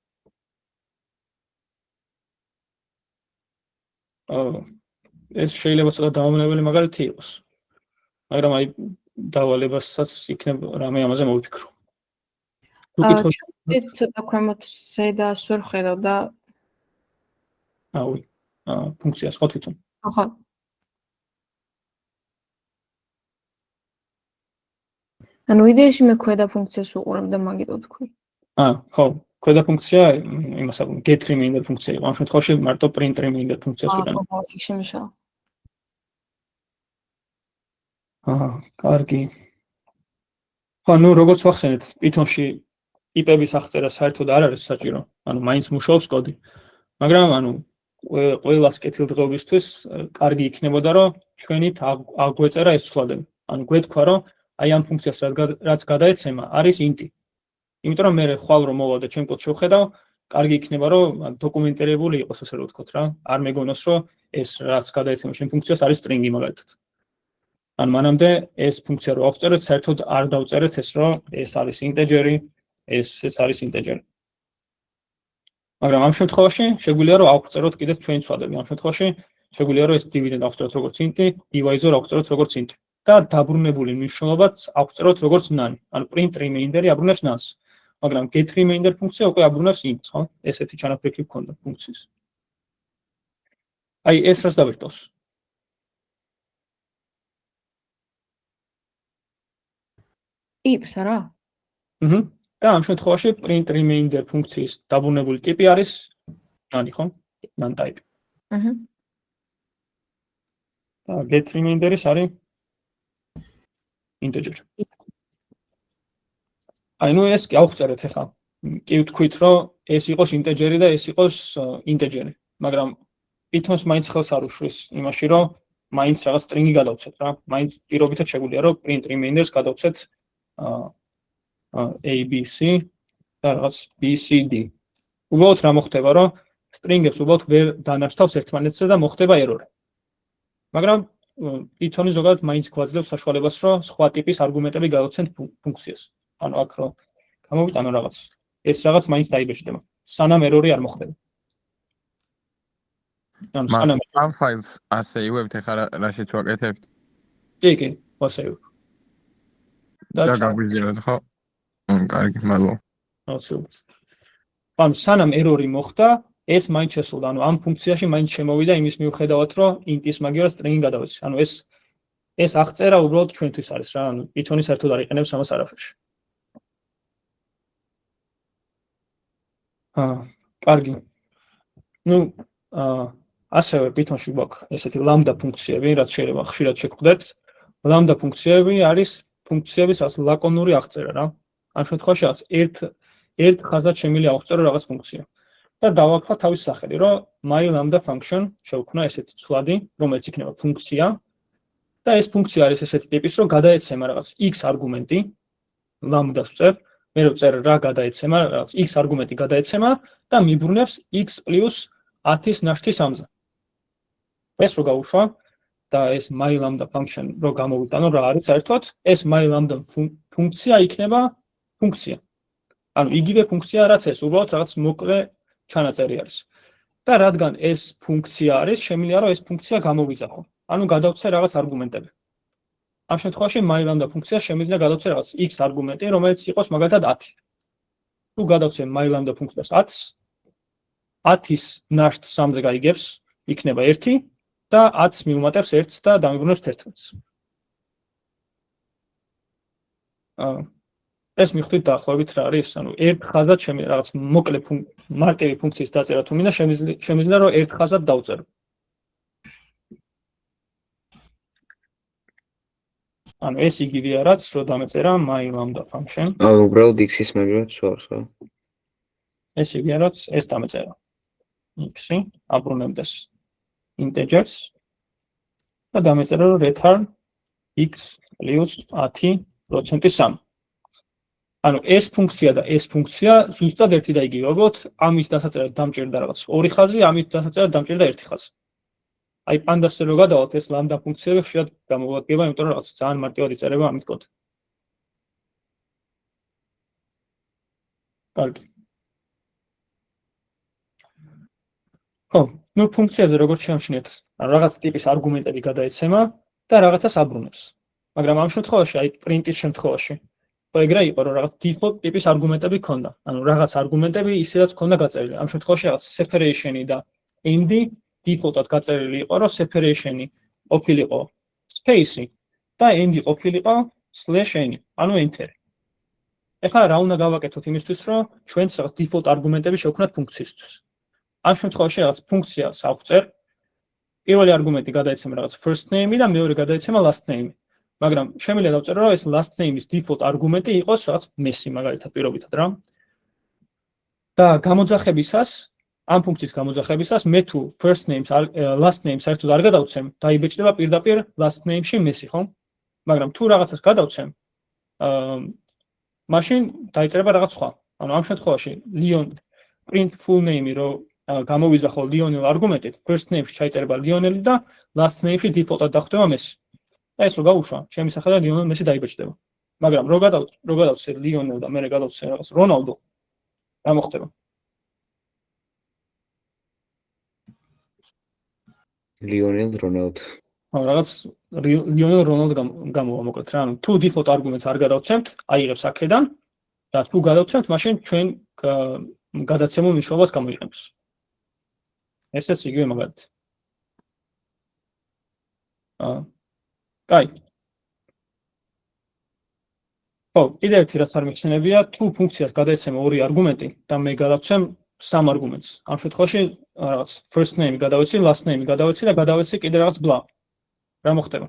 [SPEAKER 1] ეს შეიძლება ცოტა დაუნებელი მაგალითი იყოს. მაგრამ აი დავალებასაც იქნება რამე ამაზე მოვიფიქრო.
[SPEAKER 10] ცოტა ქვემოთ ზედას ვერ ხედავ და
[SPEAKER 1] ფუნქციას ხო თვითონ.
[SPEAKER 10] ხო. ანუ იდეაში მე ქვედა ფუნქციას უყურებ და მაგიტო თქვი.
[SPEAKER 1] ხო, ქვედა ფუნქცია იმას აქვს get remainder ფუნქცია იყო. ამ შემთხვევაში მარტო print remainder ფუნქციას ვიყენებ.
[SPEAKER 10] ხო, იქ შემიშალა.
[SPEAKER 1] კარგი. ანუ როგორც ვახსენეთ, Python-ში IP-ების აღწერა საერთოდ არ არის საჭირო. ანუ მაინც მუშაობს კოდი. მაგრამ ანუ ყველას კეთილდღეობისთვის კარგი იქნებოდა, რომ ჩვენით აგვეწერა ეს ცვლადები. ანუ გვეთქვა, რომ აი ამ ფუნქციას რაც გადაეცემა არის int-ი. იმიტომ რომ მე ხვალ რომ მოვა და ჩემ კოდს შევხედავ, კარგი იქნება რომ დოკუმენტირებული იყოს ასე რომ ვთქვათ რა. არ მეგონოს რომ ეს რაც გადაეცემა ჩემ ფუნქციას არის string-ი მაგალითად. ან მანამდე ეს ფუნქცია რო ავწერეთ, საერთოდ არ დავწერეთ ეს რომ ეს არის integer-ი, ეს არის integer. მაგრამ ამ შემთხვევაში შეგვიძლია რომ ავწეროთ კიდევ ჩვენი ცვლადები. ამ შემთხვევაში შეგვიძლია რომ ეს dividend ავწეროთ როგორც int-ი, divisor ავწეროთ როგორც int-ი. და დაბრუნებული მნიშვნელობაც ავწეროთ როგორც none. ანუ print remainder-ი აბრუნებს none-ს. მაგრამ get remainder ფუნქცია უკვე აბრუნებს int-ს, ხო? ესეთი ჩანაფიქრი გქონდა ფუნქციის. აი ეს რას დავირტავს?
[SPEAKER 10] ტიპს არა?
[SPEAKER 1] და ამ შემთხვევაში print remainder ფუნქციის დაბრუნებული ტიპი არის none, ხო? none type. და get remainder-ის არის integer. აი ნუ ეს კი ავხწერეთ ახლა. კი ვთქვით რომ ეს იყოს integer-ი და ეს იყოს integer-ი, მაგრამ Python-ს მაინც ხელს არ უშლის იმაში რომ მაინც რაღაც string-ი გადავცეთ რა. მაინც პირობითად შეგვიძლია რომ print remainder-ს გადავცეთ ABC და რაღაც BCD. უბრალოდ რა მოხდება რომ string-ებს უბრალოდ ვერ დანარჩთავს ერთმანეთსა და მოხდება error-ი. მაგრამ Python-ი ზოგადად მაინც გვაძლევს საშუალებას რომ სხვა ტიპის არგუმენტები გადავცეთ ფუნქციას. ანუ აქ რომ გამოვიტანო რაღაც, ეს რაღაც მაინც დაიბეჭდება. სანამ error-ი არ მოხდება. ანუ სანამ
[SPEAKER 7] ამ ფაილს ასეივებთ ახლა რაშიც ვაკეთებთ?
[SPEAKER 1] კი, ასეივებ.
[SPEAKER 7] და გაგვიზიაროთ ხო? კარგი, მადლობა.
[SPEAKER 1] ანუ სანამ error-ი მოხდა, ეს მაინც შესულდა. ანუ ამ ფუნქციაში მაინც შემოვიდა იმის მიუხედავად, რომ int-ის მაგივრად string-ი გადავეცი. ანუ ეს აღწერა უბრალოდ ჩვენთვის არის რა. ანუ Python-ი საერთოდ არ იყენებს ამას არაფერში. კარგი. ნუ ასევე Python-ში გვაქვს ესეთი lambda ფუნქციები, რაც შეიძლება ხშირად შეგხვდეთ. Lambda ფუნქციები არის ფუნქციების ლაკონური აღწერა რა. ამ შემთხვევაში რაც ერთ ხაზად შემიძლია ავწერო რაღაც ფუნქცია. და დავაქვთ თავის სახელი, რომ my lambda function შევქმნა ესეთი ცვლადი, რომელიც იქნება ფუნქცია. და ეს ფუნქცია არის ესეთი ტიპის, რომ გადაეცემა რაღაც x არგუმენტი, lambda-ს ვწერ, მე რო ვწერ რა გადაეცემა, რაღაც x არგუმენტი გადაეცემა და მიბრუნებს x + 10-ის ნაშთი 3-ზე. ეს რო გავუშვა და ეს my lambda function რო გამოვიტანო რა არის საერთოდ, ეს my lambda ფუნქცია იქნება ფუნქცია. ანუ იგივე ფუნქცია რაც ეს, უბრალოდ რაღაც მოკლე ჩანაწერი არის. და რადგან ეს ფუნქცია არის, შემიძლია რომ ეს ფუნქცია გამოვიძახო. ანუ გადავცე რაღაც არგუმენტები. ამ შემთხვევაში my lambda ფუნქციას შემიძლია გადავცე რაღაც x არგუმენტი, რომელიც იყოს მაგალითად 10. თუ გადავცე my lambda ფუნქციას 10-ს, 10-ის ნაშთს 3-ზე გაიგებს, იქნება 1 და 10-ს მიუმატებს 1-ს და დამიბრუნებს 11-ს. ეს მიხვდით დაახლოებით რა არის, ანუ ერთ ხაზად რაღაც მოკლე მარტივი ფუნქციის დაწერა თუ მინდა, შემიძლია რომ ერთ ხაზად დავწერო. ანუ ეს იგივეა რაც რო დამეწერა my lambda function.
[SPEAKER 14] უბრალოდ x-ის მაგალითად სვავს, ხო?
[SPEAKER 1] ეს იგივეა რაც ეს დამეწერა. x-ი აბრუნებდეს integers და დამეწერა რომ return x + 10%. ანუ ეს ფუნქცია და ეს ფუნქცია ზუსტად ერთი და იგივე. ალბათ ამის დასაწერად დამჭირდა რაღაც ორი ხაზი, ამის დასაწერად დამჭირდა ერთი ხაზი. აი პანდასზე რო გადავალთ ეს ლამდა ფუნქციები ხშირად გამოვადგება, იმიტომ რომ რაღაც ძალიან მარტივად იწერება ამით კოდი. კარგი. ხო, ნუ ფუნქციებზე როგორც შევამჩნიეთ, რაღაც ტიპის არგუმენტები გადაეცემა და რაღაცას აბრუნებს. მაგრამ ამ შემთხვევაში, აი პრინტის შემთხვევაში ეგრე იყო რომ რაღაც default ტიპის არგუმენტები ქონდა. ანუ რაღაც არგუმენტები ისედაც ქონდა გაწერილი. ამ შემთხვევაში რაღაც separation-ი და end default-ად გაწერილი იყო, რომ separation-ი ყოფილიყო space-ი და end ყოფილიყო /n, ანუ enter. ეხლა რა უნდა გავაკეთოთ იმისთვის, რომ ჩვენც რაღაც default არგუმენტები შევქმნათ ფუნქციისთვის. ამ შემთხვევაში რაღაც ფუნქციას ავწერ. პირველი არგუმენტი გადაეცემა რაღაც first name-ი და მეორე გადაეცემა last name-ი. მაგრამ შემიძლია დავწერო რომ ეს last name-ის default არგუმენტი იყოს რაღაც messy მაგალითად პირობითად რა. და გამოძახებისას, ამ ფუნქციის გამოძახებისას მე თუ first names last names საერთოდ არ გადავცემ, დაიბეჭდება პირდაპირ last name-ში messy, ხო? მაგრამ თუ რაღაცას გადავცემ, მაშინ დაიწერება რაღაც სხვა. ანუ ამ შემთხვევაში Leon print full name-ი რო გამოვიზახო Lionel არგუმენტით, first name-ში ჩაიწერება Lionel და last name-ში default-ად დახვდება messy. და ეს რო გავუშვა, ჩემი სახელი Lionel Messi დაიბეჭდება. მაგრამ რო გადავცე Lionel და მე გადავცე რაღაც Ronaldo, რა მოხდება?
[SPEAKER 14] Lionel Ronaldo.
[SPEAKER 1] რაღაც Lionel Ronaldo გამოვა მოკლედ რა. ანუ თუ default არგუმენტს არ გადავცემთ, აიღებს აქედან და თუ გადავცემთ, მაშინ ჩვენ გადაცემულ მნიშვნელობას გამოიყენებს. ესეც იგივე მაგალითი. კაი. ხო, კიდევ ერთი რაც არ მიხსენებია, თუ ფუნქციას გადაეცემა ორი არგუმენტი და მე გადავცემ სამ არგუმენტს. ამ შემთხვევაში რაღაც first name გადავეცი, last name გადავეცი და გადავეცი კიდე რაღაც bla. რა მოხდება?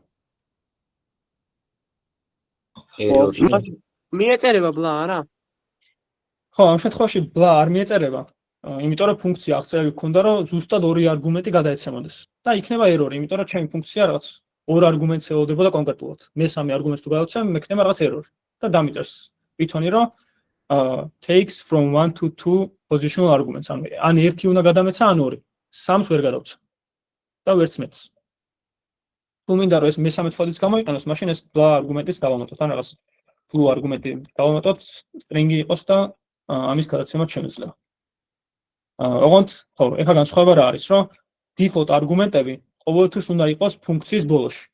[SPEAKER 11] მიეწერება bla არა?
[SPEAKER 1] ხო, ამ შემთხვევაში bla არ მიეწერება. იმიტომ რომ ფუნქცია აღწერილი გქონდა, რომ ზუსტად ორი არგუმენტი გადაეცემოდეს. და იქნება error, იმიტომ რომ ჩემი ფუნქცია რაღაც ორ არგუმენტს ელოდებოდა კონკრეტულად. მესამე არგუმენტს თუ გადავცემ, მექნება რაღაც error და დამიწერს თვითონი რომ takes from 1 to 2 positional arguments. ანუ ან ერთი უნდა გადამეცა, ან ორი. სამს ვერ გადავცე. და ვერც მეც. თუ მინდა რომ ეს მესამე თვალიც გამოიყენოს, მაშინ ეს bla არგუმენტის დავამატოთ, ან რაღაც blue არგუმენტი დავამატოთ, string-ი იყოს და ამის გადაცემაც შემიძლია. ოღონდ, ხო, ეხლა განსხვავება რა არის, რომ default არგუმენტები ყოველთვის უნდა იყოს ფუნქციის ბოლოში.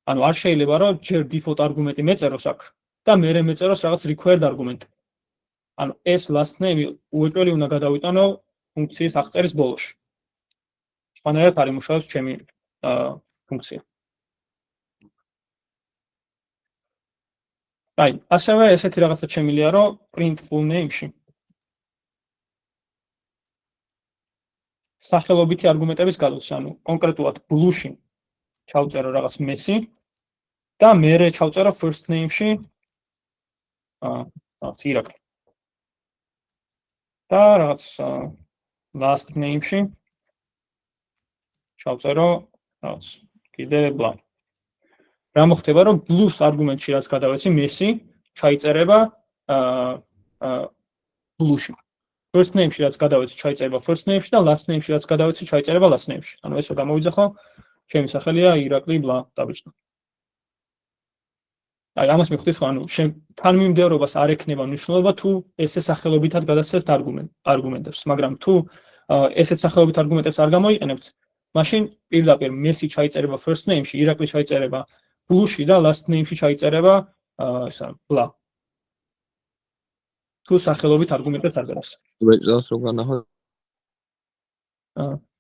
[SPEAKER 1] ანუ არ შეიძლება რომ ჯერ default არგუმენტი მეწეროს აქ და მერე მეწეროს რაღაც required არგუმენტი. ანუ ეს last name უეჭველი უნდა გადავიტანო ფუნქციის აღწერის ბოლოში. სხვანაირად არ იმუშავებს ჩემი ფუნქცია. აი, ასევე ესეთი რაღაცა შემიძლია რომ print full name-ში სახელობითი არგუმენტების გადაცემა, ანუ კონკრეტულად blue-ში ჩავწერო რაღაც messy და მერე ჩავწერო first name-ში ირაკლი. და რაღაც last name-ში ჩავწერო რაღაც კიდე bla. რა მოხდება რომ blue-ს არგუმენტში რაც გადავეცი messy ჩაიწერება blue-ში. First name-ში რაც გადავეცი ჩაიწერება first name-ში და last name-ში რაც გადავეცი ჩაიწერება last name-ში. ანუ ეს რო გამოვიძახო, ჩემი სახელია ირაკლი bla დავიწყო. აი ამას მივხვდით ხო, ანუ თანმიმდევრობას არ ექნება მნიშვნელობა თუ ესე სახელობითად გადასცეთ არგუმენტებს, მაგრამ თუ ესეთ სახელობით არგუმენტებს არ გამოიყენებთ, მაშინ პირდაპირ messy ჩაიწერება first name-ში, ირაკლი ჩაიწერება blue-ში და last name-ში ჩაიწერება ესა bla. თუ სახელობით არგუმენტებს არ გადასცეთ.
[SPEAKER 7] ბეჭდავს რო განახო.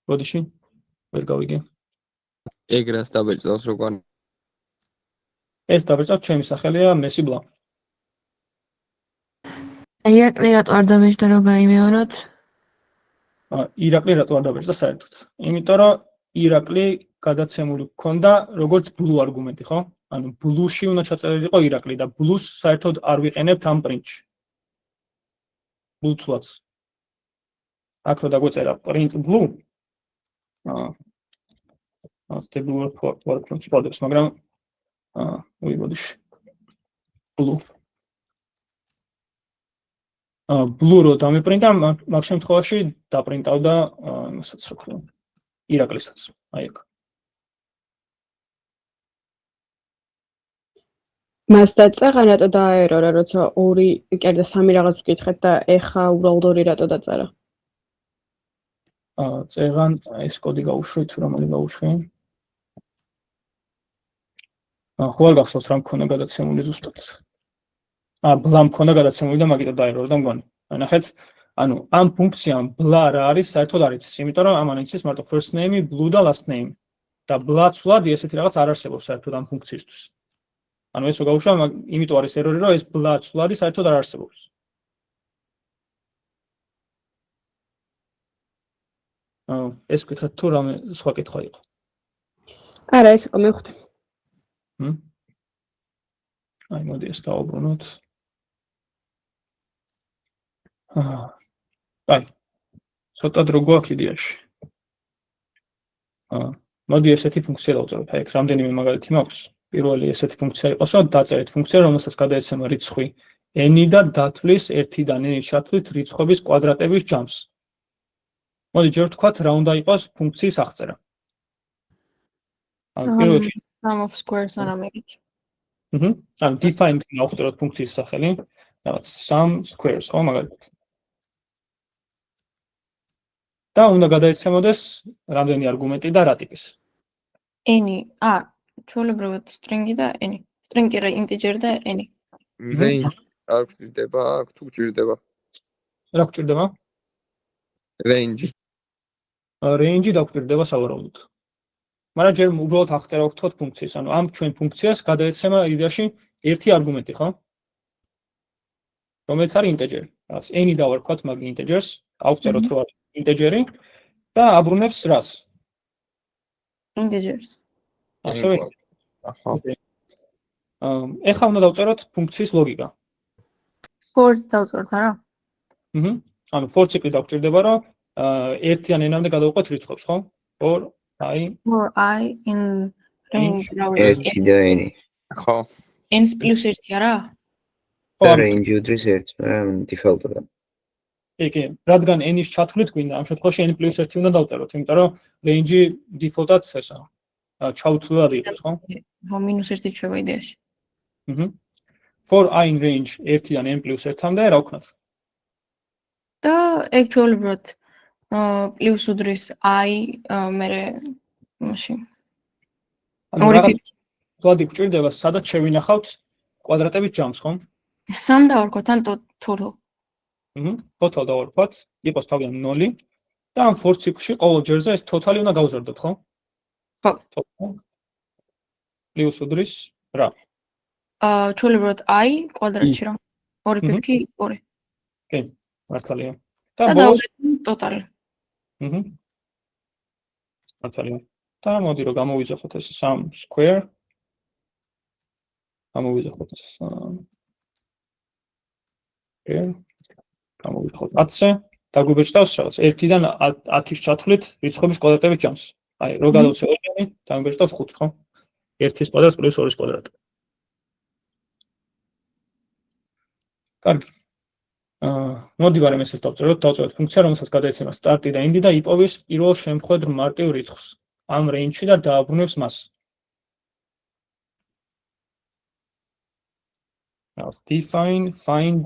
[SPEAKER 1] როდიში? ვერ გავიგე.
[SPEAKER 7] ეგრას დაბეჭდავს რო გან.
[SPEAKER 1] ეს დაბეჭდავს ჩემი სახელია messy bla.
[SPEAKER 10] ირაკლი რატო არ დამეჯდა რომ გაიმეოროთ?
[SPEAKER 1] ირაკლი რატო არ დაბეჭდა საერთოდ? იმიტომ რომ ირაკლი გადაცემული გქონდა როგორც ბლუ არგუმენტი, ხო? ანუ ბლუში უნდა ჩაწერილიყო ირაკლი და ბლუს საერთოდ არ ვიყენებთ ამ პრინტში. ბლუცვაც. აქ რო დაგვეწერა print blue. stable workflow სპოდებს, მაგრამ ვიბოდიშ. blue. blue რო დამეპრინტა, მაგ შემთხვევაში დაპრინტავდა იმასაც რო ქვია. ირაკლისაც. აი აქ.
[SPEAKER 15] მას დაწერა რატო დააერორა, როცა 2 კერდა 3 რაღაც ვკითხეთ და ეხა უბრალოდ 2 რატო დაწერა?
[SPEAKER 1] წერან ეს კოდი გაუშვი თუ რომელი გაუშვი? ხო არ გახსოვს რა მქონდა გადაცემული ზუსტად. ბლა მქონდა გადაცემული და მაგიტო დაერორდა მგონი. ნახეთ, ანუ ამ ფუნქციამ ბლა რა არის, საერთოდ არ იცის, იმიტომ რომ ამან იცის მარტო first name, blue და last name. და ბლა ცვლადი ესეთი რაღაც არ არსებობს საერთოდ ამ ფუნქციისთვის. ანუ ეს რო გავუშვა, იმიტომ არის ერორი, რომ ეს ბლა ცვლადი საერთოდ არ არსებობს. ეს ვკითხეთ თუ რამე სხვა კითხვა იყო.
[SPEAKER 15] არა, ეს იყო მეხუთე.
[SPEAKER 1] აი მოდი ეს დავუბრუნოთ. აი. ცოტა დრო გვაქვს იდეაში. მოდი ესეთი ფუნქცია დავწეროთ. აი, რამდენიმე მაგალითი მაქვს. პირველი ესეთი ფუნქცია იყოს, რომ დაწერეთ ფუნქცია, რომელსაც გადაეცემა რიცხვი n და დათვლის 1-დან n-ის ჩათვლით რიცხვების კვადრატების ჯამს. მოდი ჯერ ვთქვათ, რა უნდა იყოს ფუნქციის აღწერა. პირველში
[SPEAKER 10] sum of squares არა მეგით.
[SPEAKER 1] ანუ define გავხსნათ ფუნქციის სახელი, რაღაც sum squares, ხო მაგალითად. და უნდა გადაეცემოდეს რამდენი არგუმენტი და რა ტიპის.
[SPEAKER 10] n, ჩვეულებრივად string და n. string კი რა integer და n.
[SPEAKER 7] range არ გვჭირდება, აქ თუ გვჭირდება.
[SPEAKER 1] რა გვჭირდება?
[SPEAKER 7] range.
[SPEAKER 1] range დაგვჭირდება სავარაუდოდ. მაგრამ ჯერ უბრალოდ აღწერა ვქთოთ ფუნქციის, ანუ ამ ჩვენ ფუნქციას გადაეცემა იდეაში ერთი არგუმენტი, ხო? რომელიც არის integer. რაც n დავარქვათ მაგ integers, ავწეროთ რომ არის integeri და აბრუნებს რას?
[SPEAKER 10] integers.
[SPEAKER 1] ასევე. ეხლა უნდა დავწეროთ ფუნქციის ლოგიკა.
[SPEAKER 10] for დავწეროთ არა?
[SPEAKER 1] ანუ for ციკლი დაგვჭირდება რომ 1-დან n-მდე გადავუყვეთ რიცხვებს, ხო? for
[SPEAKER 10] I in range
[SPEAKER 14] ერთი და n.
[SPEAKER 7] ხო.
[SPEAKER 10] n plus 1 არა?
[SPEAKER 14] და range უდრის 1, მაგრამ default-ად.
[SPEAKER 1] კი, რადგან n-ის ჩათვლით გვინდა, ამ შემთხვევაში n plus 1 უნდა დავწეროთ, იმიტომ რომ range default-ად ესაა. ჩავთვლად იყოს, ხო?
[SPEAKER 10] ხო, -1 ჩვევა იდეაში.
[SPEAKER 1] for I in range 1-დან n plus 1-მდე რა ვქნათ?
[SPEAKER 10] და ეგ ჩვეულებრივად პლუს უდრის I მერე მაშინ.
[SPEAKER 1] ანუ რაღაც თვადი გვჭირდება, სადაც შევინახავთ კვადრატების ჯამს, ხო?
[SPEAKER 10] სამ დავარქვათ ან total.
[SPEAKER 1] total დავარქვათ, იყოს თავიდან 0 და ამ for ციკლში ყოველ ჯერზე ეს totally უნდა გავზარდოთ, ხო?
[SPEAKER 10] ხო.
[SPEAKER 1] პლუს უდრის რა?
[SPEAKER 10] ჩვეულებრივად I კვადრატში რა. 2 ფიფქი 2.
[SPEAKER 1] კი, მართალია.
[SPEAKER 10] და დავუშვით total.
[SPEAKER 1] მართალია. და მოდი რომ გამოვიძახოთ ეს sum square. გამოვიძახოთ ეს გამოვიძახოთ 10-ზე და გვიბეჭდავს რაღაც 1-დან 10-ის ჩათვლით რიცხვების კვადრატების ჯამს. აი, რო გადავცე 2-ი, დამიბეჭდავს 5, ხო? 1-ის კვადრატს პლუს 2-ის კვადრატი. კარგი. მოდი ბარემ ესეც დავწეროთ ფუნქცია, რომელსაც გადაეცემა start და end და იპოვის პირველ შემთხვევით მარტივ რიცხვს ამ range-ში და დააბრუნებს მას. define find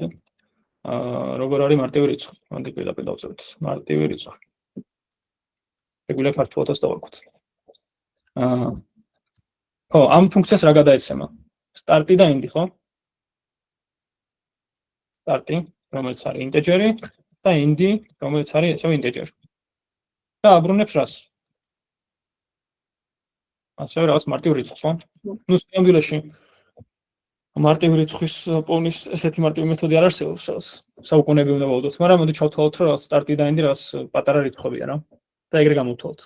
[SPEAKER 1] როგორ არის მარტივი რიცხვი? მოდი პირდაპირ დავწეროთ მარტივი რიცხვი. ეგულა ქართულადაც დავარქვათ. ხო, ამ ფუნქციას რა გადაეცემა? start და end, ხო? start, რომელიც არის ინტეჯერი და end, რომელიც არის ასევე ინტეჯერი. და აბრუნებს რას? ასევე რაღაც მარტივ რიცხვს, ხო? ნუ სიამბილეში მარტივი რიცხვის პოვნის ესეთი მარტივი მეთოდი არ არსებობს, საუკუნეები უნდა გავუდოთ, მაგრამ მოდი ჩავთვალოთ, რომ სტარტი და ენდი რაღაც პატარა რიცხვებია რა. და ეგრე გამოვთვალოთ.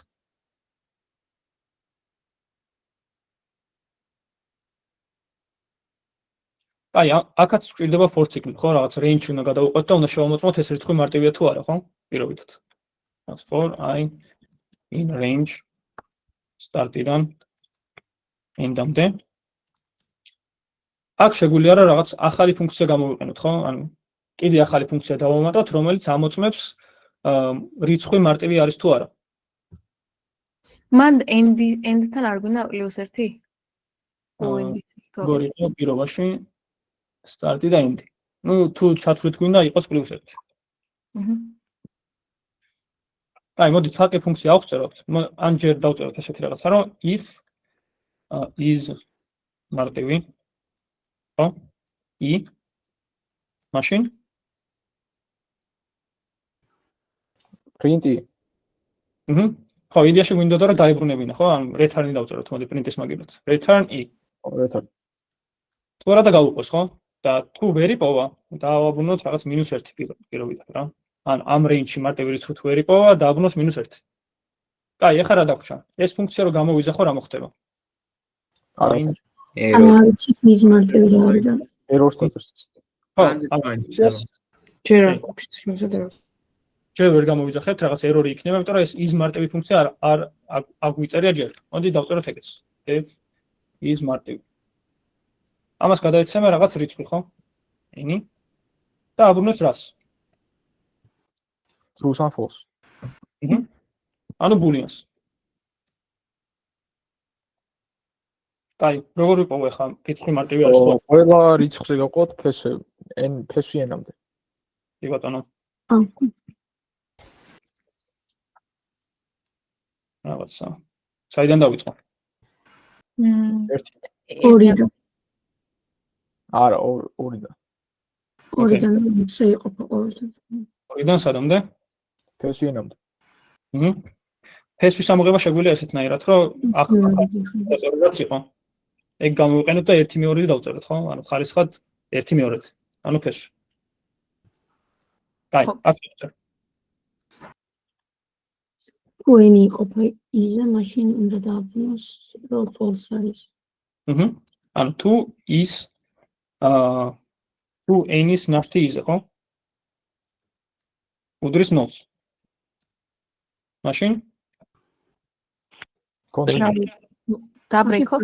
[SPEAKER 1] აი, აქაც გვჭირდება for ციკლი, ხო, რაღაც range უნდა გადავუყვეთ და უნდა შევამოწმოთ ეს რიცხვი მარტივია თუ არა, ხო? პირობითად. That's for I in range start-დან end-მდე. აქ შეგვიძლია რა რაღაც ახალი ფუნქცია გამოვიყენოთ, ხო? ანუ კიდე ახალი ფუნქცია დავამატოთ, რომელიც ამოწმებს რიცხვი მარტივი არის თუ არა.
[SPEAKER 10] მან end-თან არ გვინდა +1?
[SPEAKER 1] გორიო პირობაში start-ი და end-ი. ნუ თუ ჩათვლით გვინდა იყოს +1. აი, მოდით საკე ფუნქცია ავწეროთ. ან ჯერ დავწეროთ ესეთი რაღაცა, რომ if is მარტივი ხო? I მაშინ
[SPEAKER 8] პრინტი.
[SPEAKER 1] ხო, იდეაში გვინდოდა რომ დაიბრუნებინა, ხო? ან return-ი დავწეროთ, მოდი პრინტის მაგილად. return I.
[SPEAKER 8] return.
[SPEAKER 1] თუ არა და გავუყოს, ხო? და თუ ვერ იპოვა, დავაბრუნოთ რაღაც -1 პირობითად რა. ან ამ range-ში მარტივი რიცხვი თუ ვერ იპოვა, დააბრუნოს -1. კაი, ეხლა რა დაგვრჩა? ეს ფუნქცია რო გამოვიძახო, რა მოხდება?
[SPEAKER 15] ის მარტივი რა არის და
[SPEAKER 8] error status.
[SPEAKER 1] ხო,
[SPEAKER 6] ჯერ არ გვაქვს შემოძებნა.
[SPEAKER 1] ჯერ ვერ გამოვიძახებთ, რაღაც error-ი იქნება, იმიტომ რომ ეს is მარტივი ფუნქცია არ აგვიწერია ჯერ. მოდი დავწეროთ ეგეც. f is მარტივი. ამას გადაეცემა რაღაც რიცხვი, ხო? n და აბრუნებს რას?
[SPEAKER 8] True ან false.
[SPEAKER 1] ანუ booleans. აი, როგორ ვიპოვო ახლა კითხვა მარტივი არის თუ არა?
[SPEAKER 8] ყველა რიცხვზე გავყოთ ფესვი n-მდე.
[SPEAKER 1] კი ბატონო. რაღაცა. საიდან დავიწყო?
[SPEAKER 15] 2-დან.
[SPEAKER 8] არა, 2-დან.
[SPEAKER 15] 2-დან შეიყოფა 2-დან.
[SPEAKER 1] 2-დან სადამდე?
[SPEAKER 8] ფესვი n-მდე.
[SPEAKER 1] ფესვის ამოღება შეგვიძლია ესეთნაირად, რომ ახლა დაწერილაც იყო. ეგ გამოვიყენოთ და 1-2 დავწეროთ, ხო? ანუ ხარისხად 1-2. ანუ ფესვი. კაი, აქ დავწერ.
[SPEAKER 15] ვენი იყოფა იზა, მაშინ უნდა დააბრუნოს რომ false არის.
[SPEAKER 1] ანუ თუ is თუ n-ის ნაშთი იზა, ხო? უდრის 0-ს. მაშინ
[SPEAKER 10] დაბრეკო.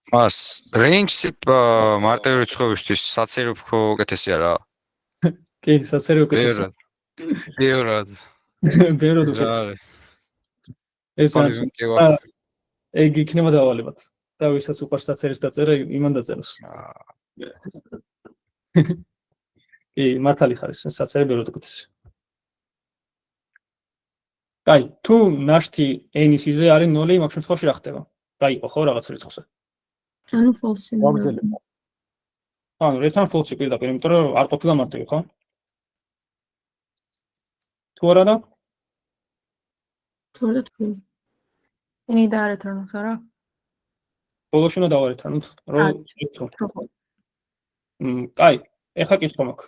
[SPEAKER 16] მას range-ი მარტივი რიცხვებისთვის საცერი უფრო უკეთესია რა.
[SPEAKER 1] კი, საცერი უკეთესია.
[SPEAKER 16] ბევრად.
[SPEAKER 1] ბევრად უკეთესია. ეს ეგ იქნება დავალებად. და ვისაც უყვარს საცერის დაწერა, იმან დაწეროს. კი, მართალი ხარ, საცერი ბევრად უკეთესია. კაი, თუ ნაშთი n-ის იზრე არის 0, მაგ შემთხვევაში რა ხდება? გაიყო ხო რაღაც რიცხვზე?
[SPEAKER 15] ანუ false.
[SPEAKER 1] ანუ return false პირდაპირ, იმიტომ რომ არ ყოფილა მარტივი, ხო? თუ არა და?
[SPEAKER 15] თუ არა true.
[SPEAKER 10] n-ი და return-ს არა?
[SPEAKER 1] ბოლოში უნდა დავარეturn-ოთ, რომ true. კაი, ეხლა კითხვა მაქვს.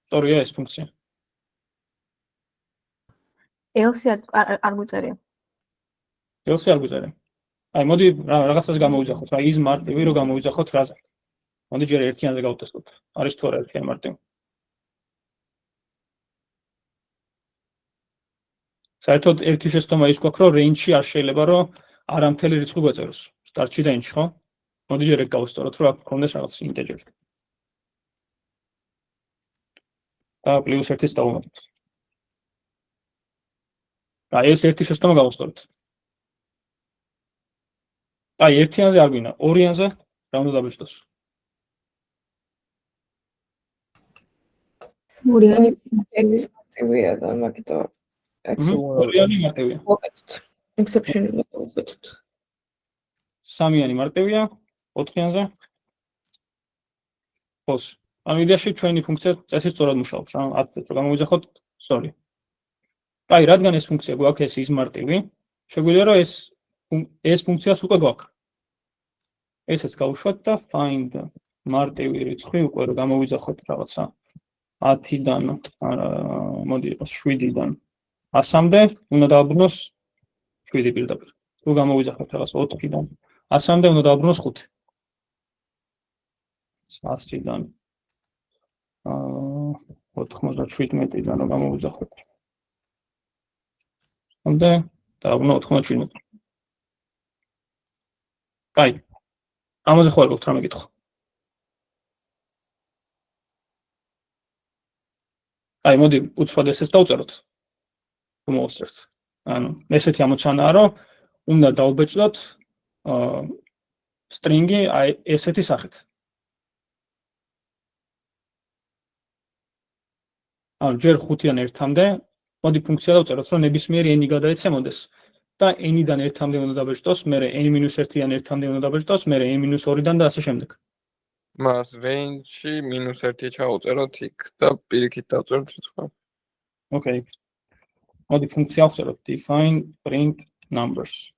[SPEAKER 1] სწორია ეს ფუნქცია?
[SPEAKER 10] else არ გვწერია.
[SPEAKER 1] else არ გვწერია. აი, მოდი რაღაცას გამოვიძახოთ, რა is მარტივი რო გამოვიძახოთ რაზე. მოდი ჯერ ერთიანზე გავტესტოთ. არის თუ არა ერთიანი მარტივი. საერთოდ ერთი შეცდომა ის გვაქვს, რომ range-ში არ შეიძლება რომ არამთელი რიცხვი გვეწეროს. start-ში და end-ში, ხო? მოდი ჯერ ეგ გავუსწოროთ, რომ აქ გქონდეს რაღაც integer. და +1-ს დავუმატოთ. აი, ეს ერთი შეცდომა გავუსწორეთ. აი, ერთიანზე არ გვინდა, ორიანზე რა უნდა დაბეჭდოს?
[SPEAKER 6] ორიანი მარტივია და მაგიტო
[SPEAKER 1] ორიანი მარტივია.
[SPEAKER 6] მოკეთთ. exception-ი მოკეთთ.
[SPEAKER 1] სამიანი მარტივია, 4-იანზე. false. ანუ იდეაში ჩვენი ფუნქცია წესით სწორად მუშაობს, რა, ათეთ რომ გამოვიძახოთ, სწორი. აი, რადგან ეს ფუნქცია გვაქვს, ეს is მარტივი, შეგვიძლია რომ ეს ფუნქციას უკვე გვაქვს. ესეც გავუშვათ და find მარტივი რიცხვი უკვე რომ გამოვიძახოთ რაღაცა 10-დან მოდი იყოს 7-დან 100-მდე უნდა დააბრუნოს 7 პირდაპირ. თუ გამოვიძახოთ რაღაც 4-დან 100-მდე უნდა დააბრუნოს 5. 100-დან 97-დან რომ გამოვიძახოთ. ამდე დააბრუნო 97. კაი. ამაზე ხო არ გქონთ რამე კითხვა? აი, მოდი უცბად ესეც დავწეროთ. თუ მოვწერთ. ანუ ესეთი ამოცანაა, რომ უნდა დავბეჭდოთ string-ი აი ესეთი სახით. ანუ ჯერ 5-დან 1-მდე მოდი ფუნქცია დავწეროთ, რომ ნებისმიერი n-ი გადაეცემოდეს და n-დან 1-მდე უნდა დაბეჭდოს, მერე n-1-დან 1-მდე უნდა დაბეჭდოს, მერე n-2-დან და ასე შემდეგ.
[SPEAKER 7] მას range-ში -1 ჩავწეროთ იქ და პირიქით დავწეროთ რიცხვი.
[SPEAKER 1] Okay. მოდი ფუნქცია ავწეროთ define print numbers.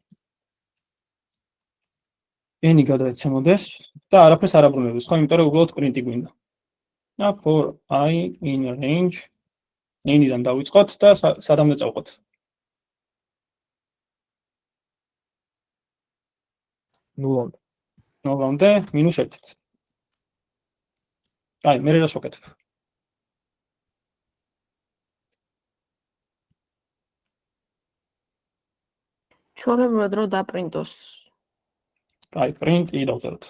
[SPEAKER 1] n-ი გადაეცემოდეს და არაფერს არ აბრუნებს, ხო, იმიტომ რომ უბრალოდ print-ი გვინდა. და for I in range n-დან დავიწყოთ და სადამდე წავყოთ. ნულამდე -1-ით. აი, მე რას ვაკეთებ?
[SPEAKER 10] ჩვეულებრივად რო დაპრინტოს.
[SPEAKER 1] აი, print i დავწეროთ.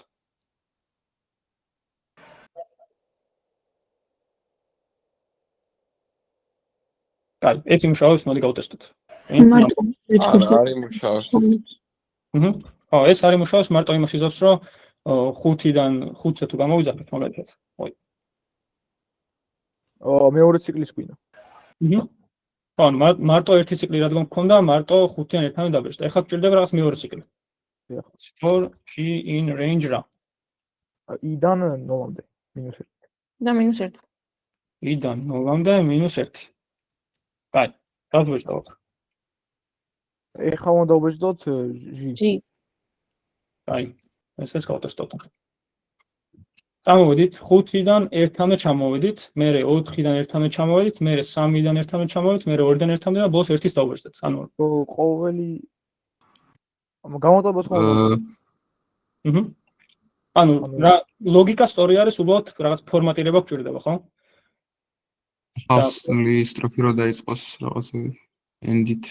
[SPEAKER 1] აი, ეს იმუშავებს, მოდი გავტესტოთ.
[SPEAKER 7] არ იმუშავებს.
[SPEAKER 1] ხო, ეს არ იმუშავებს, მარტო იმას იზავს, რომ 5-დან 5-ზე თუ გამოვიძახეთ, მაგალითად. ой.
[SPEAKER 8] მეორე ციკლის გვინდა.
[SPEAKER 1] ხო, მარტო ერთი ციკლი რადგან გქონდა, მარტო 5-დან 1-მდე დაბეჭდა. ეხლა გჭირდება რაღაც მეორე ციკლი. for g in range რა.
[SPEAKER 8] i-დან 0-მდე -1.
[SPEAKER 10] და -1.
[SPEAKER 1] i-დან 0-მდე -1. კაი, დავბეჭდავთ.
[SPEAKER 8] ეხლა უნდა დავბეჭდოთ g.
[SPEAKER 1] კაი, ესეც გავტესტოთ. წამოვედით 5-დან 1-მდე ჩამოვედით, მერე 4-დან 1-მდე ჩამოვედით, მერე 3-დან 1-მდე ჩამოვედით, მერე 2-დან 1-მდე და ბოლოს 1-ის დავბეჭდეთ. ანუ
[SPEAKER 8] ყოველი გამოტებას ყოველი.
[SPEAKER 1] ანუ რა ლოგიკა სწორი არის, უბრალოდ რაღაც ფორმატირება გჭირდება, ხო?
[SPEAKER 9] ასლი სტროფი რო დაიწყოს რაღაცა end-ით.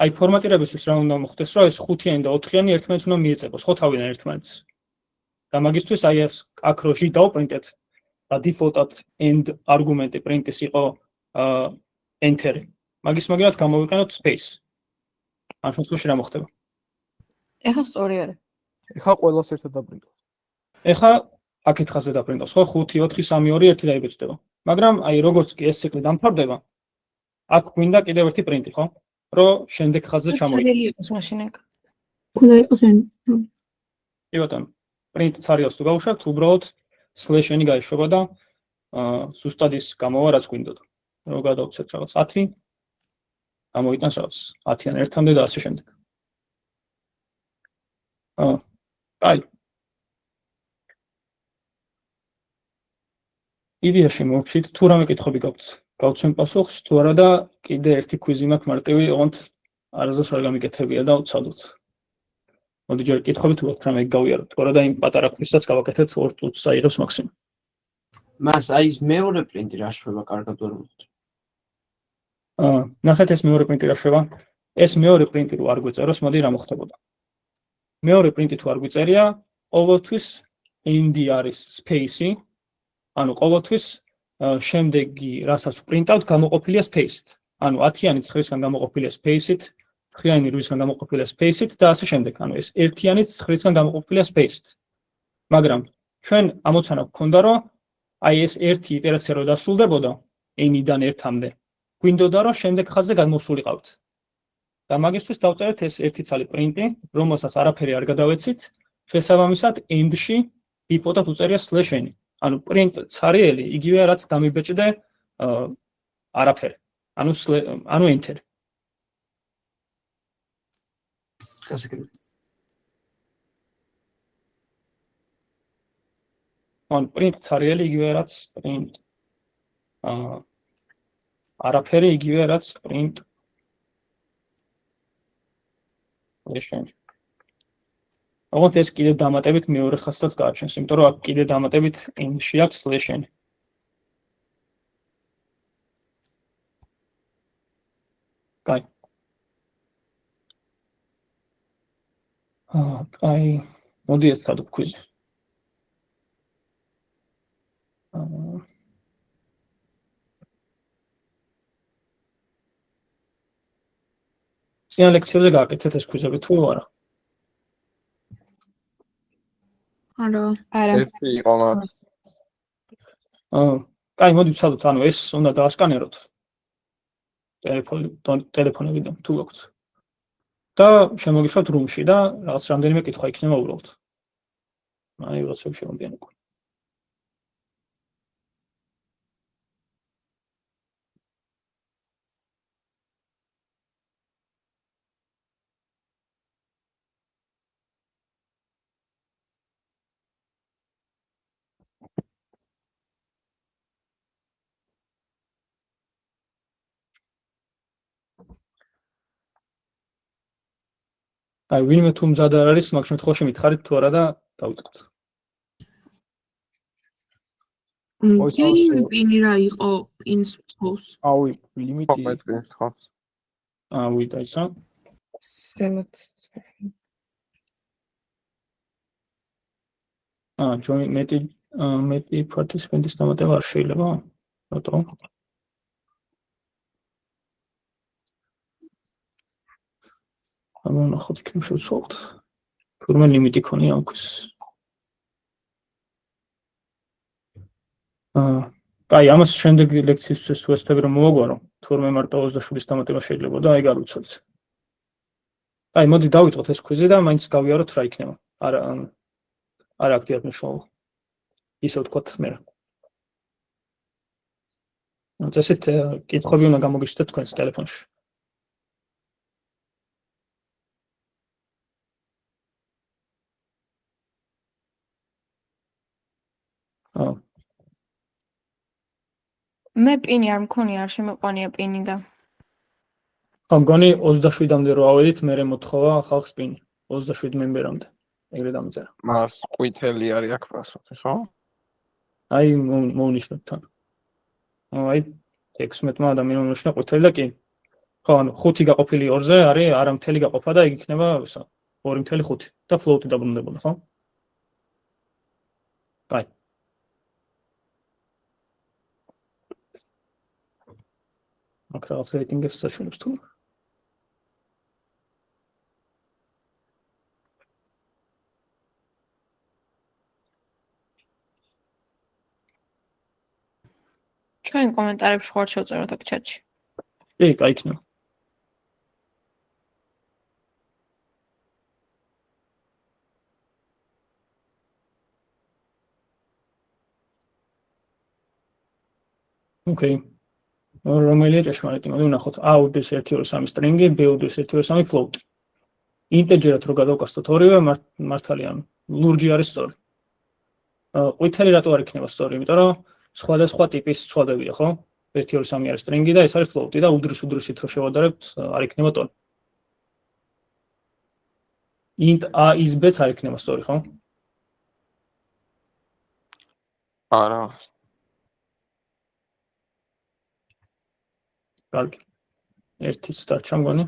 [SPEAKER 1] აი ფორმატირებისთვის რა უნდა მოხდეს, რომ ეს 5-იანი და 4-იანი ერთმანეთს უნდა მიეწებოს, ხო თავიდან ერთმანეთს. და მაგისთვის აი ეს აქ რო ჟი დავპრინტეთ და default-ად end არგუმენტი print-ის იყო enter-ი. მაგის მაგალითად გამოვიყენოთ space. ამ შემთხვევაში რა მოხდება?
[SPEAKER 10] ეხლა სწორი არის.
[SPEAKER 8] ეხლა ყველას ერთად დაპრინტოს.
[SPEAKER 1] ეხლა აქეთ ხაზზე დაპრინტოს, ხო? 5, 4, 3, 2, 1 დაიბეჭდება. მაგრამ აი როგორც კი ეს ციკლი დამთავრდება, აქ გვინდა კიდევ ერთი პრინტი, ხო? რომ შემდეგ ხაზზე ჩამოიღო.
[SPEAKER 10] ცარიელი იყოს მაშინ ეგ.
[SPEAKER 15] უნდა იყოს n.
[SPEAKER 1] კი ბატონო. print ცარიელს თუ გავუშვათ, უბრალოდ /n გაიშვება და ზუსტად ის გამოვა რაც გვინდოდა. რომ გადავცეთ რაღაც 10, გამოიტანს რაღაც 10-დან 1-მდე და ასე შემდეგ. აი. იდეაში მოვშით, თუ რამე კითხვები გაქვთ, გავცემ პასუხს, თუ არა და კიდე ერთი კვიზი მაქვს მარტივი, ოღონდ არასდროს არ გამიკეთებია და ვცადოთ. მოდი ჯერ კითხვები თუ გაქვთ რამე გავიაროთ, თუ არა და იმ პატარა კვიზსაც გავაკეთებთ 2 წუთს აიღებს მაქსიმუმ.
[SPEAKER 9] მას აი ეს მეორე პრინტი რა შვება, კარგად ვერ მოხდა.
[SPEAKER 1] ნახეთ ეს მეორე პრინტი რა შვება. ეს მეორე პრინტი რო არ გვეწეროს, მოდი რა მოხდებოდა. მეორე პრინტი თუ არ გვეწერია, ყოველთვის end არის space-ი. ანუ ყოველთვის შემდეგი რასაც პრინტავთ გამოყოფილია space-ით. ანუ 10-იანი ცხრისგან გამოყოფილია space-ით, 9-იანი 8-ისგან გამოყოფილია space-ით და ასე შემდეგ. ანუ ეს 1-იანი 9-ისგან გამოყოფილია space-ით. მაგრამ ჩვენ ამოცანა გქონდა, რომ აი ეს ერთი იტერაცია რო დასრულდებოდა n-დან 1-მდე, გვინდოდა რომ შემდეგ ხაზზე გადმოსულიყავთ. და მაგისთვის დავწერეთ ეს ერთი ცალი პრინტი, რომელსაც არაფერი არ გადავეცით, შესაბამისად end-ში default-ად უწერია /n. ანუ print ცარიელი იგივეა რაც დამიბეჭდე არაფერი. ანუ enter. ან პრინტ არიელი იგივე რაც პრინტ არაფერი იგივე რაც პრინტ ლეშენ. ოღონდ ეს კიდე დამატებით მეორე ხაზსაც გააჩენს, იმიტომ რომ აქ კიდე დამატებით იმში აქვს ლეშენი. კაი. კაი. მოდი ეს ვთქვათ ქვიზი. წინა ლექციებზე გააკეთეთ ეს ქვიზები თუ არა?
[SPEAKER 3] არა.
[SPEAKER 7] ერთი იყო მაგ.
[SPEAKER 1] კაი, მოდი ვცადოთ, ანუ ეს უნდა დაასკანეროთ. ტელეფონებიდან თუ გაქვთ. და შემოგიშვათ რუმში და რაღაც რამდენიმე კითხვა იქნება უბრალოდ. აი, როცა შემოდიან უკვე. აი, ვინმე თუ მზად არ არის, მაგ შემთხვევაში მითხარით თუ არა და დავიწყოთ.
[SPEAKER 3] პინი რა იყო პინს თხოვს?
[SPEAKER 8] ავი, ლიმიტი.
[SPEAKER 7] ხომ პინს თხოვს.
[SPEAKER 1] ავი და ისა.
[SPEAKER 6] ზემოთ.
[SPEAKER 1] join მეტი participant-ის დამატება არ შეიძლება? რატომ? ამონახოთ იქნებ შევცვალოთ. თურმე ლიმიტი ქონია აქვს. კაი, ამას შემდეგ ლექციისთვის ვესწრები რომ მოვაგვარო. თურმე მარტო 27-ის დამატება შეიძლება და აი გავიცოდეთ. კაი, მოდი დავიწყოთ ეს კვიზი და მაინც გავიაროთ რა იქნება. არა აქტიურად მნიშვნელოვანი. ისე ვთქვათ მე. წესით კითხვები უნდა გამოგიჩნდეთ თქვენს ტელეფონში.
[SPEAKER 10] მე პინი არ მქონია, არ შემეყვანია პინი და.
[SPEAKER 1] მგონი 27-მდე რო ავედით, მე მოთხოვა ხალხს პინი 27 მემბერამდე. ეგრე დამწერა.
[SPEAKER 7] მას ყვითელი არის აქ პასუხი, ხო?
[SPEAKER 1] აი მოვნიშნოთ თან. აი 16 ადამიანმა მოვნიშნა ყვითელი და კი. ხო, ანუ 5 გაყოფილი 2-ზე არის არა მთელი გაყოფა და ეგ იქნება 2.5 და float დაბრუნდებოდა, ხო? აი. აქ რაღაც რეიტინგებს საშუალებს თუ?
[SPEAKER 10] ჩვენ კომენტარებში ხوار შევწეროთ აქ ჩატში.
[SPEAKER 1] კი, კაი იქნება. ოკეი. რომელია ჭეშმარიტი? მოდი ვნახოთ. A-უდრის 1 2 3 string-ი, B-უდრის 1 2 3 float. ინტეჯერად რო გადავკასოთ ორივე მართალია, ლურჯი არის სწორი. ყვითელი რატო არ იქნება სწორი? იმიტომ რომ სხვადასხვა ტიპის ცვალებია, ხო? 1 2 3 არის string-ი და ეს არის float-ი და უდრისით რო შევადარებთ, არ იქნება ტოლი. int a is b-ც არ იქნება სწორი, ხო?
[SPEAKER 7] არა.
[SPEAKER 1] კარგი. ერთიც დარჩა მგონი.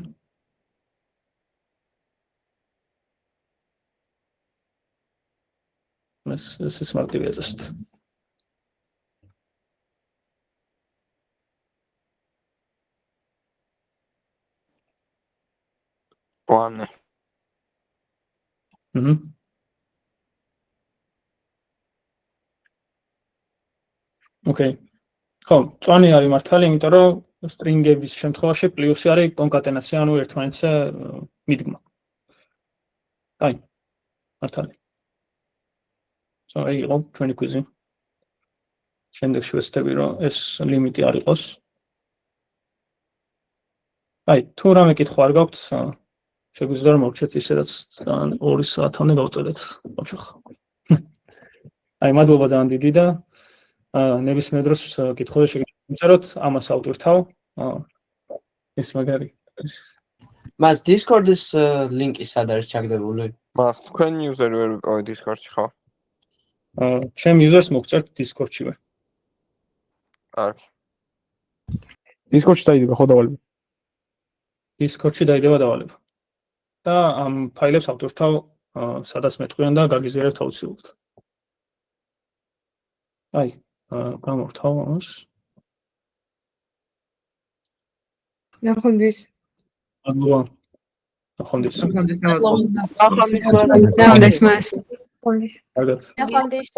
[SPEAKER 1] ეს მარტივია წესით.
[SPEAKER 7] პლანი.
[SPEAKER 1] ოკეი. ხო, წვანი არის მართალი, იმიტომ რომ string-ების შემთხვევაში პლუსი არის კონკატენაცია, ანუ ერთმანეთზე მიდგმა. აი, მართალი. აი, იყო ჩვენი კვიზი. შემდეგში ვეცდები, რომ ეს ლიმიტი არ იყოს. აი, თუ რამე კითხვა არ გაქვთ, შეგვიძლია რომ მოვჩეთ ისედაც 2 საათამდე გავწერეთ. აი მადლობა ძალიან დიდი და ნებისმიერ დროს კითხვაზე შეგიძლიათ მიწეროთ ამას ავტორთავ. ეს მაგარი.
[SPEAKER 11] მას Discord-ის ლინკი სად არის ჩაგდებული?
[SPEAKER 7] მას თქვენ user-ი ვერ ვიყავი Discord-ში ხო?
[SPEAKER 1] ჩემ users მოგწერთ Discord-შივე.
[SPEAKER 7] კარგი.
[SPEAKER 8] Discord-ში დაიდება ხო დავალება?
[SPEAKER 1] Discord-ში დაიდება დავალება. და ამ ფაილებს ავტორთავ სადაც მეტყვიან და გაგიზიარებთ აუცილებლად. აი, გამორთავ ამას.
[SPEAKER 6] ნახვამდის.
[SPEAKER 1] მადლობა. ნახვამდის.
[SPEAKER 11] ნახვამდის.
[SPEAKER 2] ნახვამდის მას.
[SPEAKER 1] კარგად.
[SPEAKER 2] ნახვამდის.